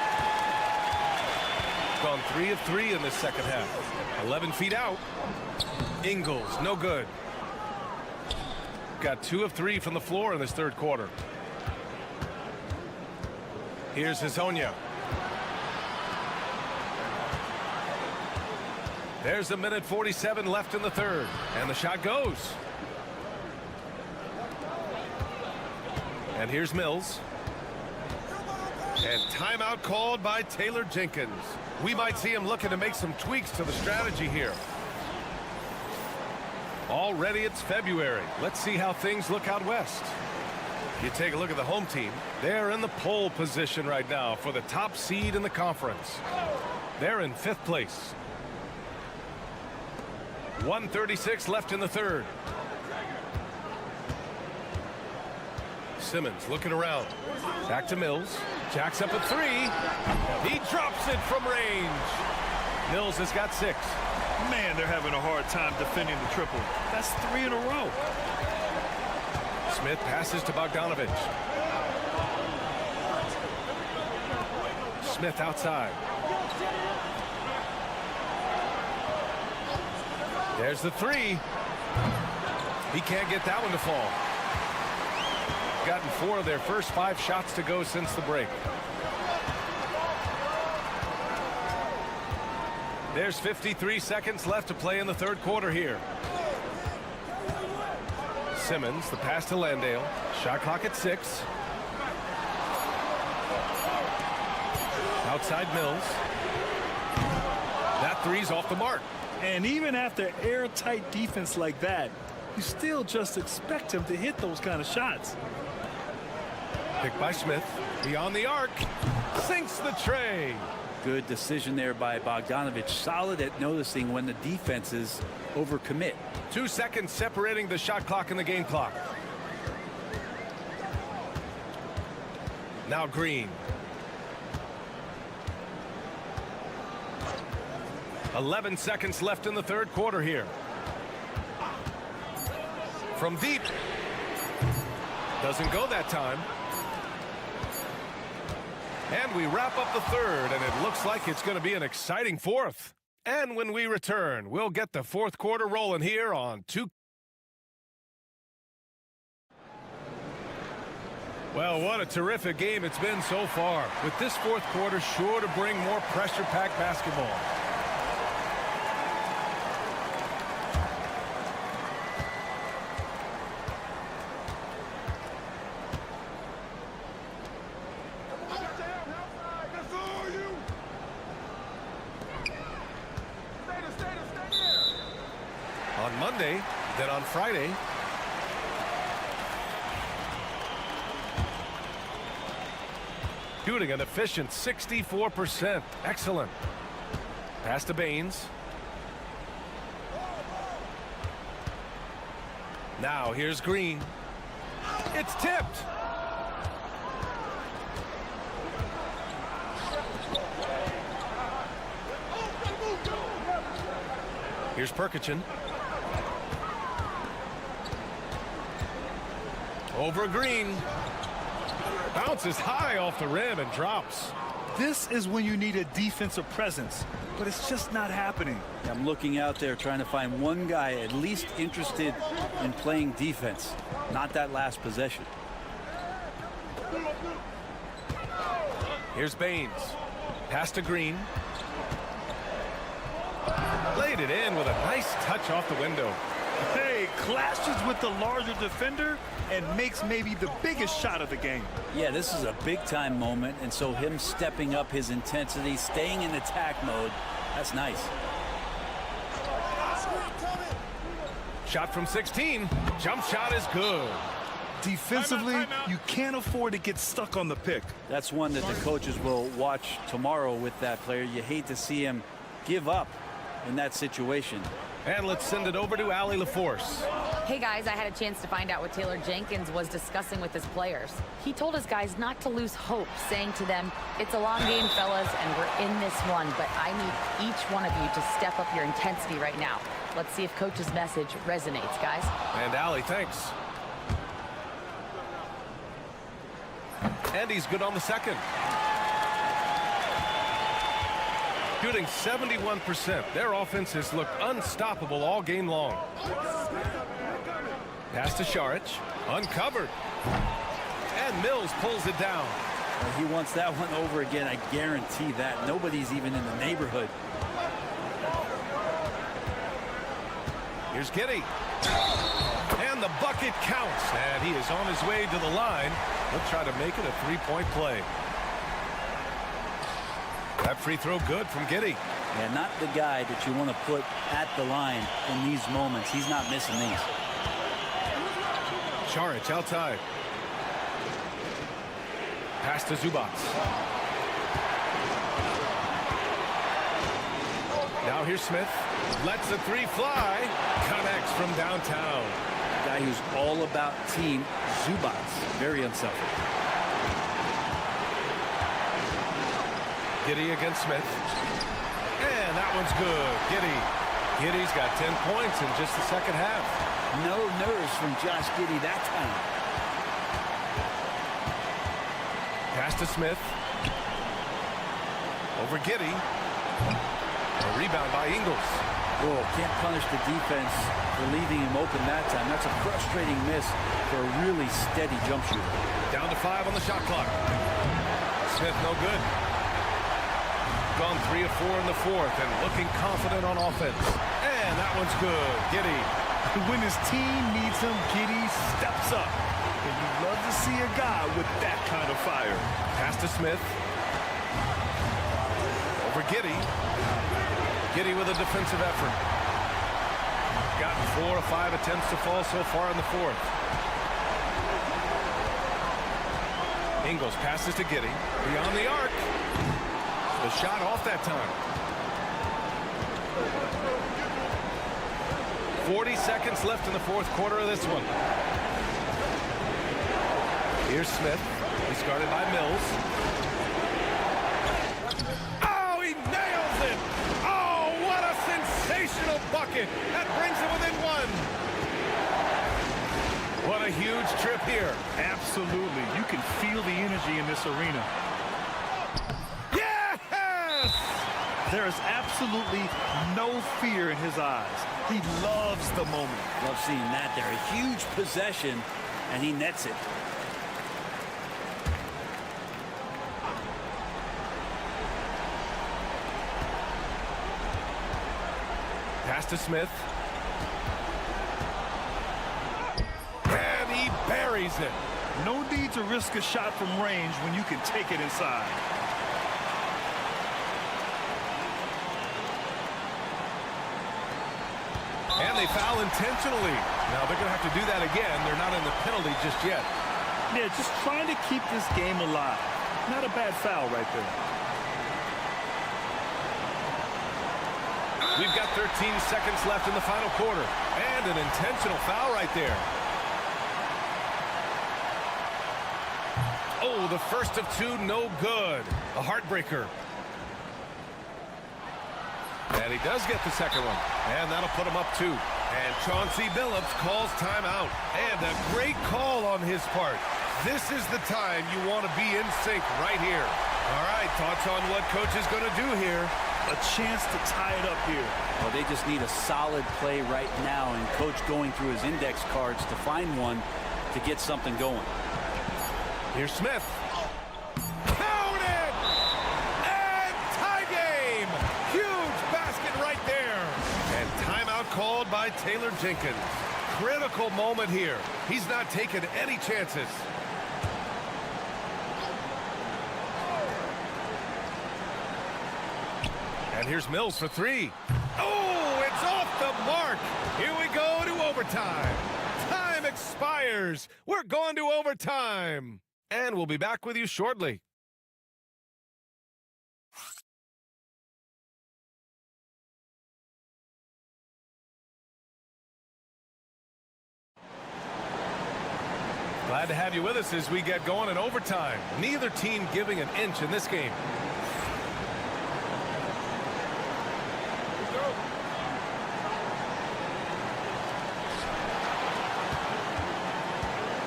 Speaker 9: Gone 3 of 3 in this second half. 11 feet out. Ingles, no good. Got 2 of 3 from the floor in this third quarter. Here's Azonia. There's a minute 47 left in the third. And the shot goes. And here's Mills. And timeout called by Taylor Jenkins. We might see him looking to make some tweaks to the strategy here. Already it's February. Let's see how things look out west. You take a look at the home team. They're in the pole position right now for the top seed in the conference. They're in 5th place. 1:36 left in the third. Simmons looking around. Back to Mills. Jacks up a 3. He drops it from range. Mills has got 6.
Speaker 8: Man, they're having a hard time defending the triple. That's 3 in a row.
Speaker 9: Smith passes to Bogdanovich. Smith outside. There's the 3. He can't get that one to fall. Gotten 4 of their first 5 shots to go since the break. There's 53 seconds left to play in the third quarter here. Simmons, the pass to Landale. Shot clock at 6. Outside Mills. That 3's off the mark.
Speaker 8: And even after airtight defense like that, you still just expect him to hit those kind of shots.
Speaker 9: Picked by Smith. Beyond the arc. Sinks the tray.
Speaker 13: Good decision there by Bogdanovich. Solid at noticing when the defenses overcommit.
Speaker 9: 2 seconds separating the shot clock and the game clock. Now Green. 11 seconds left in the third quarter here. From deep. Doesn't go that time. And we wrap up the third, and it looks like it's going to be an exciting fourth. And when we return, we'll get the fourth quarter rolling here on 2. Well, what a terrific game it's been so far, with this fourth quarter sure to bring more pressure-packed basketball. On Monday, then on Friday. Shooting an efficient 64%. Excellent. Pass to Baines. Now here's Green. It's tipped. Here's Perkichin. Over Green. Bounces high off the rim and drops.
Speaker 8: This is when you need a defensive presence, but it's just not happening.
Speaker 13: I'm looking out there trying to find one guy at least interested in playing defense, not that last possession.
Speaker 9: Here's Baines. Pass to Green. Laid it in with a nice touch off the window.
Speaker 8: Hey, clashes with the larger defender and makes maybe the biggest shot of the game.
Speaker 13: Yeah, this is a big-time moment, and so him stepping up his intensity, staying in attack mode, that's nice.
Speaker 9: Shot from 16. Jump shot is good.
Speaker 8: Defensively, you can't afford to get stuck on the pick.
Speaker 13: That's one that the coaches will watch tomorrow with that player. You hate to see him give up in that situation.
Speaker 9: And let's send it over to Allie LaForce.
Speaker 11: Hey guys, I had a chance to find out what Taylor Jenkins was discussing with his players. He told his guys not to lose hope, saying to them, "It's a long game, fellas, and we're in this one, but I need each one of you to step up your intensity right now." Let's see if Coach's message resonates, guys.
Speaker 9: And Allie, thanks. And he's good on the second. Shooting 71%. Their offense has looked unstoppable all game long. Pass to Šarić. Uncovered. And Mills pulls it down.
Speaker 13: Well, he wants that one over again. I guarantee that. Nobody's even in the neighborhood.
Speaker 9: Here's Giddey. And the bucket counts. And he is on his way to the line. He'll try to make it a three-point play. That free throw good from Giddey.
Speaker 13: Yeah, not the guy that you want to put at the line in these moments. He's not missing these.
Speaker 9: Šarić outside. Pass to Zubac. Now here's Smith. Lets the three fly. Connects from downtown.
Speaker 13: A guy who's all about team. Zubac. Very unselfish.
Speaker 9: Giddey against Smith. And that one's good. Giddey's got 10 points in just the second half.
Speaker 13: No nerves from Josh Giddey that time.
Speaker 9: Pass to Smith. Over Giddey. A rebound by Ingles.
Speaker 13: Oh, can't punish the defense for leaving him open that time. That's a frustrating miss for a really steady jump shooter.
Speaker 9: Down to 5 on the shot clock. Smith no good. Gone 3 of 4 in the fourth and looking confident on offense. And that one's good. Giddey.
Speaker 8: When his team needs him, Giddey steps up. And you love to see a guy with that kind of fire.
Speaker 9: Pass to Smith. Over Giddey. Giddey with a defensive effort. Got 4 to 5 attempts to fall so far in the fourth. Ingles passes to Giddey. Beyond the arc. The shot off that time. 40 seconds left in the fourth quarter of this one. Here's Smith. He's guarded by Mills. Oh, he nails it! Oh, what a sensational bucket! That brings it within one. What a huge trip here.
Speaker 8: Absolutely. You can feel the energy in this arena.
Speaker 9: Yes!
Speaker 8: There is absolutely no fear in his eyes. He loves the moment.
Speaker 13: Love seeing that there. A huge possession, and he nets it.
Speaker 9: Pass to Smith. And he buries it.
Speaker 8: No need to risk a shot from range when you can take it inside.
Speaker 9: And they foul intentionally. Now they're going to have to do that again. They're not in the penalty just yet.
Speaker 8: Yeah, just trying to keep this game alive. Not a bad foul right there.
Speaker 9: We've got 13 seconds left in the final quarter. And an intentional foul right there. Oh, the first of two, no good. A heartbreaker. And he does get the second one. And that'll put him up 2. And Chauncey Billups calls timeout. And a great call on his part. This is the time you want to be in sync right here. All right, thoughts on what coach is going to do here?
Speaker 8: A chance to tie it up here.
Speaker 13: Well, they just need a solid play right now, and coach going through his index cards to find one to get something going.
Speaker 9: Here's Smith. Count it! And tie game! Huge basket right there. And timeout called by Taylor Jenkins. Critical moment here. He's not taking any chances. And here's Mills for 3. Oh, it's off the mark. Here we go to overtime. Time expires. We're going to overtime. And we'll be back with you shortly. Glad to have you with us as we get going in overtime. Neither team giving an inch in this game.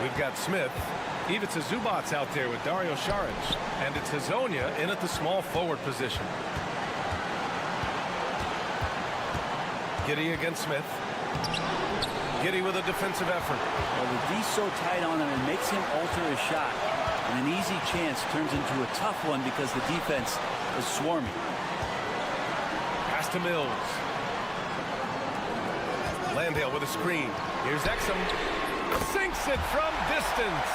Speaker 9: We've got Smith. Ivica Zubac's out there with Dario Saric. And it's Hazonia in at the small forward position. Giddey against Smith. Giddey with a defensive effort.
Speaker 13: Well, the D's so tight on him, it makes him alter his shot. And an easy chance turns into a tough one because the defense is swarming.
Speaker 9: Pass to Mills. Landale with a screen. Here's Exum. Sinks it from distance.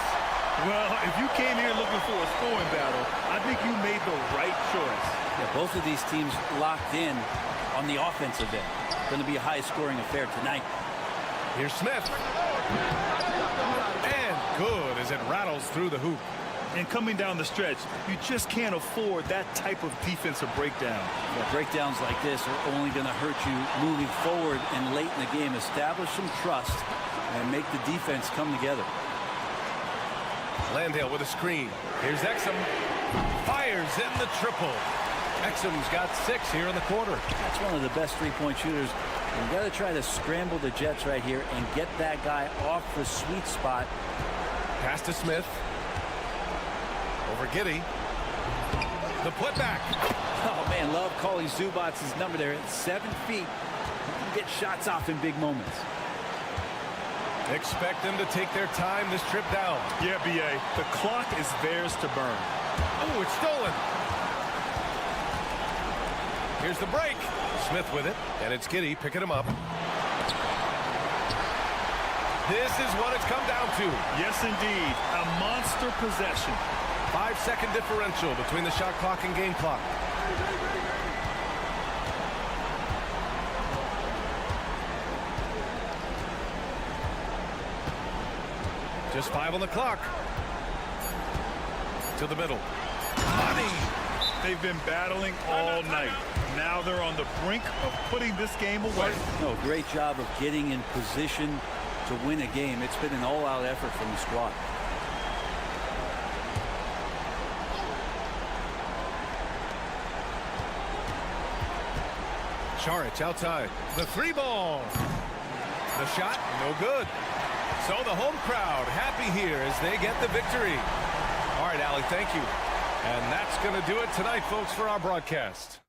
Speaker 8: Well, if you came here looking for a scoring battle, I think you made the right choice.
Speaker 13: Yeah, both of these teams locked in on the offensive end. Going to be a high-scoring affair tonight.
Speaker 9: Here's Smith. And good as it rattles through the hoop.
Speaker 8: And coming down the stretch, you just can't afford that type of defensive breakdown.
Speaker 13: Yeah, breakdowns like this are only going to hurt you moving forward and late in the game. Establish some trust and make the defense come together.
Speaker 9: Landale with a screen. Here's Exum. Fires in the triple. Exum's got 6 here in the quarter.
Speaker 13: That's one of the best three-point shooters. You've got to try to scramble the Jets right here and get that guy off the sweet spot.
Speaker 9: Pass to Smith. Over Giddey. The putback.
Speaker 13: Oh, man, love calling Zubac's number there at 7 feet. You can get shots off in big moments.
Speaker 9: Expect them to take their time this trip down.
Speaker 8: Yeah, B.A. The clock is theirs to burn.
Speaker 9: Oh, it's stolen. Here's the break. Smith with it, and it's Giddey picking him up. This is what it's come down to.
Speaker 8: Yes, indeed. A monster possession.
Speaker 9: 5-second differential between the shot clock and game clock. Just 5 on the clock. To the middle.
Speaker 8: Money. They've been battling all night. Now they're on the brink of putting this game away.
Speaker 13: No, great job of getting in position to win a game. It's been an all-out effort from the squad.
Speaker 9: Charic outside. The 3-ball. The shot, no good. So the home crowd happy here as they get the victory. All right, Allie, thank you. And that's going to do it tonight, folks, for our broadcast.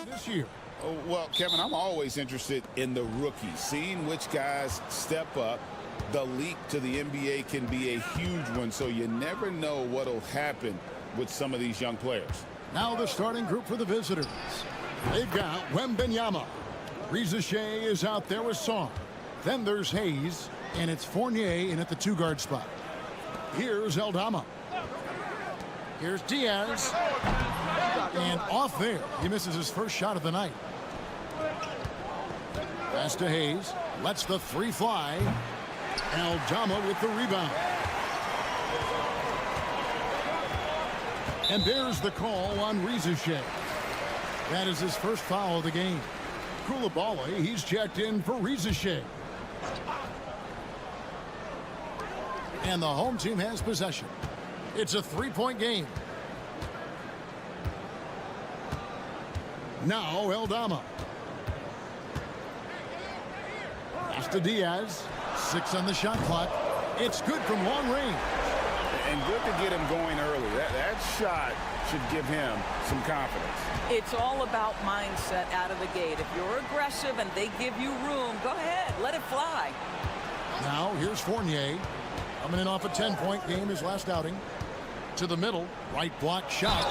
Speaker 1: This year.
Speaker 2: Oh, well, Kevin, I'm always interested in the rookies, seeing which guys step up. The leap to the NBA can be a huge one, so you never know what will happen with some of these young players.
Speaker 1: Now the starting group for the visitors. They've got Wembanyama. Shea is out there with Song. Then there's Hayes, and it's Fournier in at the 2-guard spot. Here's Aldama. Here's Diaz. And off there. He misses his first shot of the night. Pass to Hayes. Lets the 3 fly. Aldama with the rebound. And there's the call on Shea. That is his first foul of the game. Koulibaly, he's checked in for Shea. And the home team has possession. It's a 3-point game. Now Aldama. Pass to Diaz. 6 on the shot clock. It's good from long range.
Speaker 2: And good to get him going early. That shot should give him some confidence.
Speaker 15: It's all about mindset out of the gate. If you're aggressive and they give you room, go ahead, let it fly.
Speaker 1: Now here's Fournier. Coming in off a 10-point game his last outing. To the middle, right block shot.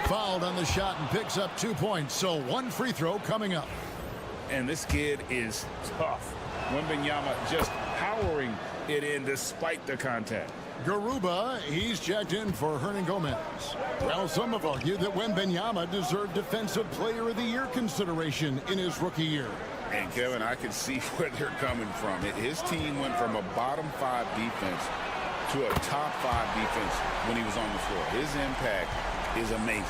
Speaker 1: Fouled on the shot and picks up 2 points. So 1 free throw coming up.
Speaker 2: And this kid is tough. Wembanyama just powering it in despite the contact.
Speaker 1: Garuba, he's checked in for Hernan Gomez. Well, some have argued that Wembanyama deserved Defensive Player of the Year consideration in his rookie year.
Speaker 2: And Kevin, I can see where they're coming from. His team went from a bottom 5 defense to a top 5 defense when he was on the floor. His impact is amazing.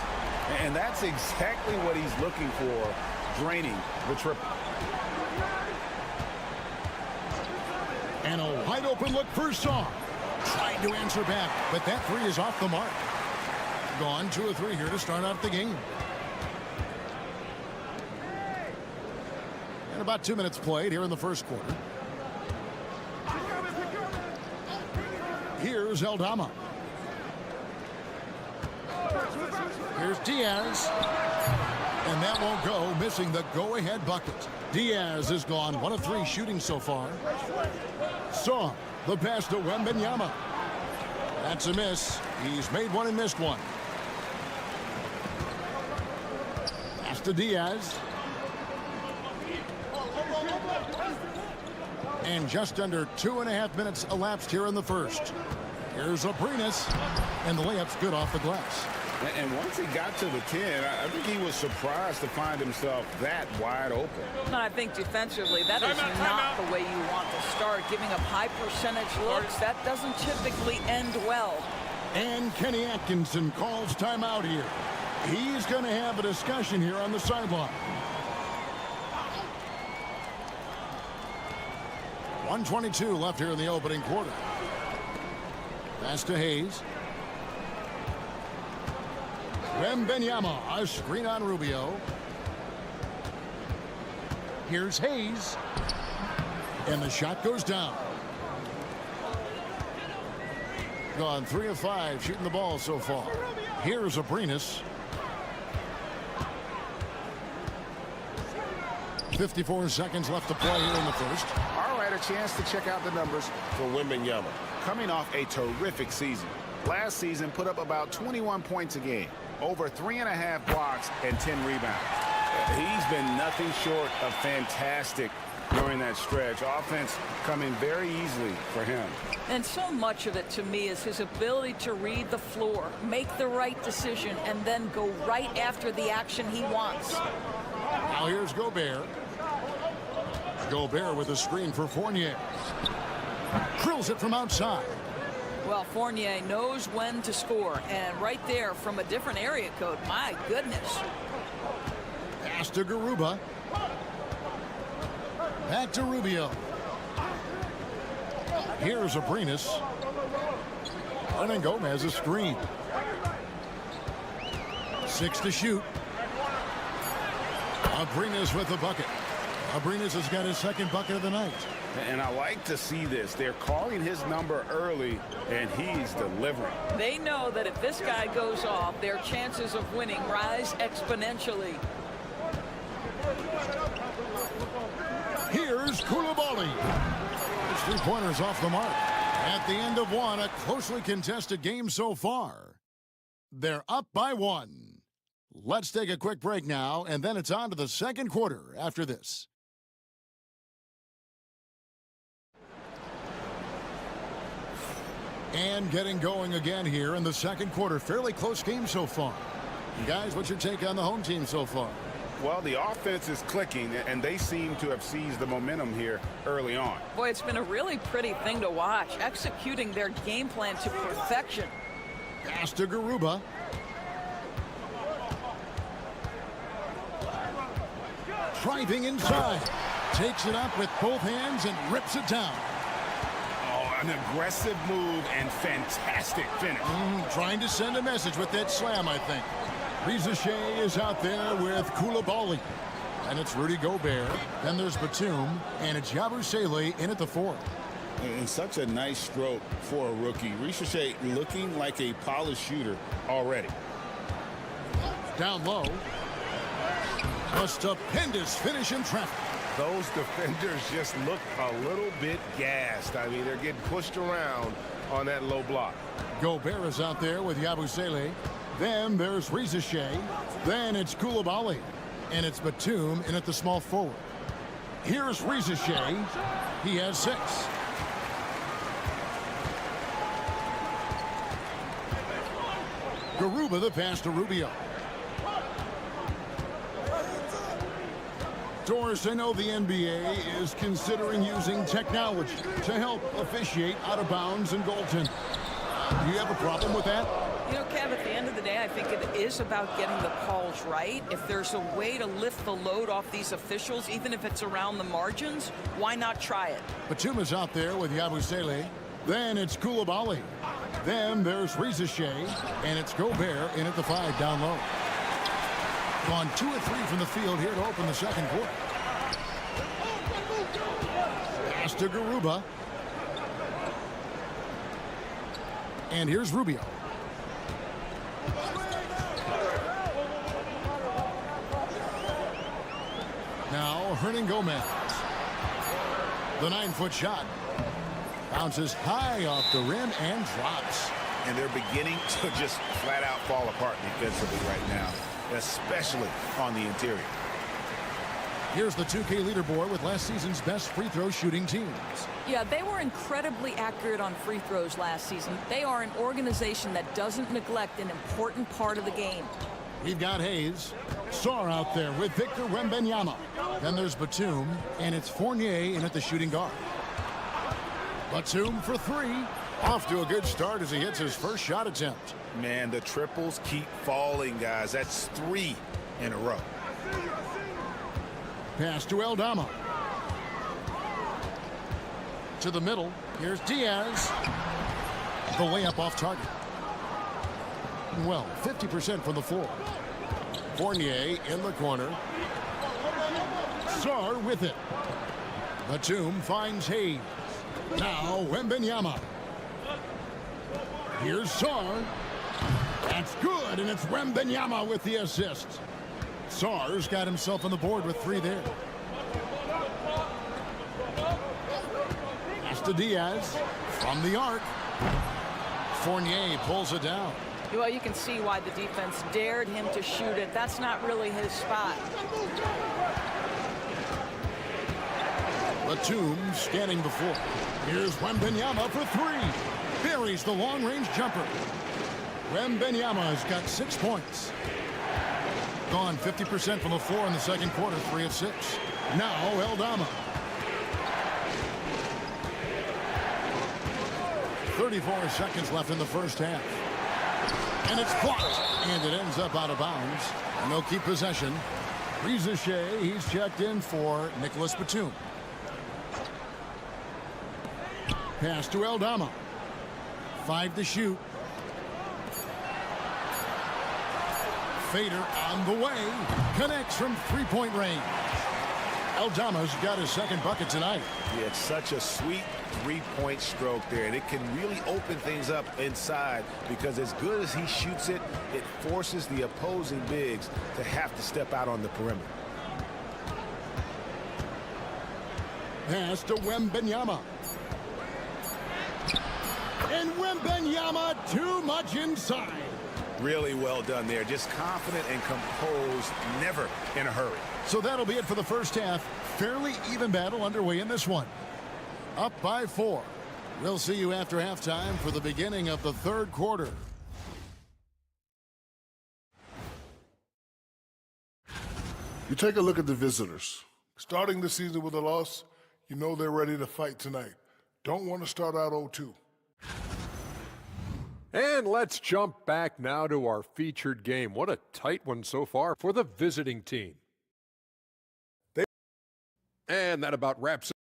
Speaker 2: And that's exactly what he's looking for, draining the triple.
Speaker 1: And a wide open look for Song. Trying to answer back, but that 3 is off the mark. Gone 2 of 3 here to start out the game. And about 2 minutes played here in the first quarter. Here's Aldama. Here's Diaz. And that won't go, missing the go-ahead bucket. Diaz is gone 1 of 3 shooting so far. Song. The pass to Wembanyama. That's a miss. He's made 1 and missed 1. Pass to Diaz. And just under 2.5 minutes elapsed here in the first. Here's Abrinas. And the layup's good off the glass.
Speaker 2: And once he got to the 10, I think he was surprised to find himself that wide open.
Speaker 15: And I think defensively, that is not the way you want to start. Giving up high percentage looks, that doesn't typically end well.
Speaker 1: And Kenny Atkinson calls timeout here. He's going to have a discussion here on the sideline. 1:22 left here in the opening quarter. Pass to Hayes. Wembanyama, a screen on Rubio. Here's Hayes. And the shot goes down. Gone 3 of 5 shooting the ball so far. Here's Abrinas. 54 seconds left to play here in the first.
Speaker 4: All right, a chance to check out the numbers for Wembanyama. Coming off a terrific season. Last season put up about 21 points a game. Over 3.5 blocks and 10 rebounds.
Speaker 2: He's been nothing short of fantastic during that stretch. Offense coming very easily for him.
Speaker 15: And so much of it to me is his ability to read the floor, make the right decision, and then go right after the action he wants.
Speaker 1: Now here's Gobert. Gobert with a screen for Fournier. Drills it from outside.
Speaker 15: Well, Fournier knows when to score, and right there from a different area code, my goodness.
Speaker 1: Pass to Garuba. Back to Rubio. Here's Abrinas. Hernan Gomez a screen. 6 to shoot. Abrinas with the bucket. Abrinas has got his second bucket of the night.
Speaker 2: And I like to see this. They're calling his number early, and he's delivering.
Speaker 15: They know that if this guy goes off, their chances of winning rise exponentially.
Speaker 1: Here's Koulibaly. His three-pointers off the mark. At the end of one, a closely contested game so far. They're up by one. Let's take a quick break now, and then it's on to the second quarter after this. And getting going again here in the second quarter. Fairly close game so far. Guys, what's your take on the home team so far?
Speaker 2: Well, the offense is clicking, and they seem to have seized the momentum here early on.
Speaker 15: Boy, it's been a really pretty thing to watch, executing their game plan to perfection.
Speaker 1: Pass to Garuba. Driving inside. Takes it up with both hands and rips it down.
Speaker 2: Oh, an aggressive move and fantastic finish.
Speaker 1: Trying to send a message with that slam, I think. Rizichet is out there with Koulibaly. And it's Rudy Gobert. Then there's Batum. And it's Yabusele in at the 4.
Speaker 2: And such a nice stroke for a rookie. Rizichet looking like a polished shooter already.
Speaker 1: Down low. A stupendous finish in traffic.
Speaker 4: Those defenders just look a little bit gassed. I mean, they're getting pushed around on that low block.
Speaker 1: Gobert is out there with Yabusele. Then there's Rizichet. Then it's Koulibaly. And it's Batum in at the small forward. Here's Rizichet. He has 6. Garuba the pass to Rubio. Doris, I know the NBA is considering using technology to help officiate out of bounds and goaltending. Do you have a problem with that?
Speaker 15: You know, Kev, at the end of the day, I think it is about getting the calls right. If there's a way to lift the load off these officials, even if it's around the margins, why not try it?
Speaker 1: Batum is out there with Yabusele. Then it's Koulibaly. Then there's Rizichet. And it's Gobert in at the 5 down low. Gone 2 or 3 from the field here to open the second quarter. Pass to Garuba. And here's Rubio. Now Hernan Gomez. The 9-foot shot. Bounces high off the rim and drops.
Speaker 2: And they're beginning to just flat out fall apart defensively right now, especially on the interior.
Speaker 1: Here's the 2K leaderboard with last season's best free throw shooting teams.
Speaker 15: Yeah, they were incredibly accurate on free throws last season. They are an organization that doesn't neglect an important part of the game.
Speaker 1: We've got Hayes. Sarr out there with Victor Wembanyama. Then there's Batum, and it's Fournier in at the shooting guard. Batum for 3. Off to a good start as he hits his first shot attempt.
Speaker 2: Man, the triples keep falling, guys. That's 3 in a row.
Speaker 1: Pass to Aldama. To the middle. Here's Diaz. The layup off target. Well, 50% from the floor. Fournier in the corner. Sarr with it. Batum finds Hayes. Now Wembanyama. Here's Sarr. That's good, and it's Wembanyama with the assist. Sarr's got himself on the board with 3 there. Pass to Diaz from the arc. Fournier pulls it down.
Speaker 15: Well, you can see why the defense dared him to shoot it. That's not really his spot.
Speaker 1: Batum scanning the floor. Here's Wembanyama for 3. Buries the long-range jumper. Wembanyama has got 6 points. Gone 50% from the floor in the second quarter, 3 of 6. Now Aldama. 34 seconds left in the first half. And it's blocked. And it ends up out of bounds. And they'll keep possession. Rizichet, he's checked in for Nicholas Batum. Pass to Aldama. 5 to shoot. Fader on the way. Connects from 3-point range. Aldama's got his second bucket tonight.
Speaker 2: Yeah, it's such a sweet three-point stroke there, and it can really open things up inside because as good as he shoots it, it forces the opposing bigs to have to step out on the perimeter.
Speaker 1: Pass to Wembanyama. And Wembanyama too much inside.
Speaker 2: Really well done there. Just confident and composed, never in a hurry.
Speaker 1: So that'll be it for the first half. Fairly even battle underway in this one. Up by 4. We'll see you after halftime for the beginning of the third quarter.
Speaker 5: You take a look at the visitors. Starting the season with a loss, you know they're ready to fight tonight. Don't want to start out 0-2.
Speaker 6: And let's jump back now to our featured game. What a tight one so far for the visiting team. And that about wraps it.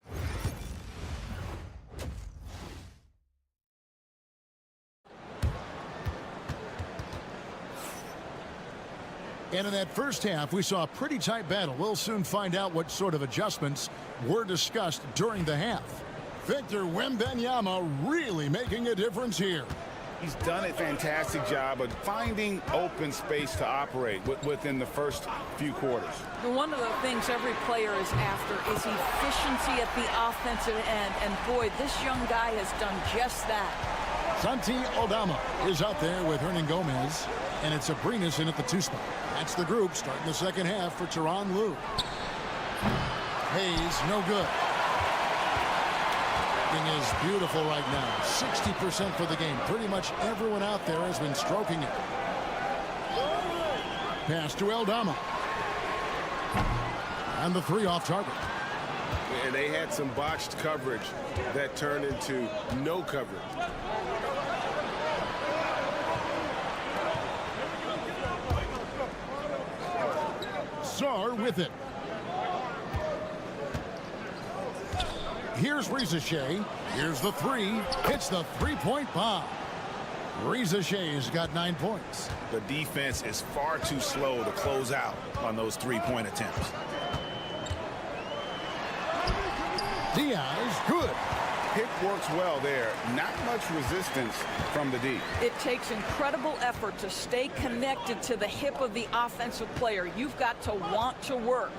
Speaker 1: And in that first half, we saw a pretty tight battle. We'll soon find out what sort of adjustments were discussed during the half. Victor Wembanyama really making a difference here.
Speaker 2: He's done a fantastic job of finding open space to operate within the first few quarters.
Speaker 15: One of the things every player is after is efficiency at the offensive end. And boy, this young guy has done just that.
Speaker 1: Santi Aldama is out there with Hernan Gomez, and it's Abrinas in at the 2 spot. That's the group starting the second half for Tyronn Lue. Hayes, no good. Is beautiful right now. 60% for the game. Pretty much everyone out there has been stroking it. Pass to Aldama. And the 3 off target.
Speaker 4: And they had some botched coverage that turned into no coverage.
Speaker 1: Sarr with it. Here's Reza Shea. Here's the 3. Hits the 3-point bomb. Reza Shea's got 9 points.
Speaker 2: The defense is far too slow to close out on those 3-point attempts.
Speaker 1: Diaz, good.
Speaker 2: Pick works well there. Not much resistance from the D.
Speaker 15: It takes incredible effort to stay connected to the hip of the offensive player. You've got to want to work.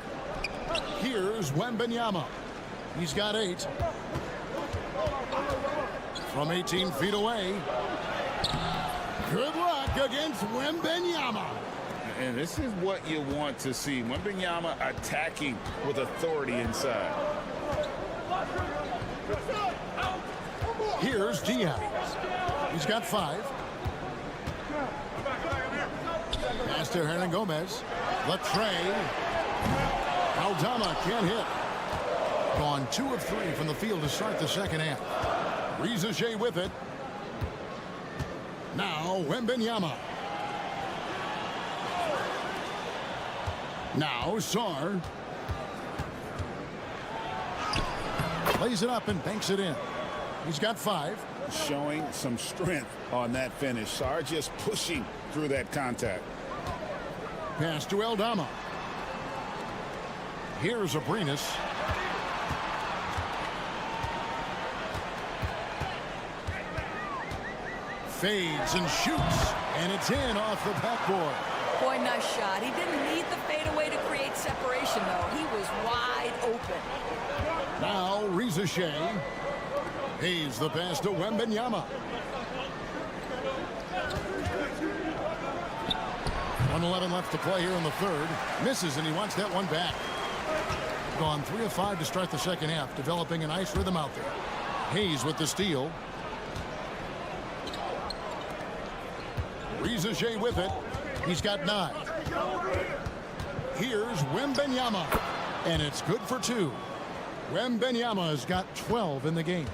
Speaker 1: Here's Wembanyama. He's got 8. From 18 feet away. Good luck against Wembanyama.
Speaker 2: And this is what you want to see. Wembanyama attacking with authority inside.
Speaker 1: Here's Diaz. He's got 5. Pass to Hernan Gomez. Latre. Aldama can't hit. Gone 2 of 3 from the field to start the second half. Reza Shea with it. Now Wembanyama. Now Sarr. Lays it up and banks it in. He's got 5.
Speaker 2: Showing some strength on that finish. Sarr just pushing through that contact.
Speaker 1: Pass to Aldama. Here's Abrinas. Fades and shoots, and it's in off the backboard.
Speaker 15: Boy, nice shot. He didn't need the fadeaway to create separation, though. He was wide open.
Speaker 1: Now Reza Shea. He's the pass to Wembanyama. 1:11 left to play here in the third. Misses, and he wants that one back. Gone 3 of 5 to start the second half, developing a nice rhythm out there. Hayes with the steal. Reza Shea with it. He's got 9. Here's Wembanyama, and it's good for 2. Wembanyama has got 12 in the game.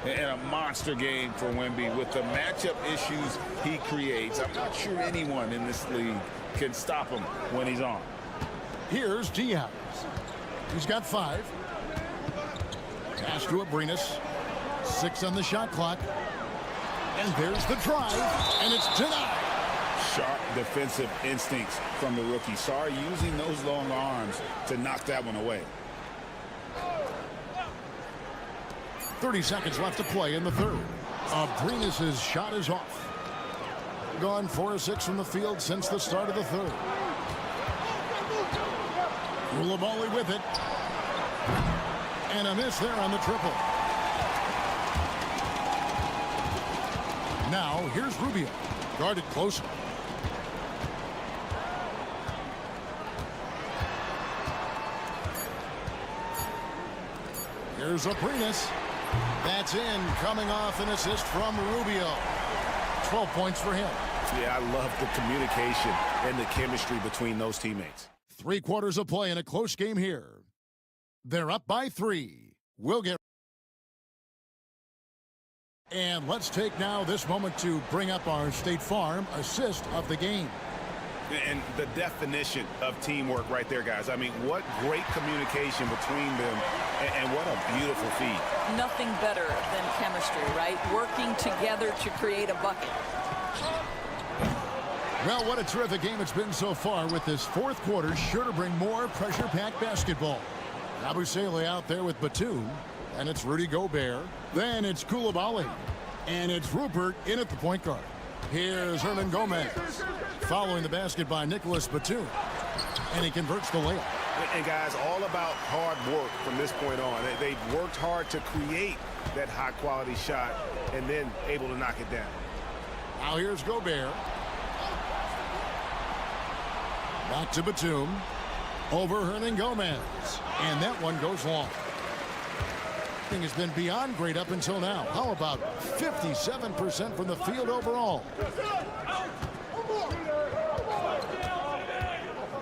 Speaker 2: And a monster game for Wemby with the matchup issues he creates. I'm not sure anyone in this league can stop him when he's on.
Speaker 1: Here's Diaz. He's got 5. Pass to Abrinas. 6 on the shot clock. And there's the drive, and it's denied.
Speaker 2: Sharp defensive instincts from the rookie. Sarr using those long arms to knock that one away.
Speaker 1: 30 seconds left to play in the third. Abrinas' shot is off. Gone 4 of 6 from the field since the start of the third. Koulibaly with it. And a miss there on the triple. Now, here's Rubio. Guarded closer. Here's Abrinas. That's in, coming off an assist from Rubio. 12 points for him.
Speaker 2: Yeah, I love the communication and the chemistry between those teammates.
Speaker 1: 3 quarters of play in a close game here. They're up by 3. We'll get... And let's take now this moment to bring up our State Farm assist of the game.
Speaker 2: And the definition of teamwork right there, guys. I mean, what great communication between them, and what a beautiful feed.
Speaker 15: Nothing better than chemistry, right? Working together to create a bucket.
Speaker 1: Well, what a terrific game it's been so far, with this fourth quarter sure to bring more pressure-packed basketball. Abusele out there with Batum, and it's Rudy Gobert. Then it's Koulibaly, and it's Rupert in at the point guard. Here's Hernan Gomez, following the basket by Nicholas Batum, and he converts the layup.
Speaker 2: And guys, all about hard work from this point on. They've worked hard to create that high-quality shot, and then able to knock it down.
Speaker 1: Now here's Gobert. Back to Batum. Over Hernan Gomez. And that one goes long. Thing has been beyond great up until now. How about 57% from the field overall?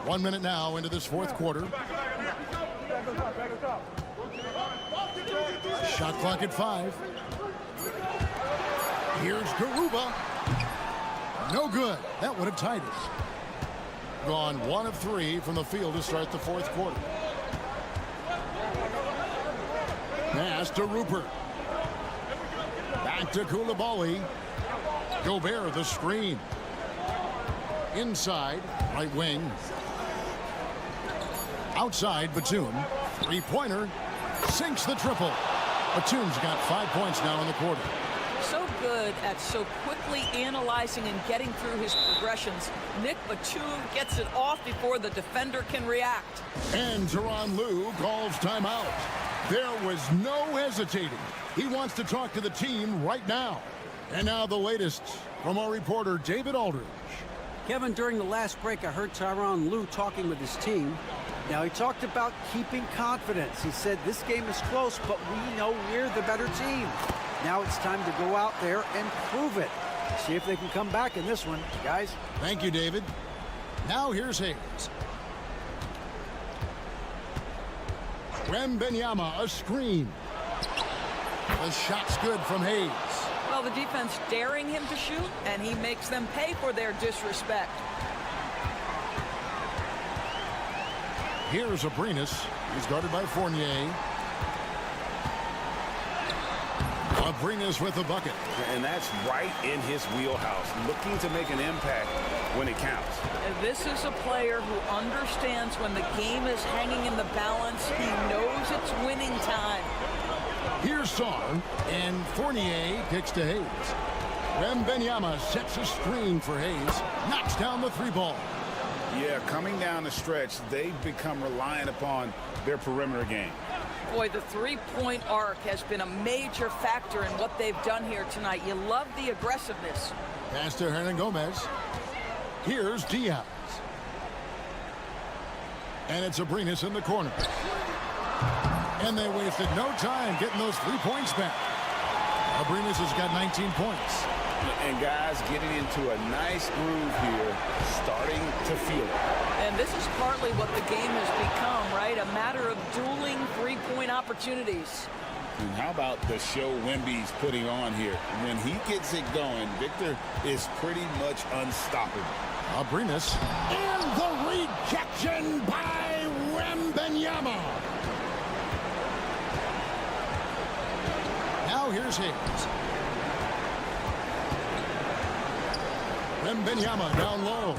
Speaker 1: 1 minute now into this fourth quarter. Shot clock at 5. Here's Garuba. No good. That would have tied it. Gone 1 of 3 from the field to start the fourth quarter. Pass to Rupert. Back to Koulibaly. Gobert the screen. Inside, right wing. Outside, Batum. Three-pointer. Sinks the triple. Batum's got 5 points now in the quarter.
Speaker 15: So good at so quickly analyzing and getting through his progressions. Nick Batum gets it off before the defender can react.
Speaker 1: And Tyronn Lue calls timeout. There was no hesitating. He wants to talk to the team right now. And now the latest from our reporter, David Aldridge.
Speaker 7: Kevin, during the last break, I heard Tyronn Lue talking with his team. Now, he talked about keeping confidence. He said this game is close, but we know we're the better team. Now it's time to go out there and prove it. See if they can come back in this one, guys.
Speaker 1: Thank you, David. Now here's Hayes. Wembanyama, a screen. The shot's good from Hayes.
Speaker 15: Well, the defense daring him to shoot, and he makes them pay for their disrespect.
Speaker 1: Here's Abrinas. He's guarded by Fournier. Abrinas with the bucket.
Speaker 2: And that's right in his wheelhouse, looking to make an impact when it counts.
Speaker 15: And this is a player who understands when the game is hanging in the balance. He knows it's winning time.
Speaker 1: Here's Sarr, and Fournier kicks to Hayes. Wembanyama sets a screen for Hayes. Knocks down the 3-ball.
Speaker 2: Yeah, coming down the stretch, they've become reliant upon their perimeter game.
Speaker 15: Boy, the three-point arc has been a major factor in what they've done here tonight. You love the aggressiveness.
Speaker 1: Pass to Hernan Gomez. Here's Diaz. And it's Abrinas in the corner. And they wasted no time getting those 3 points back. Abrinas has got 19 points.
Speaker 2: And guys getting into a nice groove here, starting to feel it.
Speaker 15: And this is partly what the game has become, right? A matter of dueling three-point opportunities.
Speaker 2: And how about the show Wemby's putting on here? When he gets it going, Victor is pretty much unstoppable.
Speaker 1: Abrinas. And the rejection by Wembanyama. Now here's Hayes. Wembanyama down low.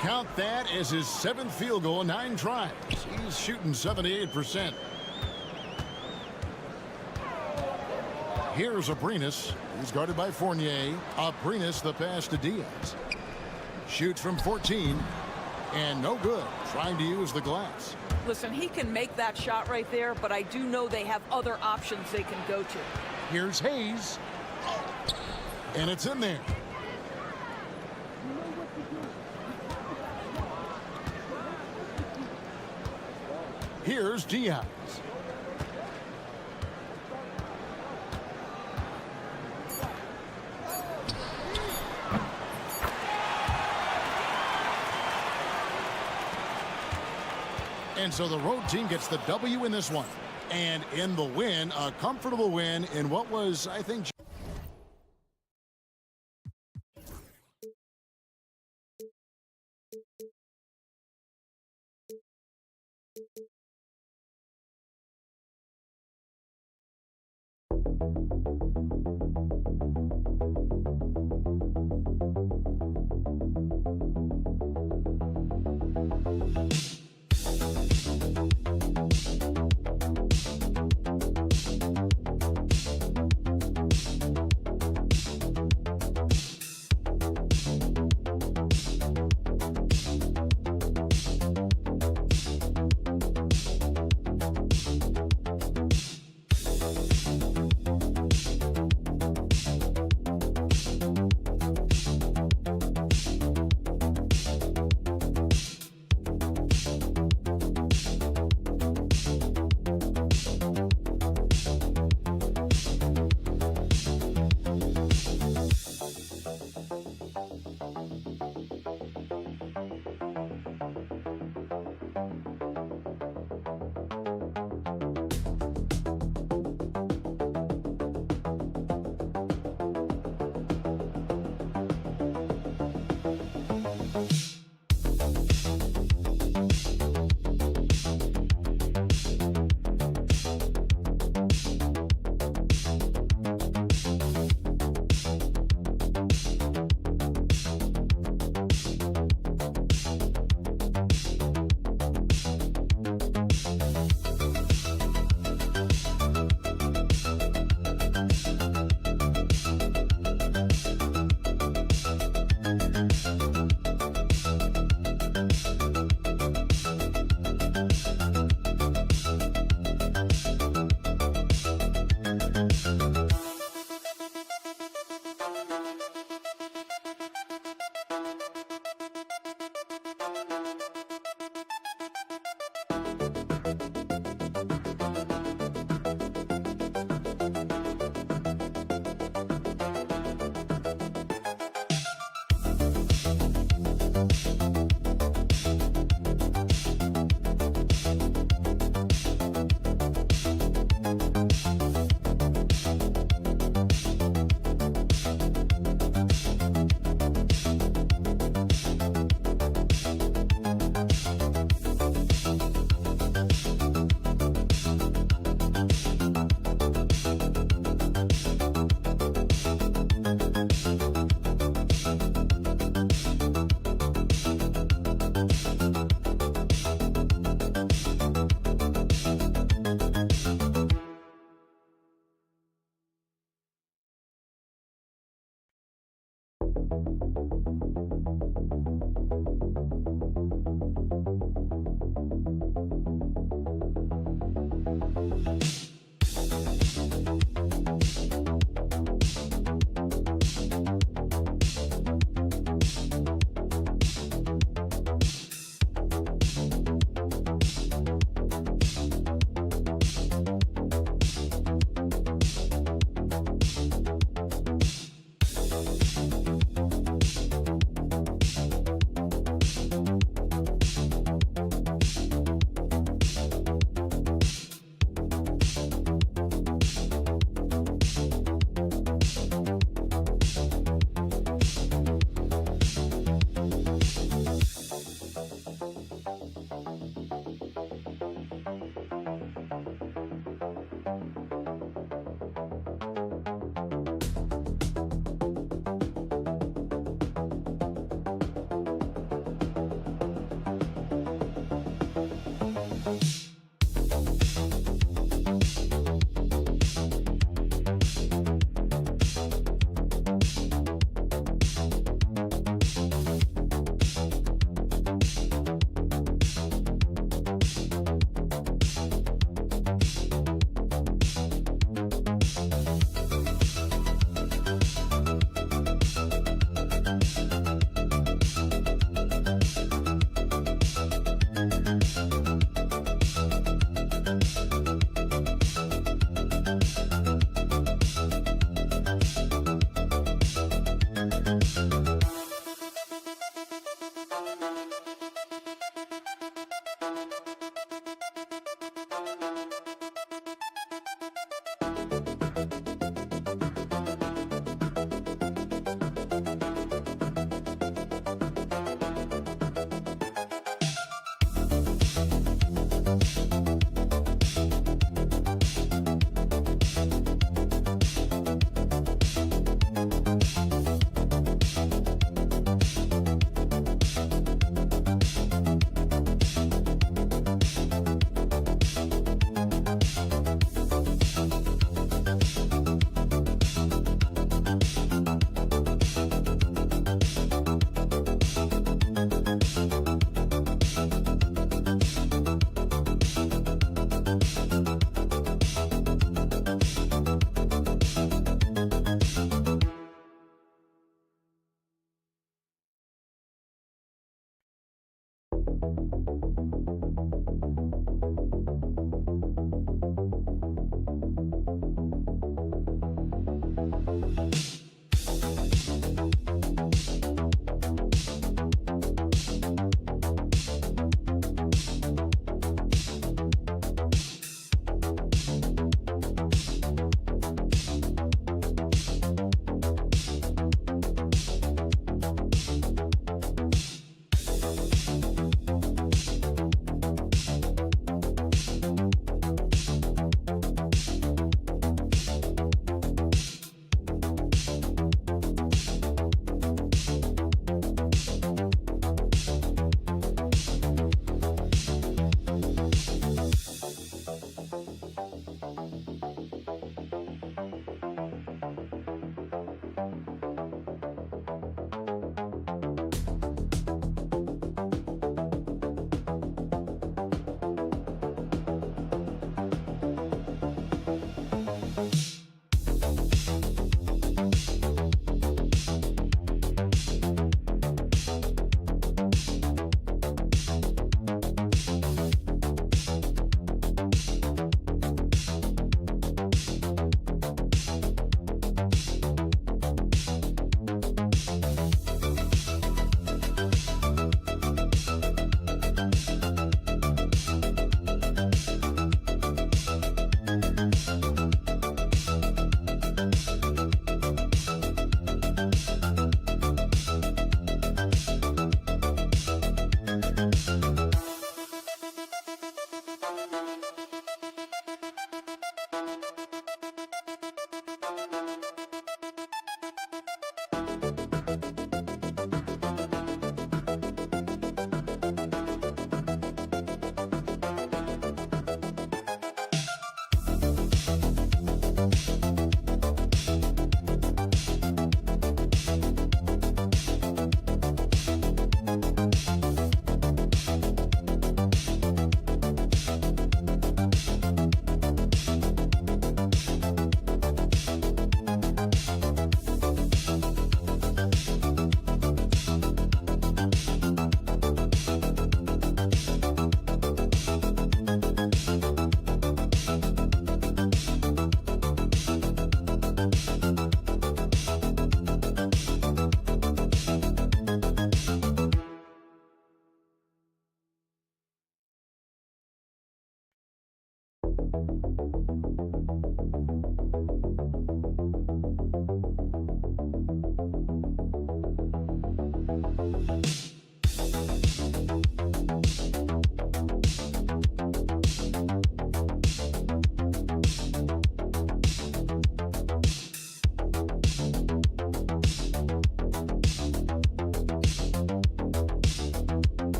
Speaker 1: Count that as his 7th field goal in 9 tries. He's shooting 78%. Here's Abrinas, who's guarded by Fournier. Abrinas, the pass to Diaz. Shoots from 14, and no good. Trying to use the glass.
Speaker 15: Listen, he can make that shot right there, but I do know they have other options they can go to.
Speaker 1: Here's Hayes, and it's in there. Here's Diaz. And so the road team gets the W in this one. And in the win, a comfortable win in what was, I think...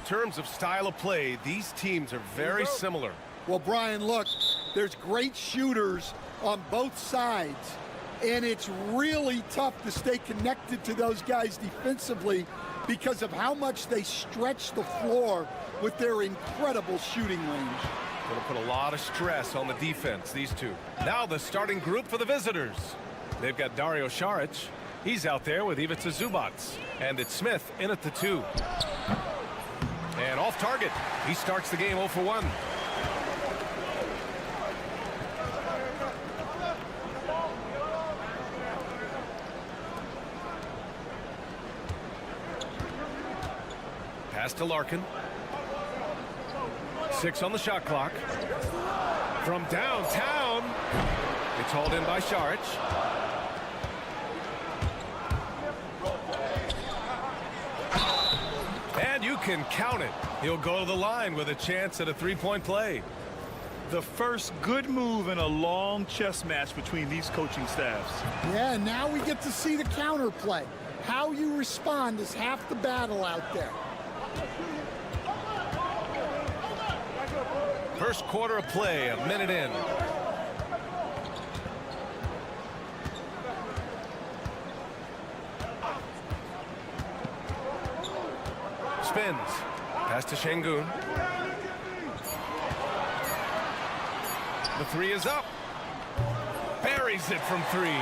Speaker 9: terms of style of play, these teams are very similar.
Speaker 3: Well, Brian, look, there's great shooters on both sides, and it's really tough to stay connected to those guys defensively because of how much they stretch the floor with their incredible shooting range.
Speaker 9: Going to put a lot of stress on the defense, these two. Now the starting group for the visitors. They've got Dario Saric. He's out there with Ivica Zubac. And it's Smith in at the 2. And off target. He starts the game 0 for 1. Pass to Larkin. 6 on the shot clock. From downtown. It's hauled in by Saric. And you can count it. He'll go to the line with a chance at a three-point play.
Speaker 8: The first good move in a long chess match between these coaching staffs.
Speaker 3: Yeah, now we get to see the counter play. How you respond is half the battle out there.
Speaker 9: First quarter of play, a minute in. spins. Pass to Şengün. The three is up. Buries it from three.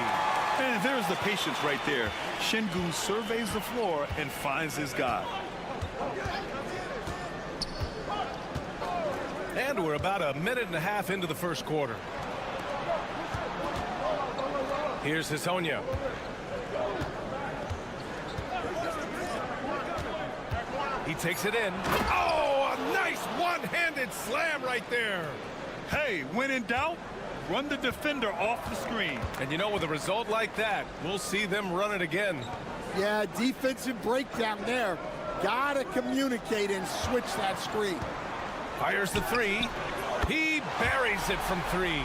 Speaker 8: And there's the patience right there. Şengün surveys the floor and finds his guy.
Speaker 9: And we're about a minute and a half into the first quarter. Here's Hezonja. He takes it in. Oh, a nice one-handed slam right there.
Speaker 8: Hey, when in doubt, run the defender off the screen.
Speaker 9: And you know, with a result like that, we'll see them run it again.
Speaker 3: Yeah, defensive breakdown there. Gotta communicate and switch that screen.
Speaker 9: Fires the three. He buries it from three.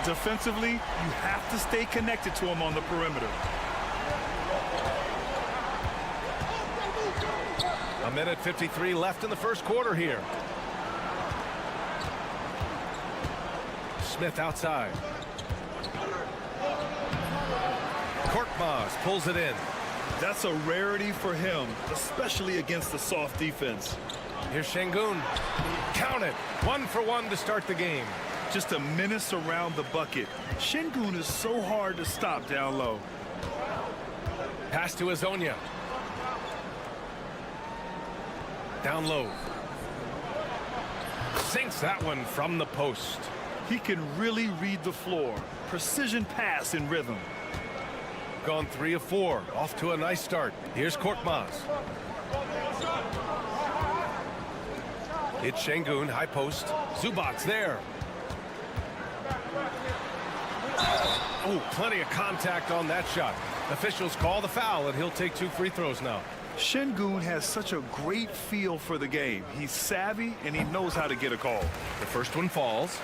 Speaker 8: Defensively, you have to stay connected to him on the perimeter.
Speaker 9: A minute 53 left in the first quarter here. Smith outside. Korkmaz pulls it in.
Speaker 8: That's a rarity for him, especially against the soft defense.
Speaker 9: Here's Şengün. Count it. 1 for 1 to start the game.
Speaker 8: Just a menace around the bucket. Şengün is so hard to stop down low.
Speaker 9: Pass to Hezonja. Down low. Sinks that one from the post.
Speaker 8: He can really read the floor. Precision pass in rhythm.
Speaker 9: Gone 3 of 4. Off to a nice start. Here's Korkmaz. It's Şengün, high post. Zubac's there. Oh, plenty of contact on that shot. Officials call the foul, and he'll take 2 free throws now.
Speaker 8: Şengün has such a great feel for the game. He's savvy, and he knows how to get a call.
Speaker 9: The first one falls.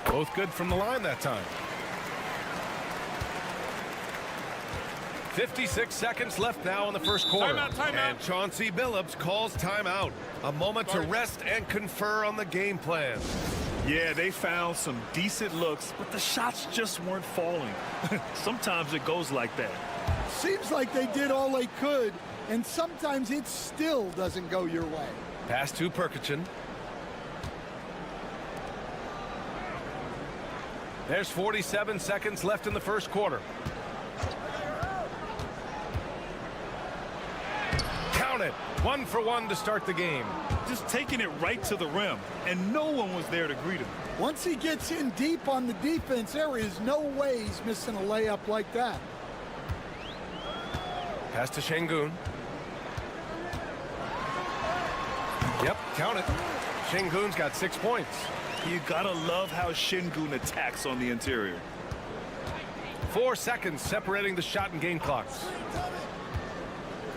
Speaker 9: Both good from the line that time. 56 seconds left now in the first quarter.
Speaker 6: Timeout.
Speaker 9: And Chauncey Billups calls timeout. A moment to rest and confer on the game plan.
Speaker 8: Yeah, they found some decent looks, but the shots just weren't falling. Sometimes it goes like that.
Speaker 3: Seems like they did all they could, and sometimes it still doesn't go your way.
Speaker 9: Pass to Perkichin. There's 47 seconds left in the first quarter. Count it. 1 for 1 to start the game.
Speaker 8: Just taking it right to the rim, and no one was there to greet him.
Speaker 3: Once he gets in deep on the defense, there is no way he's missing a layup like that.
Speaker 9: Pass to Şengün. Yep, count it. Şengün's got 6 points.
Speaker 8: You gotta love how Şengün attacks on the interior.
Speaker 9: 4 seconds separating the shot and game clocks.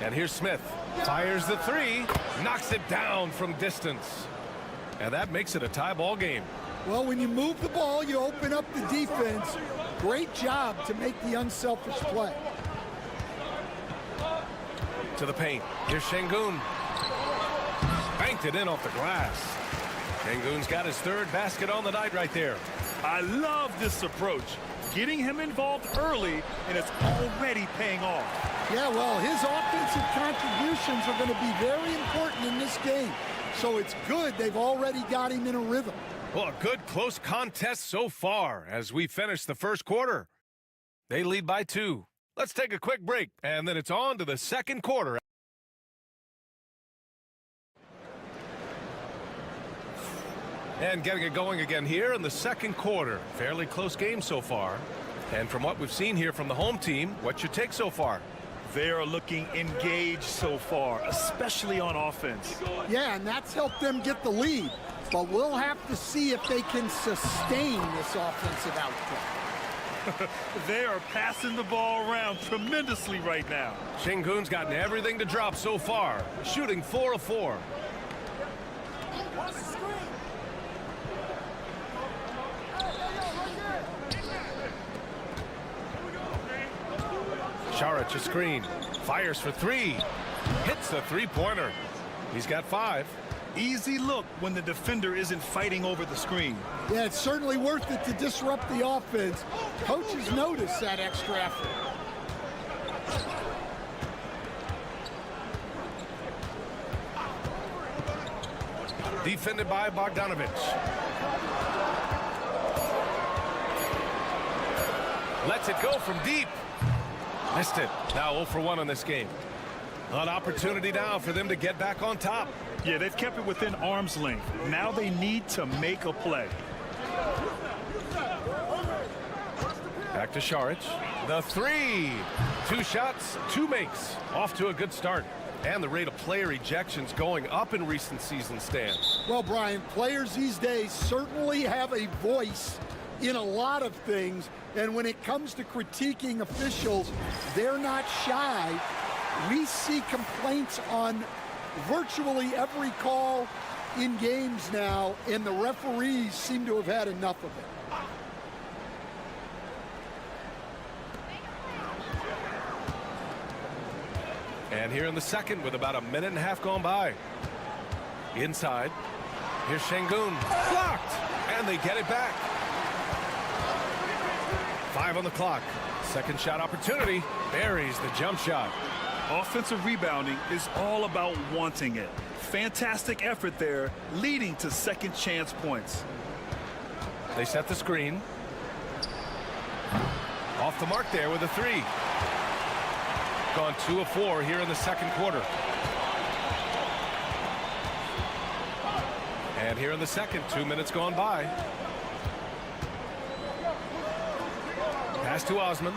Speaker 9: And here's Smith. Fires the three. Knocks it down from distance. And that makes it a tie ball game.
Speaker 3: Well, when you move the ball, you open up the defense. Great job to make the unselfish play.
Speaker 9: To the paint. Here's Şengün. Banked it in off the glass. Şengün's got his 3rd basket on the night right there.
Speaker 8: I love this approach. Getting him involved early, and it's already paying off.
Speaker 3: Yeah, well, his offensive contributions are going to be very important in this game. So it's good they've already got him in a rhythm.
Speaker 9: Well, a good close contest so far as we finish the first quarter. They lead by 2. Let's take a quick break, and then it's on to the second quarter. And getting it going again here in the second quarter. Fairly close game so far. And from what we've seen here from the home team, what's your take so far?
Speaker 8: They are looking engaged so far, especially on offense.
Speaker 3: Yeah, and that's helped them get the lead. But we'll have to see if they can sustain this offensive output.
Speaker 8: They are passing the ball around tremendously right now.
Speaker 9: Şengün's gotten everything to drop so far, shooting 4 of 4. Šarić a screen, fires for 3, hits the 3-pointer. He's got 5.
Speaker 8: Easy look when the defender isn't fighting over the screen.
Speaker 3: Yeah, it's certainly worth it to disrupt the offense. Coaches notice that extra effort.
Speaker 9: defended by Bogdanovic. Lets it go from deep. Missed it. Now 0 for 1 on this game. An opportunity now for them to get back on top.
Speaker 8: Yeah, they've kept it within arm's length. Now they need to make a play.
Speaker 9: Back to Šarić. The 3. 2 shots, 2 makes. Off to a good start. And the rate of player ejections going up in recent seasons, Stan.
Speaker 3: Well, Brian, players these days certainly have a voice in a lot of things. And when it comes to critiquing officials, they're not shy. We see complaints on virtually every call in games now, and the referees seem to have had enough of it.
Speaker 9: And here in the second with about a minute and a half gone by. Inside. Here's Şengün. Blocked. And they get it back. 5 on the clock. Second shot opportunity. Buries the jump shot.
Speaker 8: Offensive rebounding is all about wanting it. Fantastic effort there, leading to second chance points.
Speaker 9: They set the screen. Off the mark there with a 3. Gone 2 of 4 here in the second quarter. And here in the second, 2 minutes gone by. Pass to Osman.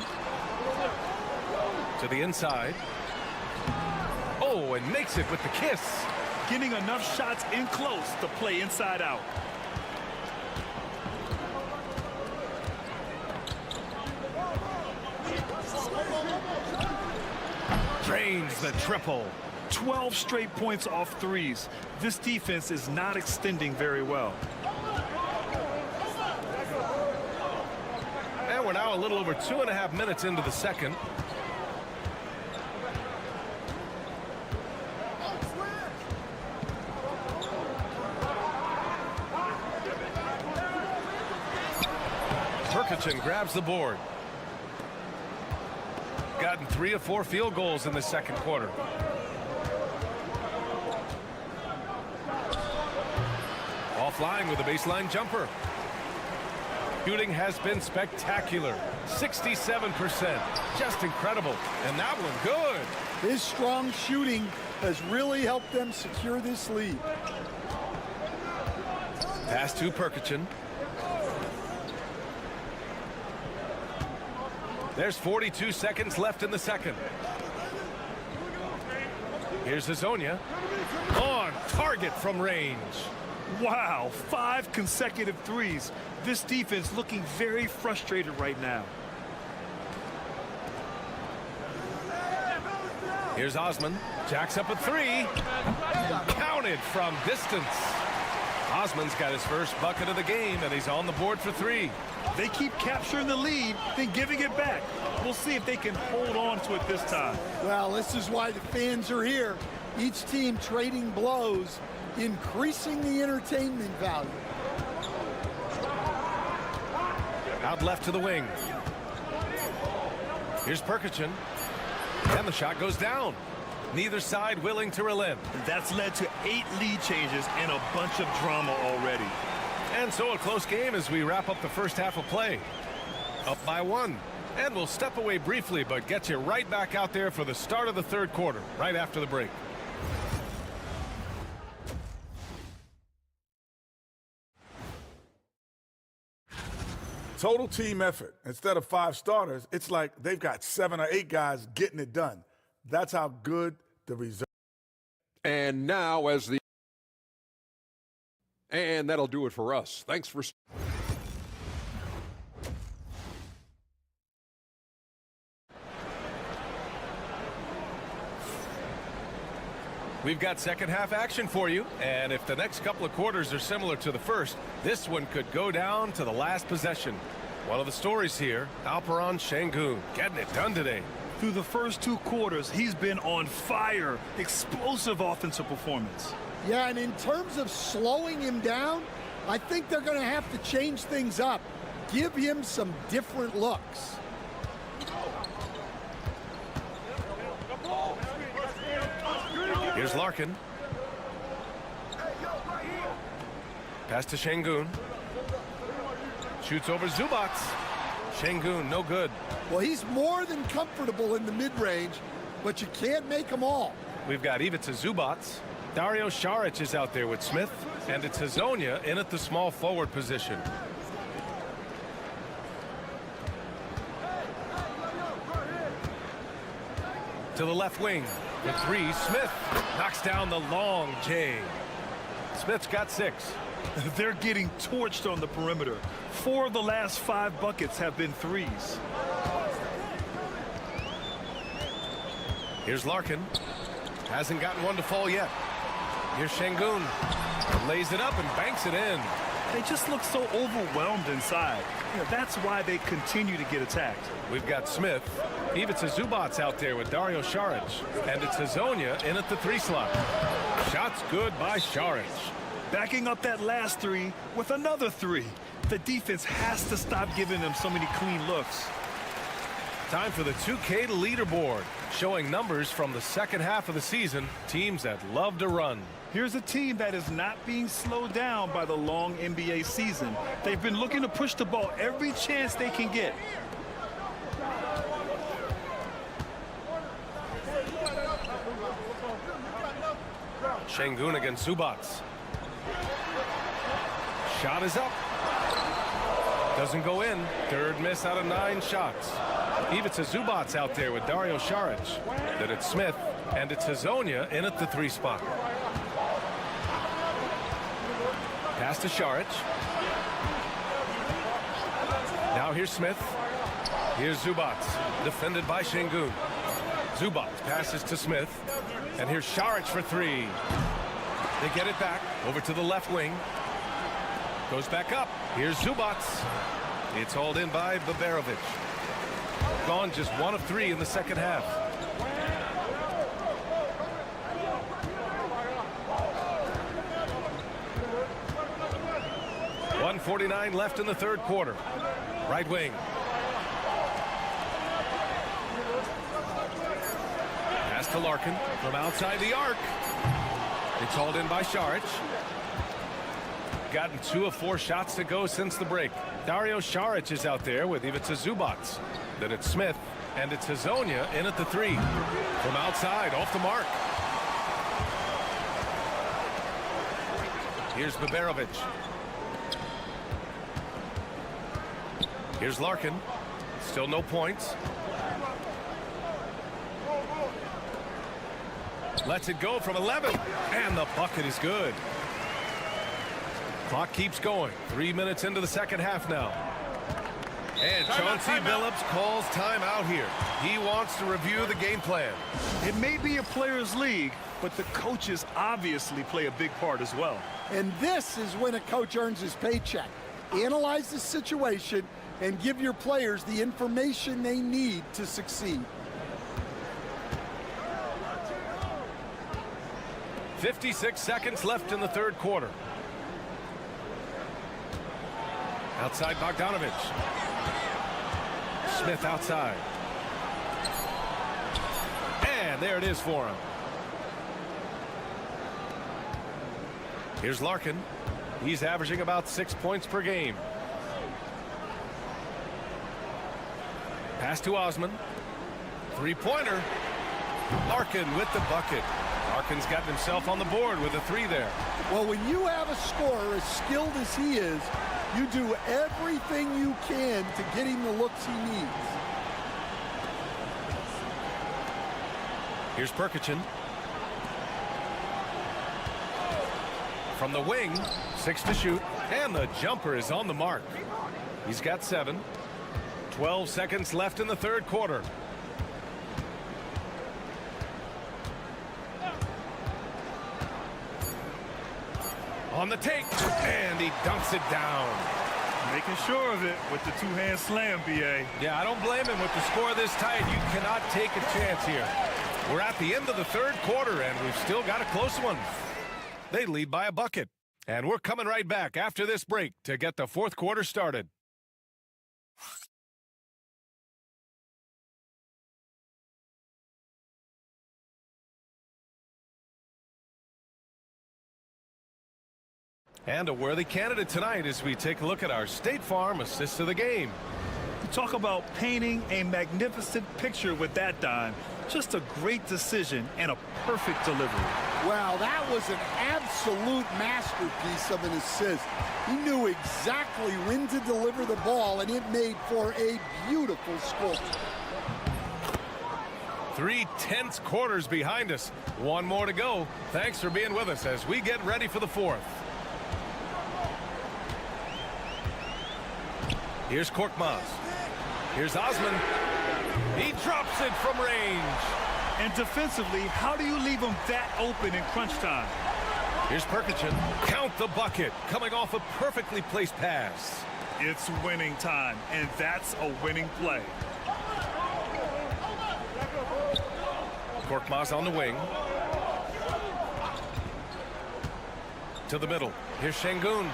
Speaker 9: To the inside. Oh, and makes it with the kiss.
Speaker 8: Getting enough shots in close to play inside out.
Speaker 9: Drains the triple.
Speaker 8: 12 straight points off threes. This defense is not extending very well.
Speaker 9: And we're now a little over 2.5 minutes into the second. Perkichin grabs the board. Gotten 3 of 4 field goals in the second quarter. Offline with a baseline jumper. Shooting has been spectacular. 67%. Just incredible. And that one good.
Speaker 3: His strong shooting has really helped them secure this lead.
Speaker 9: Pass to Perkichin. There's 42 seconds left in the second. Here's Hazonia. On target from range.
Speaker 8: Wow, 5 consecutive threes. This defense looking very frustrated right now.
Speaker 9: Here's Osman. Jacks up a 3. Counted from distance. Osman's got his first bucket of the game, and he's on the board for 3.
Speaker 8: They keep capturing the lead, then giving it back. We'll see if they can hold on to it this time.
Speaker 3: Well, this is why the fans are here. Each team trading blows, increasing the entertainment value.
Speaker 9: Out left to the wing. Here's Perkichin. And the shot goes down. Neither side willing to relent.
Speaker 8: That's led to 8 lead changes and a bunch of drama already.
Speaker 9: And so a close game as we wrap up the first half of play. Up by 1. And we'll step away briefly, but get you right back out there for the start of the third quarter, right after the break.
Speaker 14: Total team effort. Instead of 5 starters, it's like they've got 7 or 8 guys getting it done. That's how good the result.
Speaker 6: And now and that'll do it for us. Thanks for...
Speaker 9: We've got second half action for you, and if the next couple of quarters are similar to the first, this one could go down to the last possession. One of the stories here, Alperen Şengün getting it done today.
Speaker 8: Through the first 2 quarters, he's been on fire. Explosive offensive performance.
Speaker 3: Yeah, and in terms of slowing him down, I think they're going to have to change things up. Give him some different looks.
Speaker 9: Here's Larkin. Pass to Şengün. Shoots over Zubac. Şengün, no good.
Speaker 3: Well, he's more than comfortable in the mid-range, but you can't make them all.
Speaker 9: We've got Ivica Zubac. Dario Saric is out there with Smith, and it's Hazonia in at the small forward position. To the left wing. The three, Smith knocks down the long J. Smith's got 6.
Speaker 8: They're getting torched on the perimeter. 4 of the last 5 buckets have been threes.
Speaker 9: Here's Larkin. Hasn't gotten one to fall yet. Here's Şengün. Lays it up and banks it in.
Speaker 8: They just look so overwhelmed inside. You know, that's why they continue to get attacked.
Speaker 9: We've got Smith. Ivica Zubac out there with Dario Saric. And it's Hazonia in at the 3 slot. Shots good by Saric.
Speaker 8: Backing up that last 3 with another 3. The defense has to stop giving them so many clean looks.
Speaker 9: Time for the 2K leaderboard, showing numbers from the second half of the season, teams that love to run.
Speaker 8: Here's a team that is not being slowed down by the long NBA season. They've been looking to push the ball every chance they can get.
Speaker 9: Şengün against Zubac. Shot is up. Doesn't go in. Third miss out of 9 shots. Ivica Zubac out there with Dario Saric. Then it's Smith, and it's Hazonia in at the 3 spot. Pass to Saric. Now here's Smith. Here's Zubac, defended by Şengün. Zubac passes to Smith, and here's Saric for 3. They get it back over to the left wing. Goes back up. Here's Zubac. It's hauled in by Baberovic. Gone just 1 of 3 in the second half. .149 left in the third quarter. Right wing. Pass to Larkin from outside the arc. It's hauled in by Saric. Gotten 2 of 4 shots to go since the break. Dario Saric is out there with Ivica Zubac. Then it's Smith, and it's Hazonia in at the 3. From outside, off the mark. Here's Baberovic. Here's Larkin. Still no points. Lets it go from 11, and the bucket is good. Clock keeps going. 3 minutes into the second half now. And Chauncey Billups calls timeout here. He wants to review the game plan.
Speaker 8: It may be a players' league, but the coaches obviously play a big part as well.
Speaker 3: And this is when a coach earns his paycheck. Analyze the situation and give your players the information they need to succeed.
Speaker 9: 56 seconds left in the third quarter. Outside Bogdanovic. Smith outside. And there it is for him. Here's Larkin. He's averaging about 6 points per game. Pass to Osman. 3-pointer. Larkin with the bucket. Larkin's gotten himself on the board with a 3 there.
Speaker 3: Well, when you have a scorer as skilled as he is, you do everything you can to get him the looks he needs.
Speaker 9: Here's Perkichin. From the wing, 6 to shoot, and the jumper is on the mark. He's got 7. 12 seconds left in the third quarter. On the take, and he dunks it down.
Speaker 8: Making sure of it with the 2-hand slam, B.A.
Speaker 9: Yeah, I don't blame him with the score this tight. You cannot take a chance here. We're at the end of the third quarter, and we've still got a close one. They lead by a bucket. And we're coming right back after this break to get the fourth quarter started. And a worthy candidate tonight as we take a look at our State Farm assist of the game.
Speaker 8: Talk about painting a magnificent picture with that, Don. Just a great decision and a perfect delivery.
Speaker 3: Wow, that was an absolute masterpiece of an assist. He knew exactly when to deliver the ball, and it made for a beautiful score.
Speaker 9: 3 tense quarters behind us. One more to go. Thanks for being with us as we get ready for the fourth. Here's Korkmaz. Here's Osman. He drops it from range.
Speaker 8: And defensively, how do you leave him that open in crunch time?
Speaker 9: Here's Perkichin. Count the bucket. Coming off a perfectly placed pass.
Speaker 8: It's winning time, and that's a winning play.
Speaker 9: Korkmaz on the wing. To the middle. Here's Şengün.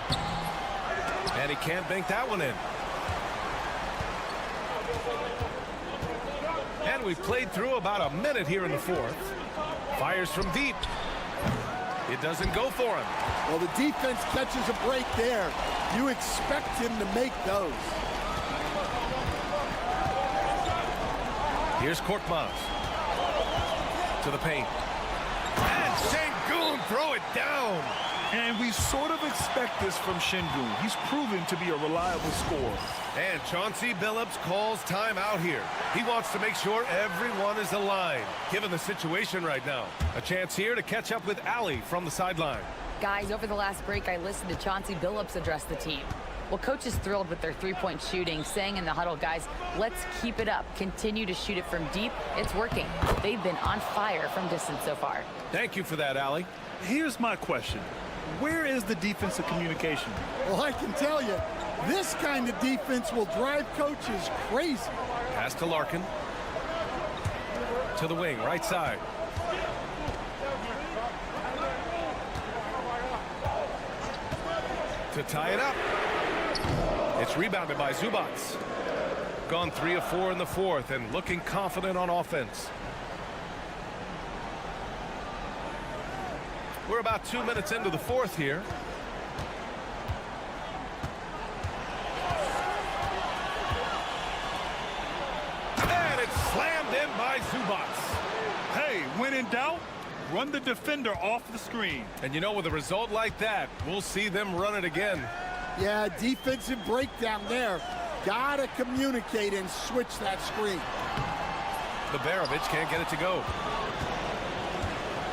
Speaker 9: And he can't bank that one in. And we've played through about a minute here in the fourth. Fires from deep. It doesn't go for him.
Speaker 3: Well, the defense catches a break there. You expect him to make those.
Speaker 9: Here's Korkmaz. To the paint. And Şengün throw it down.
Speaker 8: And we sort of expect this from Şengün. He's proven to be a reliable scorer.
Speaker 9: And Chauncey Billups calls timeout here. He wants to make sure everyone is aligned, given the situation right now. A chance here to catch up with Allie from the sideline.
Speaker 11: Guys, over the last break, I listened to Chauncey Billups address the team. Well, coach is thrilled with their three-point shooting, saying in the huddle, guys, let's keep it up. Continue to shoot it from deep. It's working. They've been on fire from distance so far.
Speaker 9: Thank you for that, Allie.
Speaker 8: Here's my question. Where is the defensive communication?
Speaker 3: Well, I can tell you, this kind of defense will drive coaches crazy.
Speaker 9: Pass to Larkin. To the wing, right side. To tie it up. It's rebounded by Zubats. Gone 3 of 4 in the fourth and looking confident on offense. We're about 2 minutes into the fourth here. And it's slammed in by Zubats.
Speaker 8: Hey, when in doubt, run the defender off the screen.
Speaker 9: And you know, with a result like that, we'll see them run it again.
Speaker 3: Yeah, defensive breakdown there. Gotta communicate and switch that screen.
Speaker 9: The Berovic can't get it to go.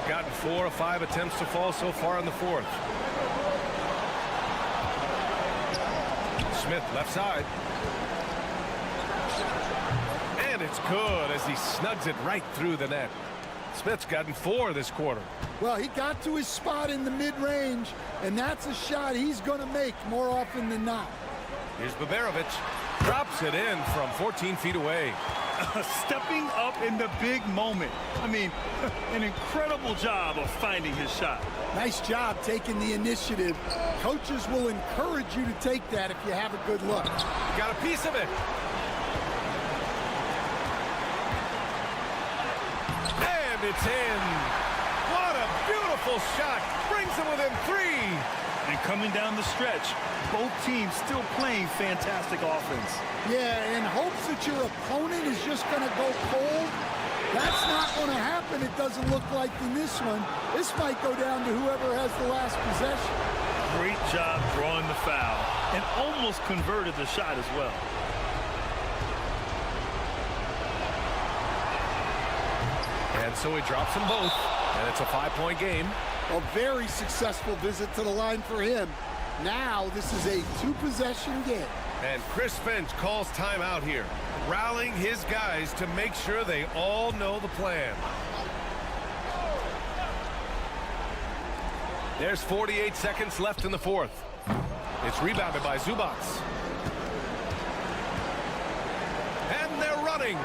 Speaker 9: Gotten 4 of 5 attempts to fall so far in the fourth. Smith left side. And it's good as he snugs it right through the net. Smith's gotten 4 this quarter.
Speaker 3: Well, he got to his spot in the mid-range, and that's a shot he's going to make more often than not.
Speaker 9: Here's Baberovic. Drops it in from 14 feet away.
Speaker 8: Stepping up in the big moment. I mean, an incredible job of finding his shot.
Speaker 3: Nice job taking the initiative. Coaches will encourage you to take that if you have a good look.
Speaker 9: You got a piece of it. And it's in. What a beautiful shot. Brings them within 3.
Speaker 8: And coming down the stretch, both teams still playing fantastic offense.
Speaker 3: Yeah, in hopes that your opponent is just going to go cold. That's not going to happen, it doesn't look like in this one. This might go down to whoever has the last possession.
Speaker 8: Great job drawing the foul and almost converted the shot as well.
Speaker 9: And so he drops them both, and it's a 5-point game.
Speaker 3: A very successful visit to the line for him. Now this is a 2-possession game.
Speaker 9: And Chris Finch calls timeout here, rallying his guys to make sure they all know the plan. There's 48 seconds left in the fourth. It's rebounded by Zubats. And they're running.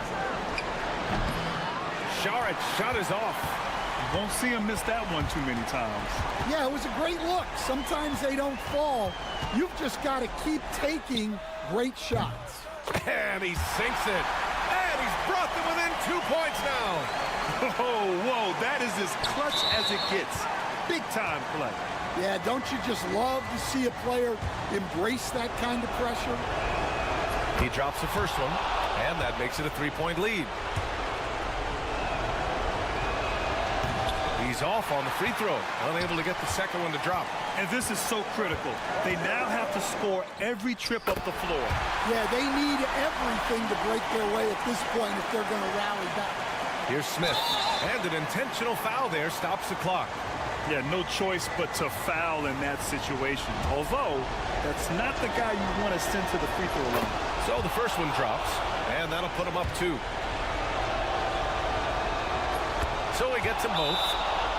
Speaker 9: Šarić's shot is off.
Speaker 8: You won't see him miss that one too many times.
Speaker 3: Yeah, it was a great look. Sometimes they don't fall. You've just got to keep taking great shots.
Speaker 9: And he sinks it. And he's brought them within 2 points now.
Speaker 8: Whoa, that is as clutch as it gets. Big time play.
Speaker 3: Yeah, don't you just love to see a player embrace that kind of pressure?
Speaker 9: He drops the first one, and that makes it a 3-point lead. He's off on the free throw, unable to get the second one to drop.
Speaker 8: And this is so critical. They now have to score every trip up the floor.
Speaker 3: Yeah, they need everything to break their way at this point if they're going to rally back.
Speaker 9: Here's Smith, and an intentional foul there stops the clock.
Speaker 8: Yeah, no choice but to foul in that situation. Although, that's not the guy you want to send to the free throw line.
Speaker 9: So the first one drops, and that'll put him up 2. So he gets them both,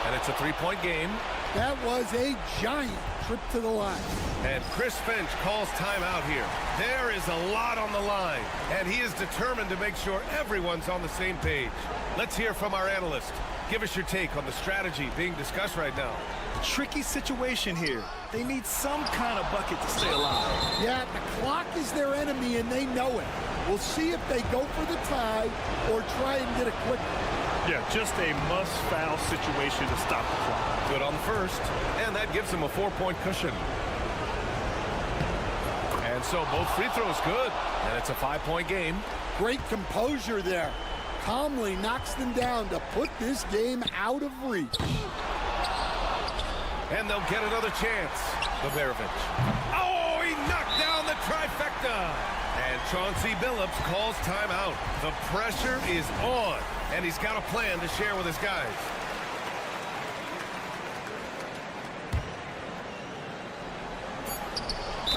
Speaker 9: and it's a 3-point game.
Speaker 3: That was a giant trip to the line.
Speaker 9: And Chris Finch calls timeout here. There is a lot on the line, and he is determined to make sure everyone's on the same page. Let's hear from our analyst. Give us your take on the strategy being discussed right now.
Speaker 8: Tricky situation here. They need some kind of bucket to stay alive.
Speaker 3: Yeah, the clock is their enemy, and they know it. We'll see if they go for the tie or try and get a quick one.
Speaker 8: Yeah, just a must-foul situation to stop the clock.
Speaker 9: Good on the first, and that gives them a 4-point cushion. And so both free throws good, and it's a 5-point game.
Speaker 3: Great composure there. Calmly knocks them down to put this game out of reach.
Speaker 9: And they'll get another chance. Baberovic. Oh, he knocked down the trifecta. And Chauncey Billups calls timeout. The pressure is on, and he's got a plan to share with his guys.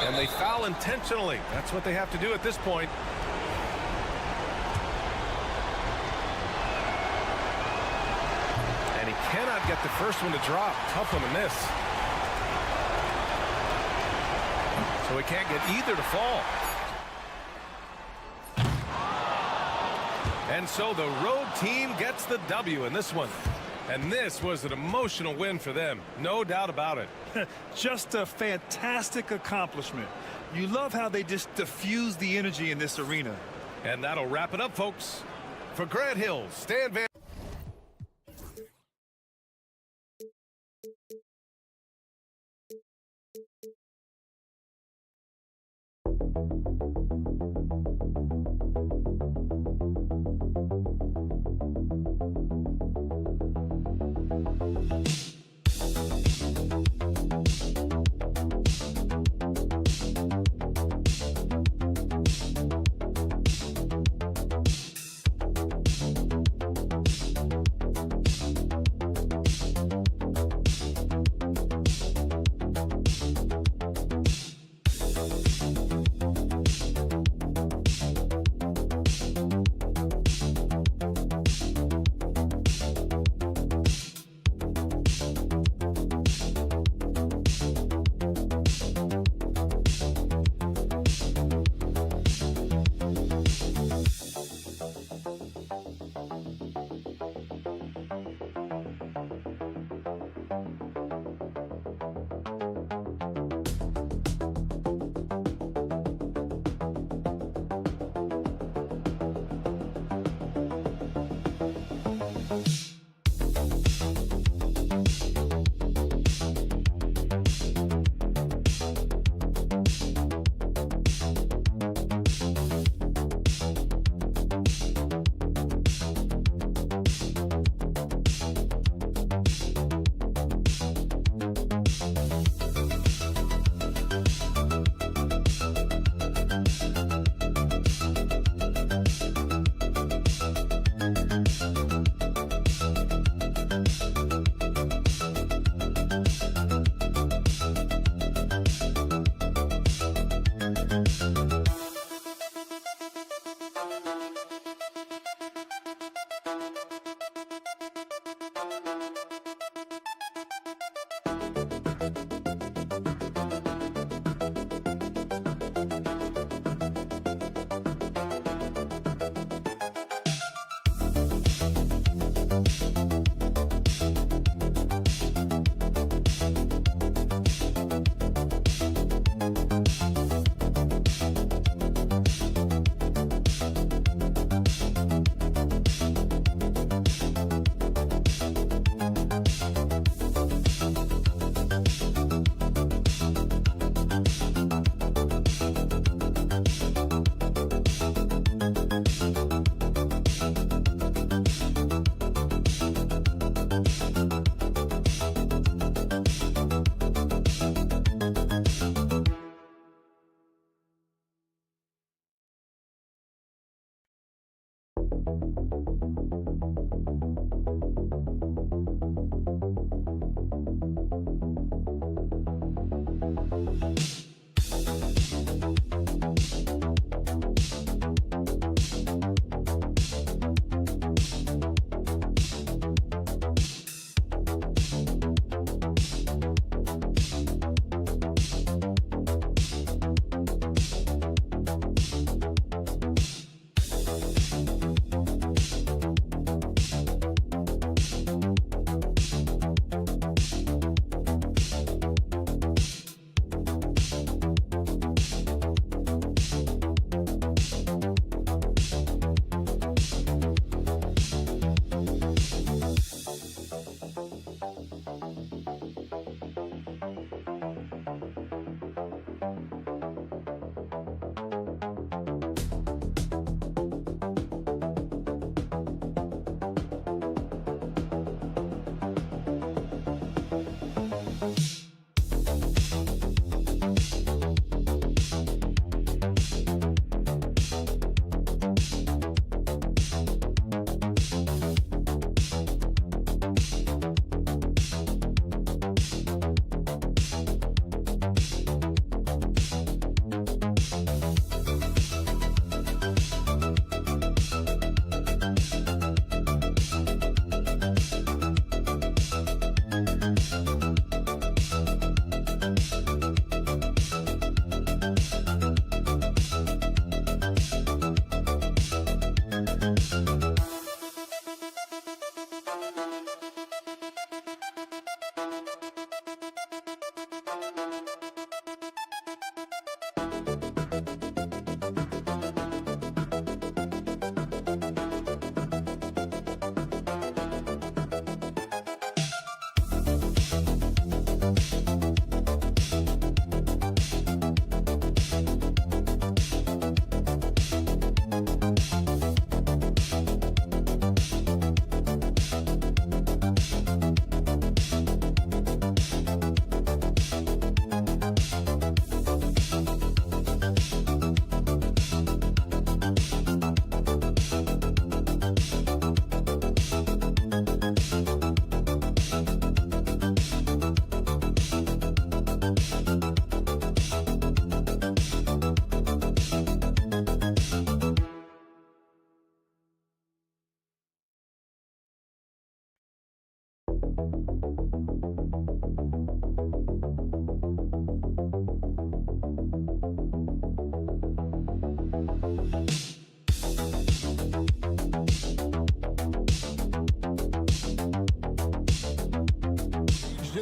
Speaker 9: And they foul intentionally. That's what they have to do at this point. And he cannot get the first one to drop. Tough one to miss. So he can't get either to fall. And so the road team gets the W in this one. And this was an emotional win for them. No doubt about it.
Speaker 8: Just a fantastic accomplishment. You love how they just diffuse the energy in this arena.
Speaker 9: And that'll wrap it up, folks. For Grant Hill, Stan Van...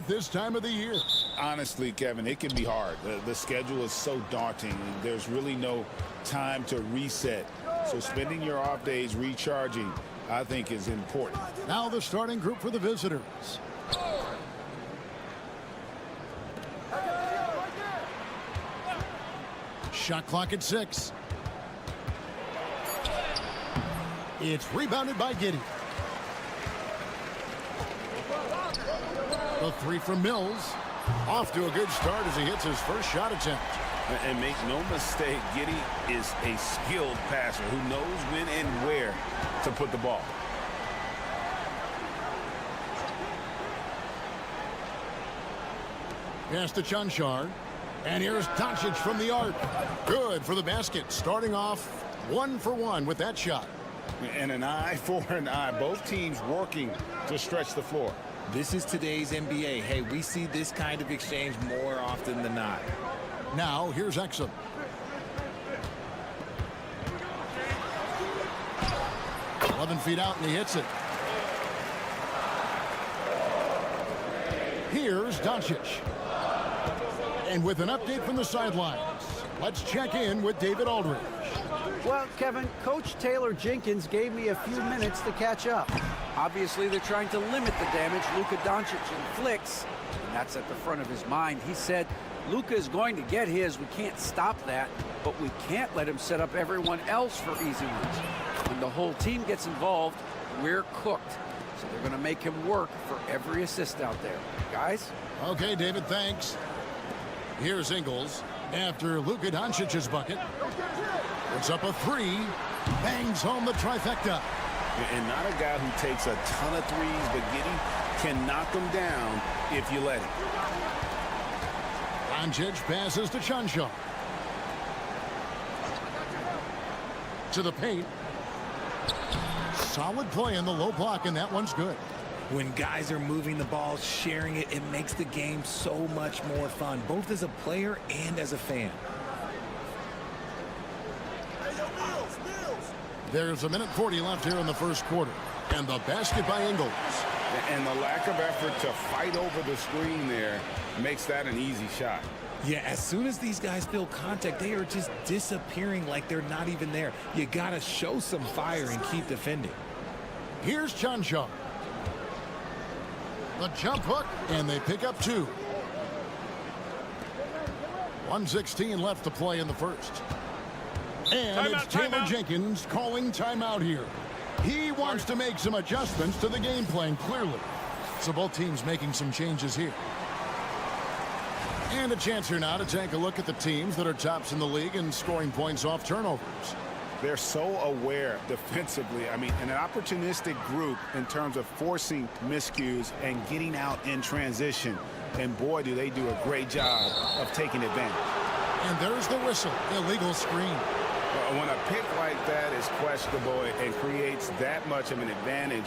Speaker 1: this time of the year?
Speaker 2: Honestly, Kevin, it can be hard. The schedule is so daunting. There's really no time to reset. So spending your off days recharging, I think, is important.
Speaker 1: Now the starting group for the visitors. Shot clock at 6. It's rebounded by Giddey. The three from Mills. Off to a good start as he hits his first shot attempt.
Speaker 2: And make no mistake, Giddey is a skilled passer who knows when and where to put the ball.
Speaker 1: Pass to Chanchar. And here's Doncic from the arc. Good for the basket. Starting off 1 for 1 with that shot.
Speaker 2: And an eye for an eye. Both teams working to stretch the floor.
Speaker 10: This is today's NBA. Hey, we see this kind of exchange more often than not.
Speaker 1: Now, here's Exum. "11 feet out, and he hits it. Here's Doncic. And with an update from the sidelines, let's check in with David Aldridge.
Speaker 7: Well, Kevin, Coach Taylor Jenkins gave me a few minutes to catch up. Obviously, they're trying to limit the damage Luka Doncic inflicts, and that's at the front of his mind. He said, Luka is going to get his. We can't stop that, but we can't let him set up everyone else for easy ones. When the whole team gets involved, we're cooked. So they're going to make him work for every assist out there. Guys?
Speaker 1: Okay, David, thanks. Here's Ingles after Luka Doncic's bucket. Puts up a three. Bangs home the trifecta.
Speaker 2: And not a guy who takes a ton of threes, but Giddey can knock them down if you let him.
Speaker 1: Doncic passes to Chuncho. To the paint. Solid play in the low block, and that one's good.
Speaker 10: When guys are moving the ball, sharing it, it makes the game so much more fun, both as a player and as a fan.
Speaker 1: There's a minute 40 left here in the first quarter. And the basket by Ingles.
Speaker 2: And the lack of effort to fight over the screen there makes that an easy shot.
Speaker 10: Yeah, as soon as these guys feel contact, they are just disappearing like they're not even there. You got to show some fire and keep defending.
Speaker 1: Here's Chuncho. The jump hook, and they pick up two. 1:16 left to play in the first. And it's Taylor Jenkins calling timeout here. He wants to make some adjustments to the game plan, clearly. So both teams making some changes here. And a chance here now to take a look at the teams that are tops in the league in scoring points off turnovers.
Speaker 2: They're so aware defensively. I mean, an opportunistic group in terms of forcing miscues and getting out in transition. And boy, do they do a great job of taking advantage.
Speaker 1: And there's the whistle. Illegal screen.
Speaker 2: When a pick like that is questionable and creates that much of an advantage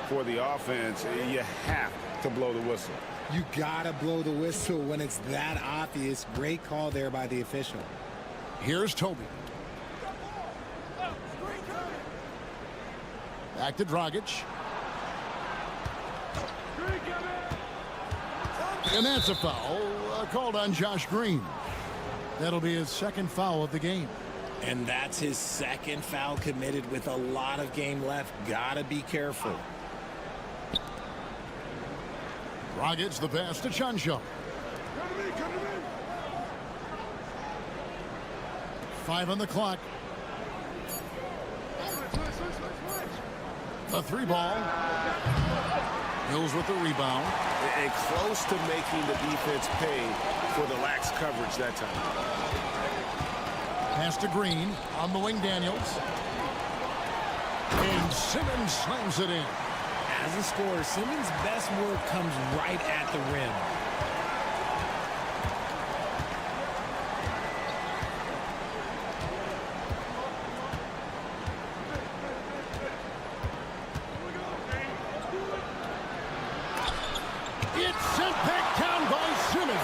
Speaker 2: for the offense, you have to blow the whistle.
Speaker 10: You got to blow the whistle when it's that obvious. Great call there by the official.
Speaker 1: Here's Toby. Back to Dragic. And that's a foul called on Josh Green. That'll be his second foul of the game.
Speaker 10: And that's his second foul committed with a lot of game left. Gotta be careful.
Speaker 1: Dragic the pass to Chuncho. 5 on the clock. The three ball. Mills with the rebound.
Speaker 2: And close to making the defense pay for the lax coverage that time.
Speaker 1: Pass to Green. On the wing, Daniels. And Simmons slams it in.
Speaker 10: As a scorer, Simmons' best work comes right at the rim.
Speaker 1: It's sent back down by Simmons.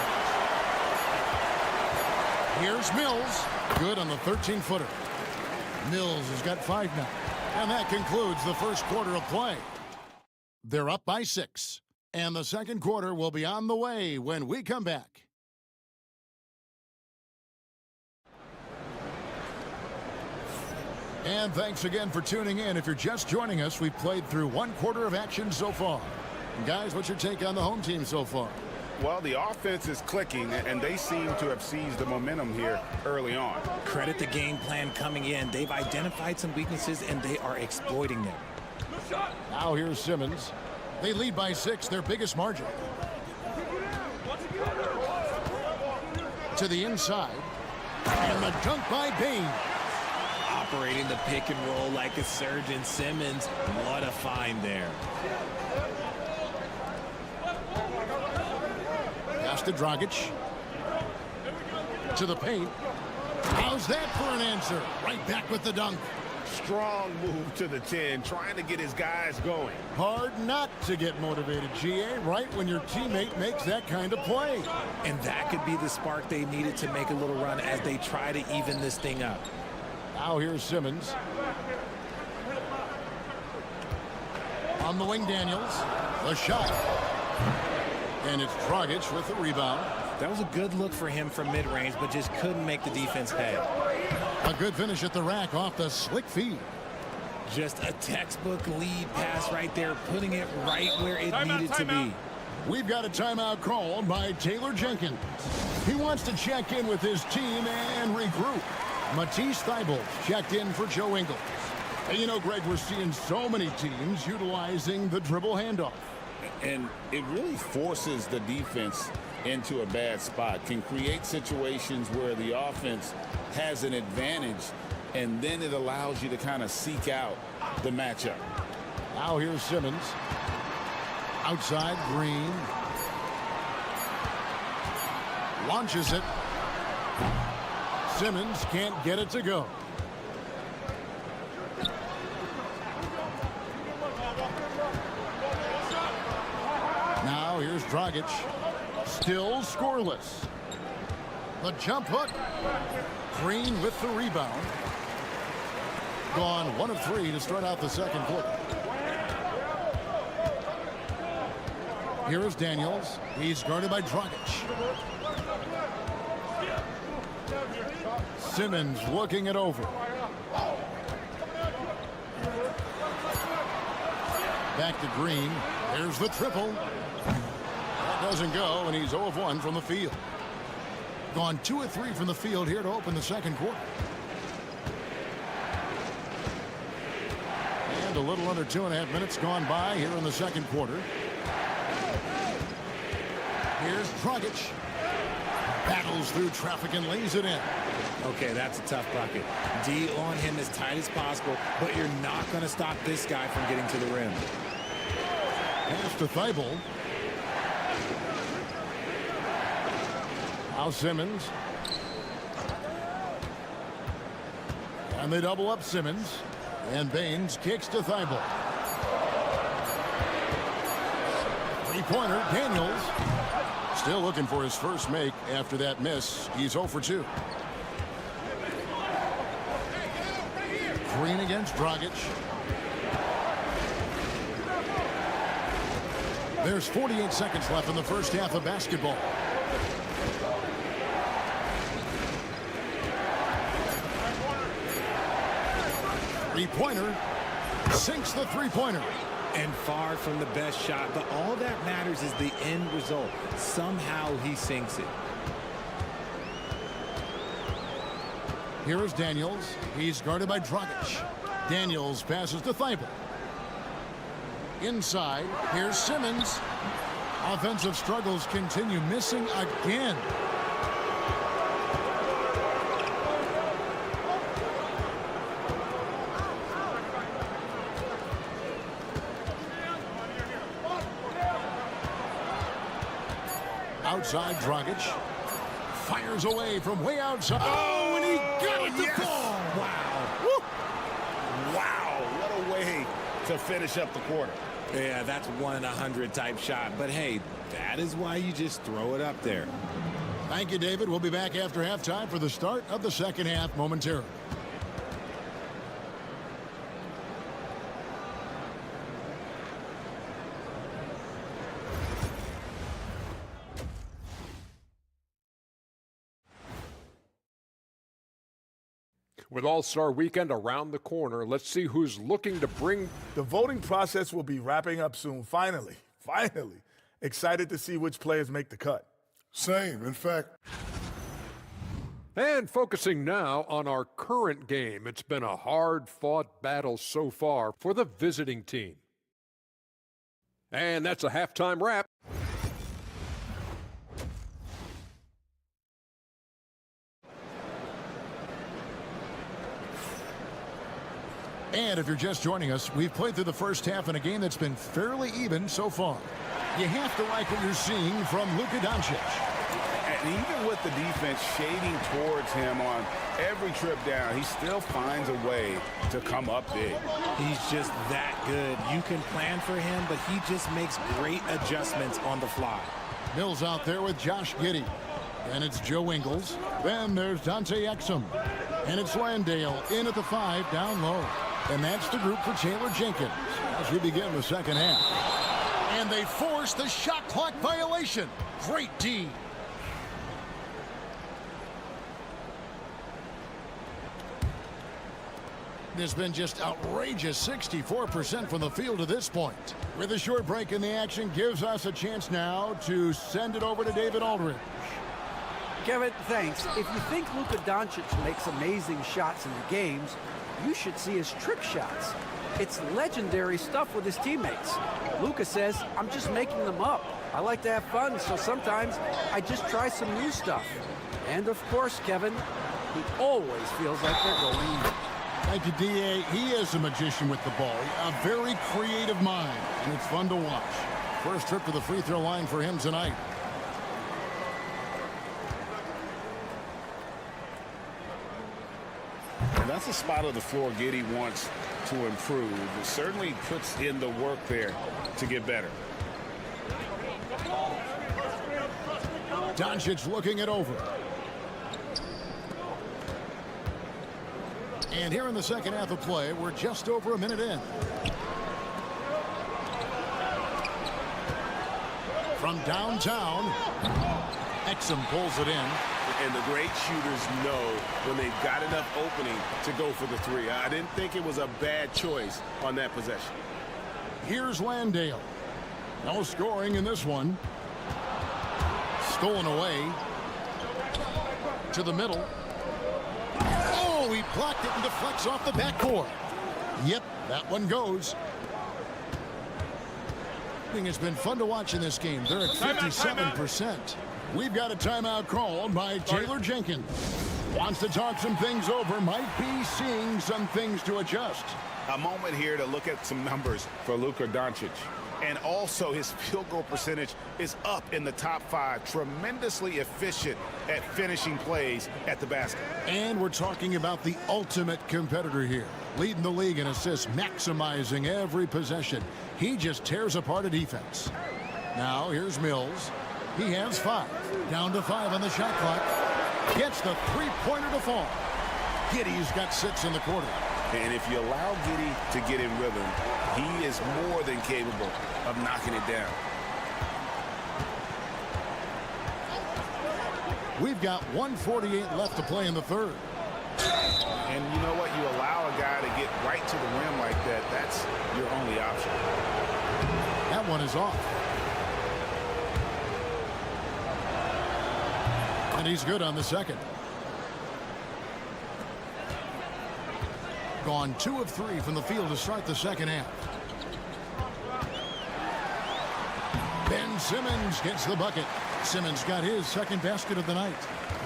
Speaker 1: Here's Mills. Good on the 13-footer. Mills has got 5 now. And that concludes the first quarter of play. They're up by 6. And the second quarter will be on the way when we come back. And thanks again for tuning in. If you're just joining us, we've played through 1 quarter of action so far. Guys, what's your take on the home team so far?
Speaker 2: Well, the offense is clicking, and they seem to have seized the momentum here early on.
Speaker 10: Credit the game plan coming in. They've identified some weaknesses, and they are exploiting them.
Speaker 1: Now here's Simmons. They lead by 6, their biggest margin. To the inside. And the dunk by Bain.
Speaker 10: Operating the pick and roll like a surgeon. Simmons, what a find there.
Speaker 1: Pass to Dragic. To the paint. How's that for an answer? Right back with the dunk.
Speaker 2: Strong move to the 10, trying to get his guys going.
Speaker 1: Hard not to get motivated, GA, right when your teammate makes that kind of play.
Speaker 10: And that could be the spark they needed to make a little run as they try to even this thing up.
Speaker 1: Now here's Simmons. On the wing, Daniels. The shot. And it's Dragic with the rebound.
Speaker 10: That was a good look for him from mid-range, but just couldn't make the defense pay.
Speaker 1: A good finish at the rack off the slick feed.
Speaker 10: Just a textbook lead pass right there, putting it right where it needed to be.
Speaker 1: We've got a timeout called by Taylor Jenkins. He wants to check in with his team and regroup. Matisse Thybulle checked in for Joe Ingles. And you know, Greg, we're seeing so many teams utilizing the dribble handoff.
Speaker 2: And it really forces the defense into a bad spot, can create situations where the offense has an advantage and then it allows you to kind of seek out the matchup.
Speaker 1: Now here's Simmons. Outside, Green. Launches it. Simmons can't get it to go. Now here's Dragic. Still scoreless. The jump hook. Green with the rebound. Gone 1 of 3 to start out the second quarter. Here is Daniels. He's guarded by Dragic. Simmons looking it over. Back to Green. There's the triple. That doesn't go, and he's 0 of 1 from the field. Gone 2 of 3 from the field here to open the second quarter. And a little under 2.5 minutes gone by here in the second quarter. Here's Dragic. Battles through traffic and lays it in.
Speaker 10: Okay, that's a tough bucket. D on him as tight as possible, but you're not going to stop this guy from getting to the rim.
Speaker 1: Pass to Thibault. Now Simmons. And they double up Simmons. And Baines kicks to Thibault. Three-pointer, Daniels. Still looking for his first make after that miss. He's 0 for 2. Green against Dragic. There's 48 seconds left in the first half of basketball. Three-pointer. Sinks the three-pointer.
Speaker 10: And far from the best shot, but all that matters is the end result. Somehow he sinks it.
Speaker 1: Here is Daniels. He's guarded by Dragic. Daniels passes to Thibault. Inside, here's Simmons. Offensive struggles continue, missing again. Outside, Dragic fires away from way outside. Oh, and he got it to fall.
Speaker 2: Wow. Woo. Wow, what a way to finish up the quarter.
Speaker 10: Yeah, that's 1 in 100 type shot. But hey, that is why you just throw it up there.
Speaker 1: Thank you, David. We'll be back after halftime for the start of the second half momentarily.
Speaker 6: With All-Star Weekend around the corner, let's see who's looking to bring...
Speaker 14: The voting process will be wrapping up soon. Finally. Excited to see which players make the cut.
Speaker 5: Same, in fact.
Speaker 6: And focusing now on our current game. It's been a hard-fought battle so far for the visiting team. And that's a halftime wrap.
Speaker 1: And if you're just joining us, we've played through the first half in a game that's been fairly even so far. You have to like what you're seeing from Luka Doncic.
Speaker 2: And even with the defense shading towards him on every trip down, he still finds a way to come up big.
Speaker 10: He's just that good. You can plan for him, but he just makes great adjustments on the fly.
Speaker 1: Mills out there with Josh Giddey. And it's Joe Ingles. Then there's Dante Exum. And it's Landale in at the 5 down low. And that's the group for Taylor Jenkins as we begin the second half. And they force the shot clock violation. Great D. There's been just outrageous 64% from the field to this point. With a short break in the action gives us a chance now to send it over to David Aldridge.
Speaker 7: Kevin, thanks. If you think Luka Doncic makes amazing shots in the games, you should see his trick shots. It's legendary stuff with his teammates. Luka says, I'm just making them up. I like to have fun, so sometimes I just try some new stuff. And of course, Kevin, He always feels like they're going.
Speaker 1: Thank you, D.A. He is a magician with the ball. A very creative mind, and it's fun to watch. First trip to the free throw line for him tonight.
Speaker 2: And that's a spot of the floor Giddey wants to improve. It certainly puts in the work there to get better.
Speaker 1: Doncic looking it over. And here in the second half of play, we're just over a minute in. From downtown, Exum pulls it in.
Speaker 4: And the great shooters know when they've got enough opening to go for the three. I didn't think it was a bad choice on that possession.
Speaker 1: Here's Landale. No scoring in this one. Stolen away to the middle. Oh, he blocked it and deflects off the backboard. Yep, that one goes. It's been fun to watch in this game. They're at 57%. We've got a timeout called by Taylor Jenkins. Wants to talk some things over. Might be seeing some things to adjust.
Speaker 2: A moment here to look at some numbers for Luka Doncic. And also his field goal percentage is up in the top 5. Tremendously efficient at finishing plays at the basket.
Speaker 1: And we're talking about the ultimate competitor here. Leading the league in assists, maximizing every possession. He just tears apart a defense. Now here's Mills. He has 5. Down to 5 on the shot clock. Gets the three-pointer to fall. Giddey's got 6 in the quarter.
Speaker 2: And if you allow Giddey to get in rhythm, he is more than capable of knocking it down.
Speaker 1: We've got 1:48 left to play in the third.
Speaker 2: And you know what? You allow a guy to get right to the rim like that, that's your only option.
Speaker 1: That one is off. And he's good on the second. Gone 2 of 3 from the field to start the second half. Ben Simmons gets the bucket. Simmons got his second basket of the night.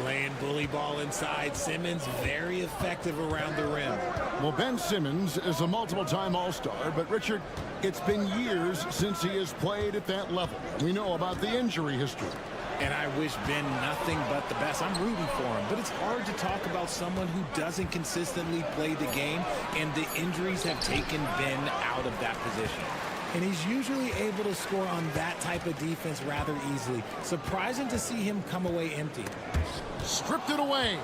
Speaker 10: Playing bully ball inside. Simmons very effective around the rim.
Speaker 1: Well, Ben Simmons is a multiple-time All-Star, but Richard, it's been years since he has played at that level. We know about the injury history.
Speaker 10: And I wish Ben nothing but the best. I'm rooting for him, but it's hard to talk about someone who doesn't consistently play the game, and the injuries have taken Ben out of that position. And he's usually able to score on that type of defense rather easily. Surprising to see him come away empty.
Speaker 1: Stripped it away.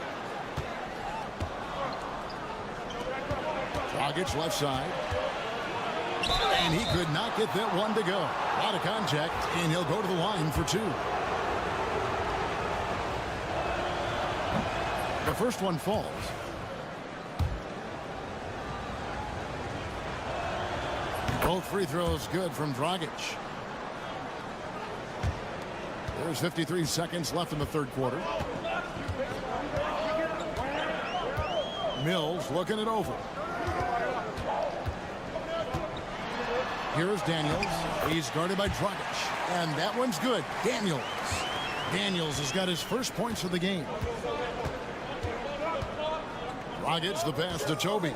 Speaker 1: Dragic left side. And he could not get that one to go. Out of contact, and he'll go to the line for 2. The first one falls. Both free throws good from Dragic. There's 53 seconds left in the third quarter. Mills looking it over. Here's Daniels. He's guarded by Dragic. And that one's good. Daniels. Daniels has got his first points of the game. Dragic the pass to Toby.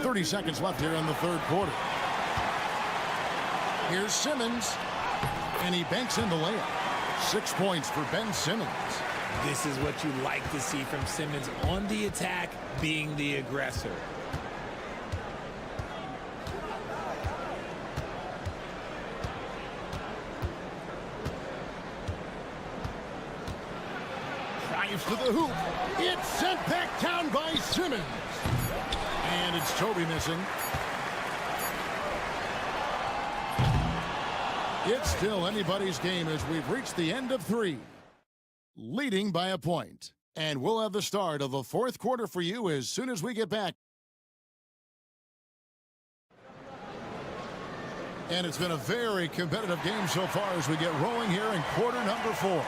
Speaker 1: 30 seconds left here in the third quarter. Here's Simmons. And he banks in the layup. 6 points for Ben Simmons.
Speaker 10: This is what you like to see from Simmons on the attack, being the aggressor.
Speaker 1: Drives to the hoop. It's sent back down by Simmons. And it's Toby missing. It's still anybody's game as we've reached the end of 3. Leading by a point. And we'll have the start of the fourth quarter for you as soon as we get back. And it's been a very competitive game so far as we get rolling here in quarter number 4.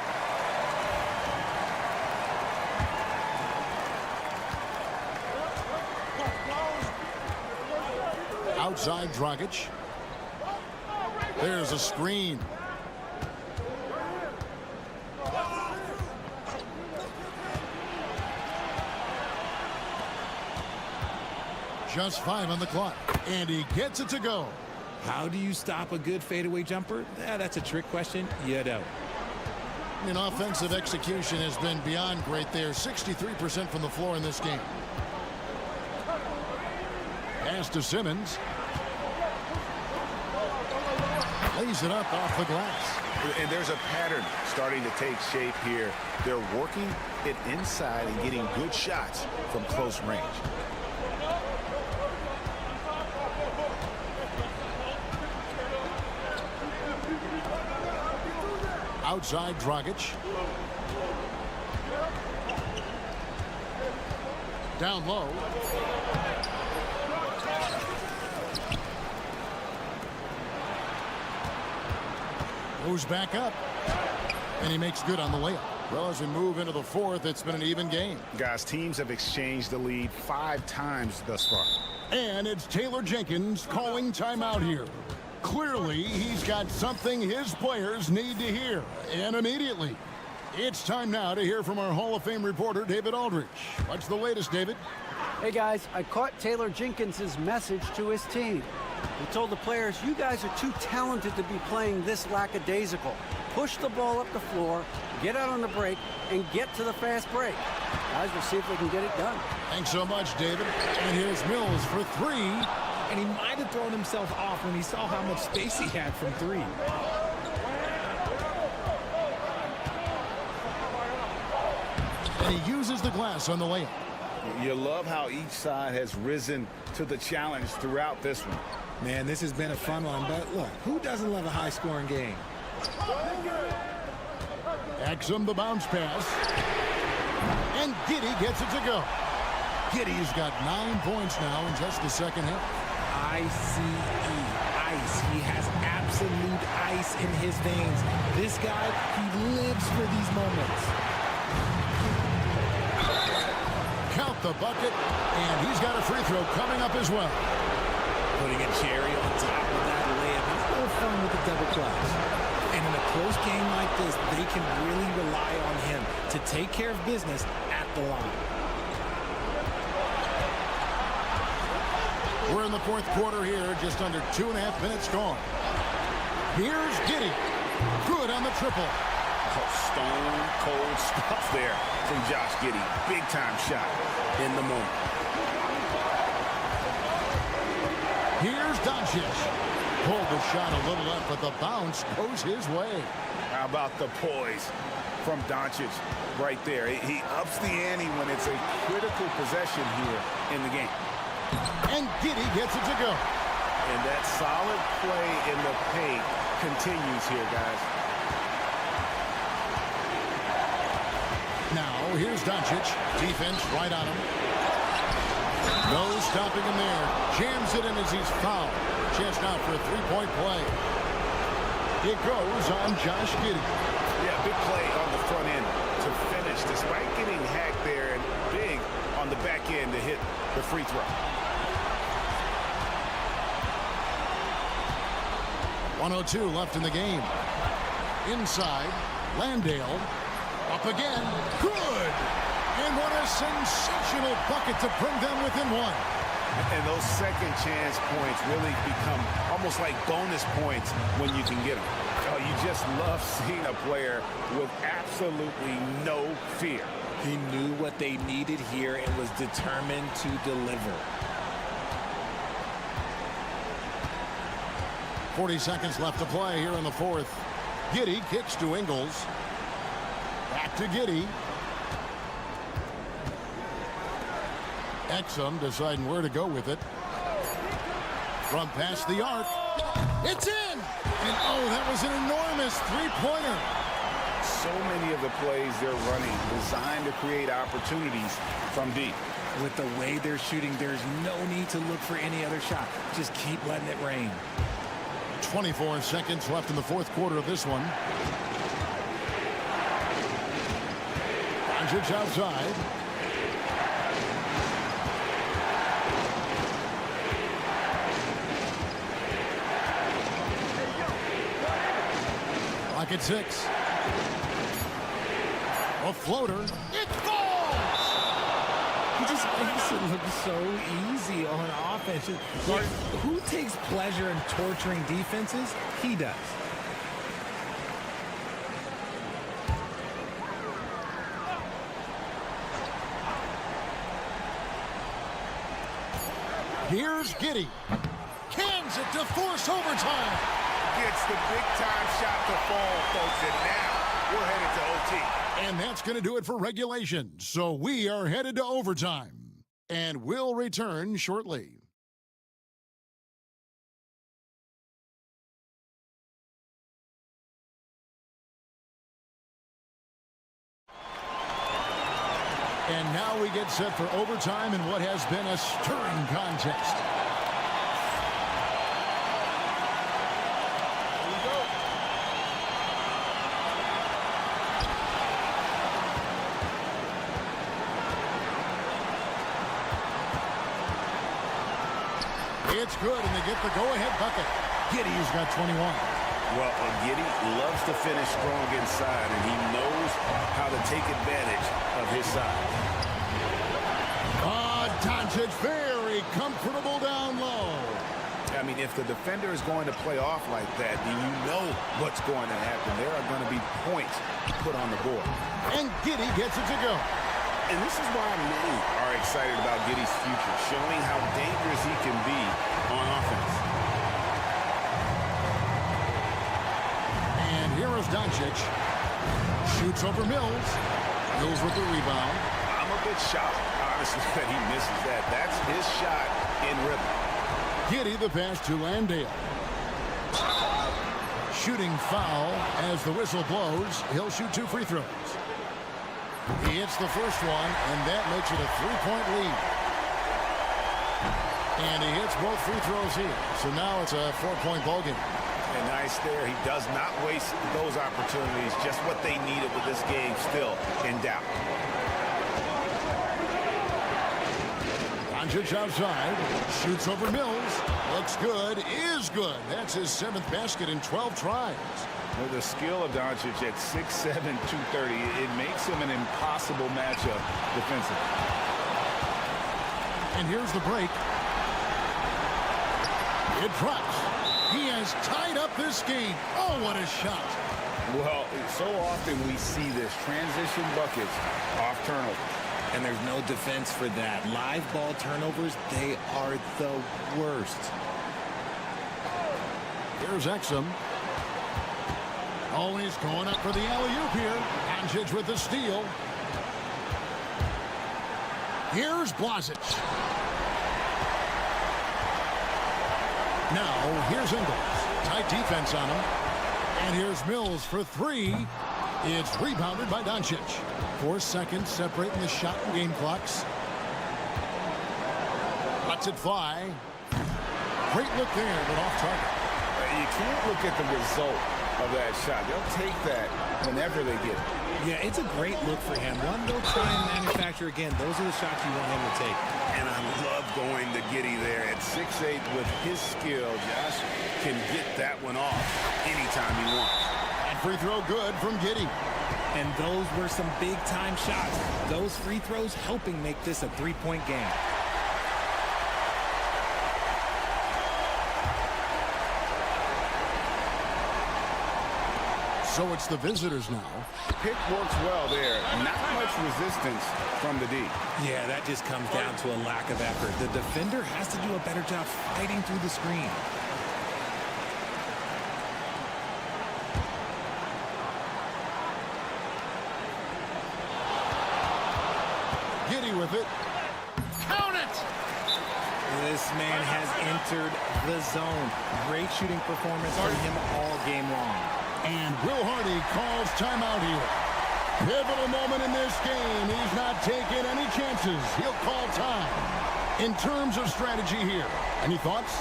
Speaker 1: Outside Dragic. There's a screen. Just 5 on the clock. And he gets it to go.
Speaker 10: How do you stop a good fadeaway jumper? That's a trick question. You don't.
Speaker 1: And offensive execution has been beyond great there. 63% from the floor in this game. Pass to Simmons. Lays it up off the glass.
Speaker 2: And there's a pattern starting to take shape here. They're working it inside and getting good shots from close range.
Speaker 1: Outside Dragic. Down low. Moves back up. And he makes good on the layup. Well, as we move into the fourth, it's been an even game.
Speaker 2: Guys, teams have exchanged the lead 5 times thus far.
Speaker 1: And it's Taylor Jenkins calling timeout here. Clearly, he's got something his players need to hear, and immediately. It's time now to hear from our Hall of Fame reporter, David Aldridge. What's the latest, David?
Speaker 7: Hey, guys, I caught Taylor Jenkins' message to his team. He told the players, you guys are too talented to be playing this lackadaisical. Push the ball up the floor, get out on the break, and get to the fast break. Guys, we'll see if they can get it done.
Speaker 1: Thanks so much, David. And here's Mills for 3.
Speaker 10: And he might have thrown himself off when he saw how much space he had from 3.
Speaker 1: And he uses the glass on the layup.
Speaker 2: You love how each side has risen to the challenge throughout this one.
Speaker 16: Man, this has been a fun one, but look, who doesn't love a high-scoring game?
Speaker 1: Exum the bounce pass. And Giddey gets it to go. Giddey's got 9 points now in just the second half.
Speaker 10: ICE, ice. He has absolute ice in his veins. This guy, he lives for these moments.
Speaker 1: Count the bucket, and he's got a free throw coming up as well.
Speaker 10: Putting a cherry on top of that layup. He's a little fun with the double clutch. And in a close game like this, they can really rely on him to take care of business at the line.
Speaker 1: We're in the fourth quarter here, just under 2.5 minutes gone. Here's Giddey. Good on the triple.
Speaker 2: Stone cold stuff there from Josh Giddey. Big time shot in the moment.
Speaker 1: Here's Doncic. Pulled the shot a little up, but the bounce goes his way.
Speaker 2: How about the poise from Doncic right there? He ups the ante when it's a critical possession here in the game.
Speaker 1: And Giddey gets it to go.
Speaker 2: And that solid play in the paint continues here, guys.
Speaker 1: Now, here's Doncic. Defense right on him. No stopping him there. Jams it in as he's fouled. Chest out for a 3-point play. It goes on Josh Giddey.
Speaker 2: Yeah, big play on the front end to finish, despite getting hacked there, and big on the back end to hit the free throw.
Speaker 1: 1:02 left in the game. Inside, Landale. Up again. Good! And what a sensational bucket to bring them within 1.
Speaker 2: And those second chance points really become almost like bonus points when you can get them. Oh, you just love seeing a player with absolutely no fear.
Speaker 10: He knew what they needed here and was determined to deliver.
Speaker 1: 40 seconds left to play here in the fourth. Giddey kicks to Ingles. Back to Giddey. Exum deciding where to go with it. From past the arc. It's in! And oh, that was an enormous three-pointer.
Speaker 2: So many of the plays they're running designed to create opportunities from deep.
Speaker 10: With the way they're shooting, there's no need to look for any other shot. Just keep letting it rain.
Speaker 1: 24 seconds left in the fourth quarter of this one. Doncic outside. Clock at 6. A floater. It falls!
Speaker 10: He it look so easy on offense. Like, who takes pleasure in torturing defenses? He does.
Speaker 1: Here's Giddey. Cans it to force overtime.
Speaker 4: Gets the big-time shot to fall, folks, and now we're headed to OT.
Speaker 1: And that's going to do it for regulation. So we are headed to overtime. And we'll return shortly. And now we get set for overtime in what has been a stirring contest. It's good, and they get the go-ahead bucket. Giddey's got 21.
Speaker 2: Well, Giddey loves to finish strong inside, and he knows how to take advantage of his size.
Speaker 1: Doncic very comfortable down low.
Speaker 2: I mean, if the defender is going to play off like that, then you know what's going to happen. There are going to be points put on the board.
Speaker 1: And Giddey gets it to go.
Speaker 2: And this is why many are excited about Giddey's future, showing how dangerous he can be on offense.
Speaker 1: And here is Doncic. Shoots over Mills. Mills with the rebound.
Speaker 2: I'm a bit shocked, honestly, that he misses that. That's his shot in rhythm.
Speaker 1: Giddey the pass to Landale. Shooting foul as the whistle blows. He'll shoot 2 free throws. He hits the first one, and that makes it a 3-point lead. And he hits both free throws here. So now it's a 4-point ball game.
Speaker 2: And nice there. He does not waste those opportunities. Just what they needed with this game still in doubt.
Speaker 1: Doncic outside. Shoots over Mills. Looks good. Is good. That's his 7th basket in 12 tries.
Speaker 2: With the skill of Doncic at 6'7", 230, it makes him an impossible matchup defensively.
Speaker 1: And here's the break. It drops. He has tied up this game. Oh, what a shot.
Speaker 2: Well, so often we see this transition buckets off turnover.
Speaker 10: And there's no defense for that. Live ball turnovers, they are the worst.
Speaker 1: Here's Exum. Always going up for the alley-oop here. Doncic with the steal. Here's Blasic. Now, here's Ingles. Tight defense on him. And here's Mills for 3. It's rebounded by Doncic. 4 seconds separating the shot and game clocks. Lets it fly. Great look there, but off target.
Speaker 2: You can't look at the result of that shot. They'll take that whenever they get it.
Speaker 10: Yeah, it's a great look for him. One, they'll try and manufacture again. Those are the shots you want him to take.
Speaker 2: And I love going to Giddey there at 6'8" with his skill. Josh can get that one off anytime he wants.
Speaker 1: And free throw good from Giddey.
Speaker 10: And those were some big-time shots. Those free throws helping make this a 3-point game.
Speaker 1: So it's the visitors now.
Speaker 2: Pick works well there. Not much resistance from the D.
Speaker 10: Yeah, that just comes down to a lack of effort. The defender has to do a better job fighting through the screen.
Speaker 1: Giddey with it. Count it!
Speaker 10: This man has entered the zone. Great shooting performance from him all game long.
Speaker 1: And Will Hardy calls timeout here. Pivotal moment in this game. He's not taking any chances. He'll call time. In terms of strategy here, any thoughts?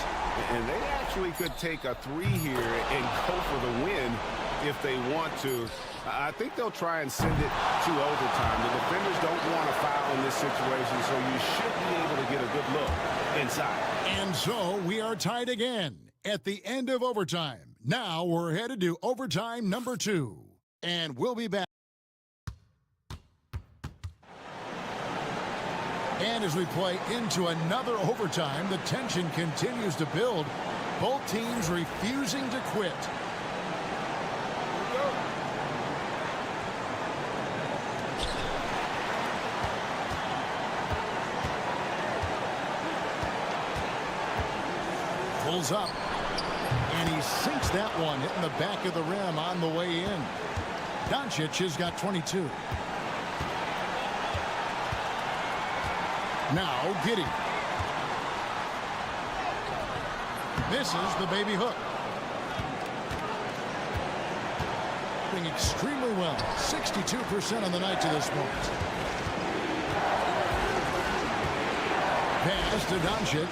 Speaker 2: And they actually could take a 3 here and go for the win if they want to. I think they'll try and send it to overtime. The defenders don't want to foul in this situation, so you should be able to get a good look inside.
Speaker 1: And so we are tied again at the end of overtime. Now we're headed to overtime number 2. And we'll be back. And as we play into another overtime, the tension continues to build. Both teams refusing to quit. Pulls up. And he sinks that one, hitting the back of the rim on the way in. Doncic has got 22. Now Giddey. Misses the baby hook. Doing extremely well. 62% on the night to this point. Pass to Doncic.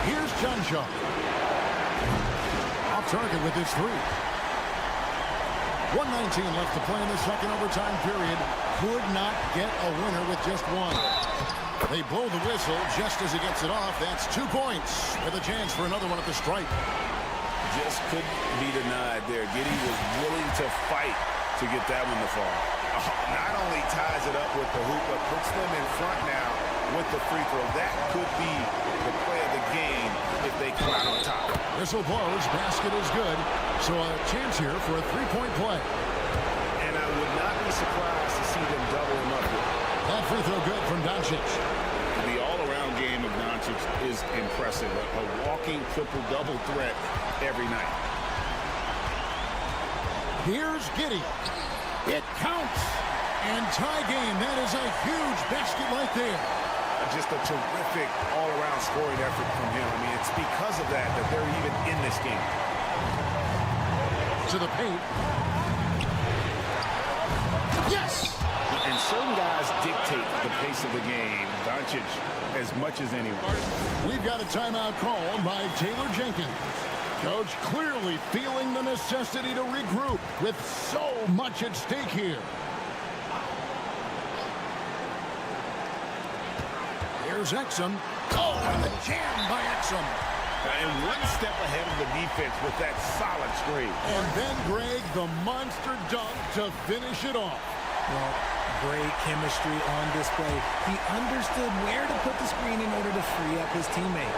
Speaker 1: Here's John Shaw. Off target with his three. 1:19 left to play in the second overtime period. Could not get a winner with just one. They blow the whistle just as he gets it off. That's 2 points with a chance for another one at the stripe.
Speaker 2: Just couldn't be denied there. Giddey was willing to fight to get that one to fall.
Speaker 4: Not only ties it up with the hoop, but puts them in front now with the free throw. That could be the play of the game if they come out on top.
Speaker 1: Whistle blows. Basket is good. So a chance here for a three-point play.
Speaker 4: And I would not be surprised to see them double him up here.
Speaker 1: That free throw good from Doncic.
Speaker 2: The all-around game of Doncic is impressive. A walking triple-double threat every night.
Speaker 1: Here's Giddey. It counts. And tie game. That is a huge basket right there.
Speaker 4: Just a terrific all-around scoring effort from him. I mean, it's because of that they're even in this game.
Speaker 1: To the paint. Yes!
Speaker 2: And certain guys dictate the pace of the game. Doncic as much as anyone.
Speaker 1: We've got a timeout called by Taylor Jenkins. Coach clearly feeling the necessity to regroup with so much at stake here. Here's Exum. Oh, and the jam by Exum.
Speaker 2: And one step ahead of the defense with that solid screen.
Speaker 1: And then Greg, the monster dunk to finish it off.
Speaker 16: Well, great chemistry on display. He understood where to put the screen in order to free up his teammate.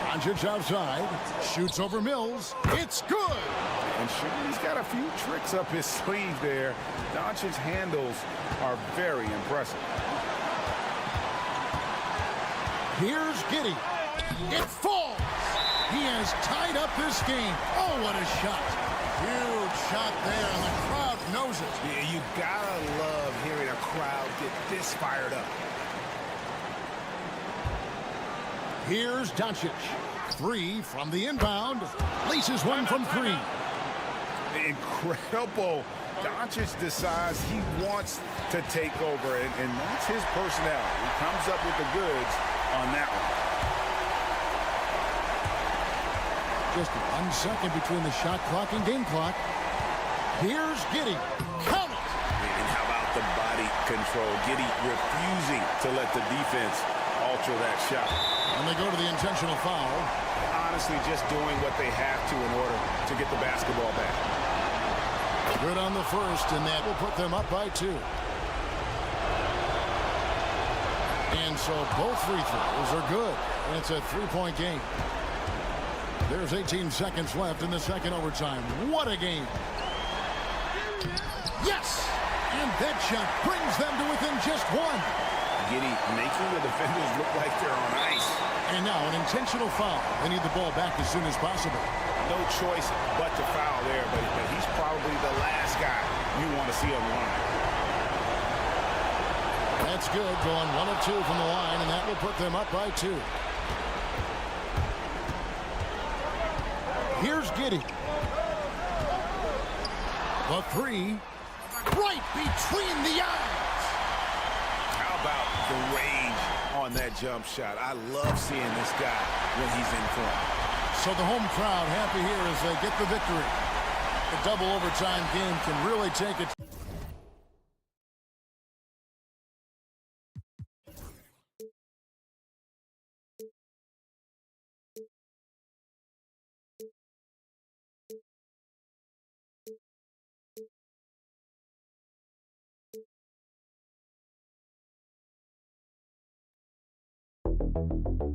Speaker 1: Doncic outside. Shoots over Mills. It's good.
Speaker 4: And he's got a few tricks up his sleeve there. Doncic's handles are very impressive.
Speaker 1: Here's Giddey. It falls. He has tied up this game. Oh, what a shot. Huge shot there, and the crowd knows it.
Speaker 4: Yeah, you gotta love hearing a crowd get this fired up.
Speaker 1: Here's Doncic. 3 from the inbound. Laces one from 3.
Speaker 4: Incredible. Doncic decides he wants to take over, and that's his personality. He comes up with the goods on that one.
Speaker 1: Just 1 second between the shot clock and game clock. Here's Giddey. Count it.
Speaker 2: And how about the body control? Giddey refusing to let the defense alter that shot.
Speaker 1: And they go to the intentional foul.
Speaker 4: Honestly, just doing what they have to in order to get the basketball back.
Speaker 1: Good on the first, and that will put them up by 2. And so both free throws are good. And it's a 3-point game. There's 18 seconds left in the second overtime. What a game. Yes! And that shot brings them to within just 1.
Speaker 2: Giddey making the defenders look like they're on ice.
Speaker 1: And now an intentional foul. They need the ball back as soon as possible.
Speaker 4: No choice but to foul there, but he's probably the last guy you want to see on the line.
Speaker 1: That's good, going 1 of 2 from the line, and that will put them up by 2. Here's Giddey. The 3, right between the eyes.
Speaker 4: How about the range on that jump shot? I love seeing this guy when he's in front.
Speaker 1: So the home crowd happy here as they get the victory. The double overtime game can really take it. it.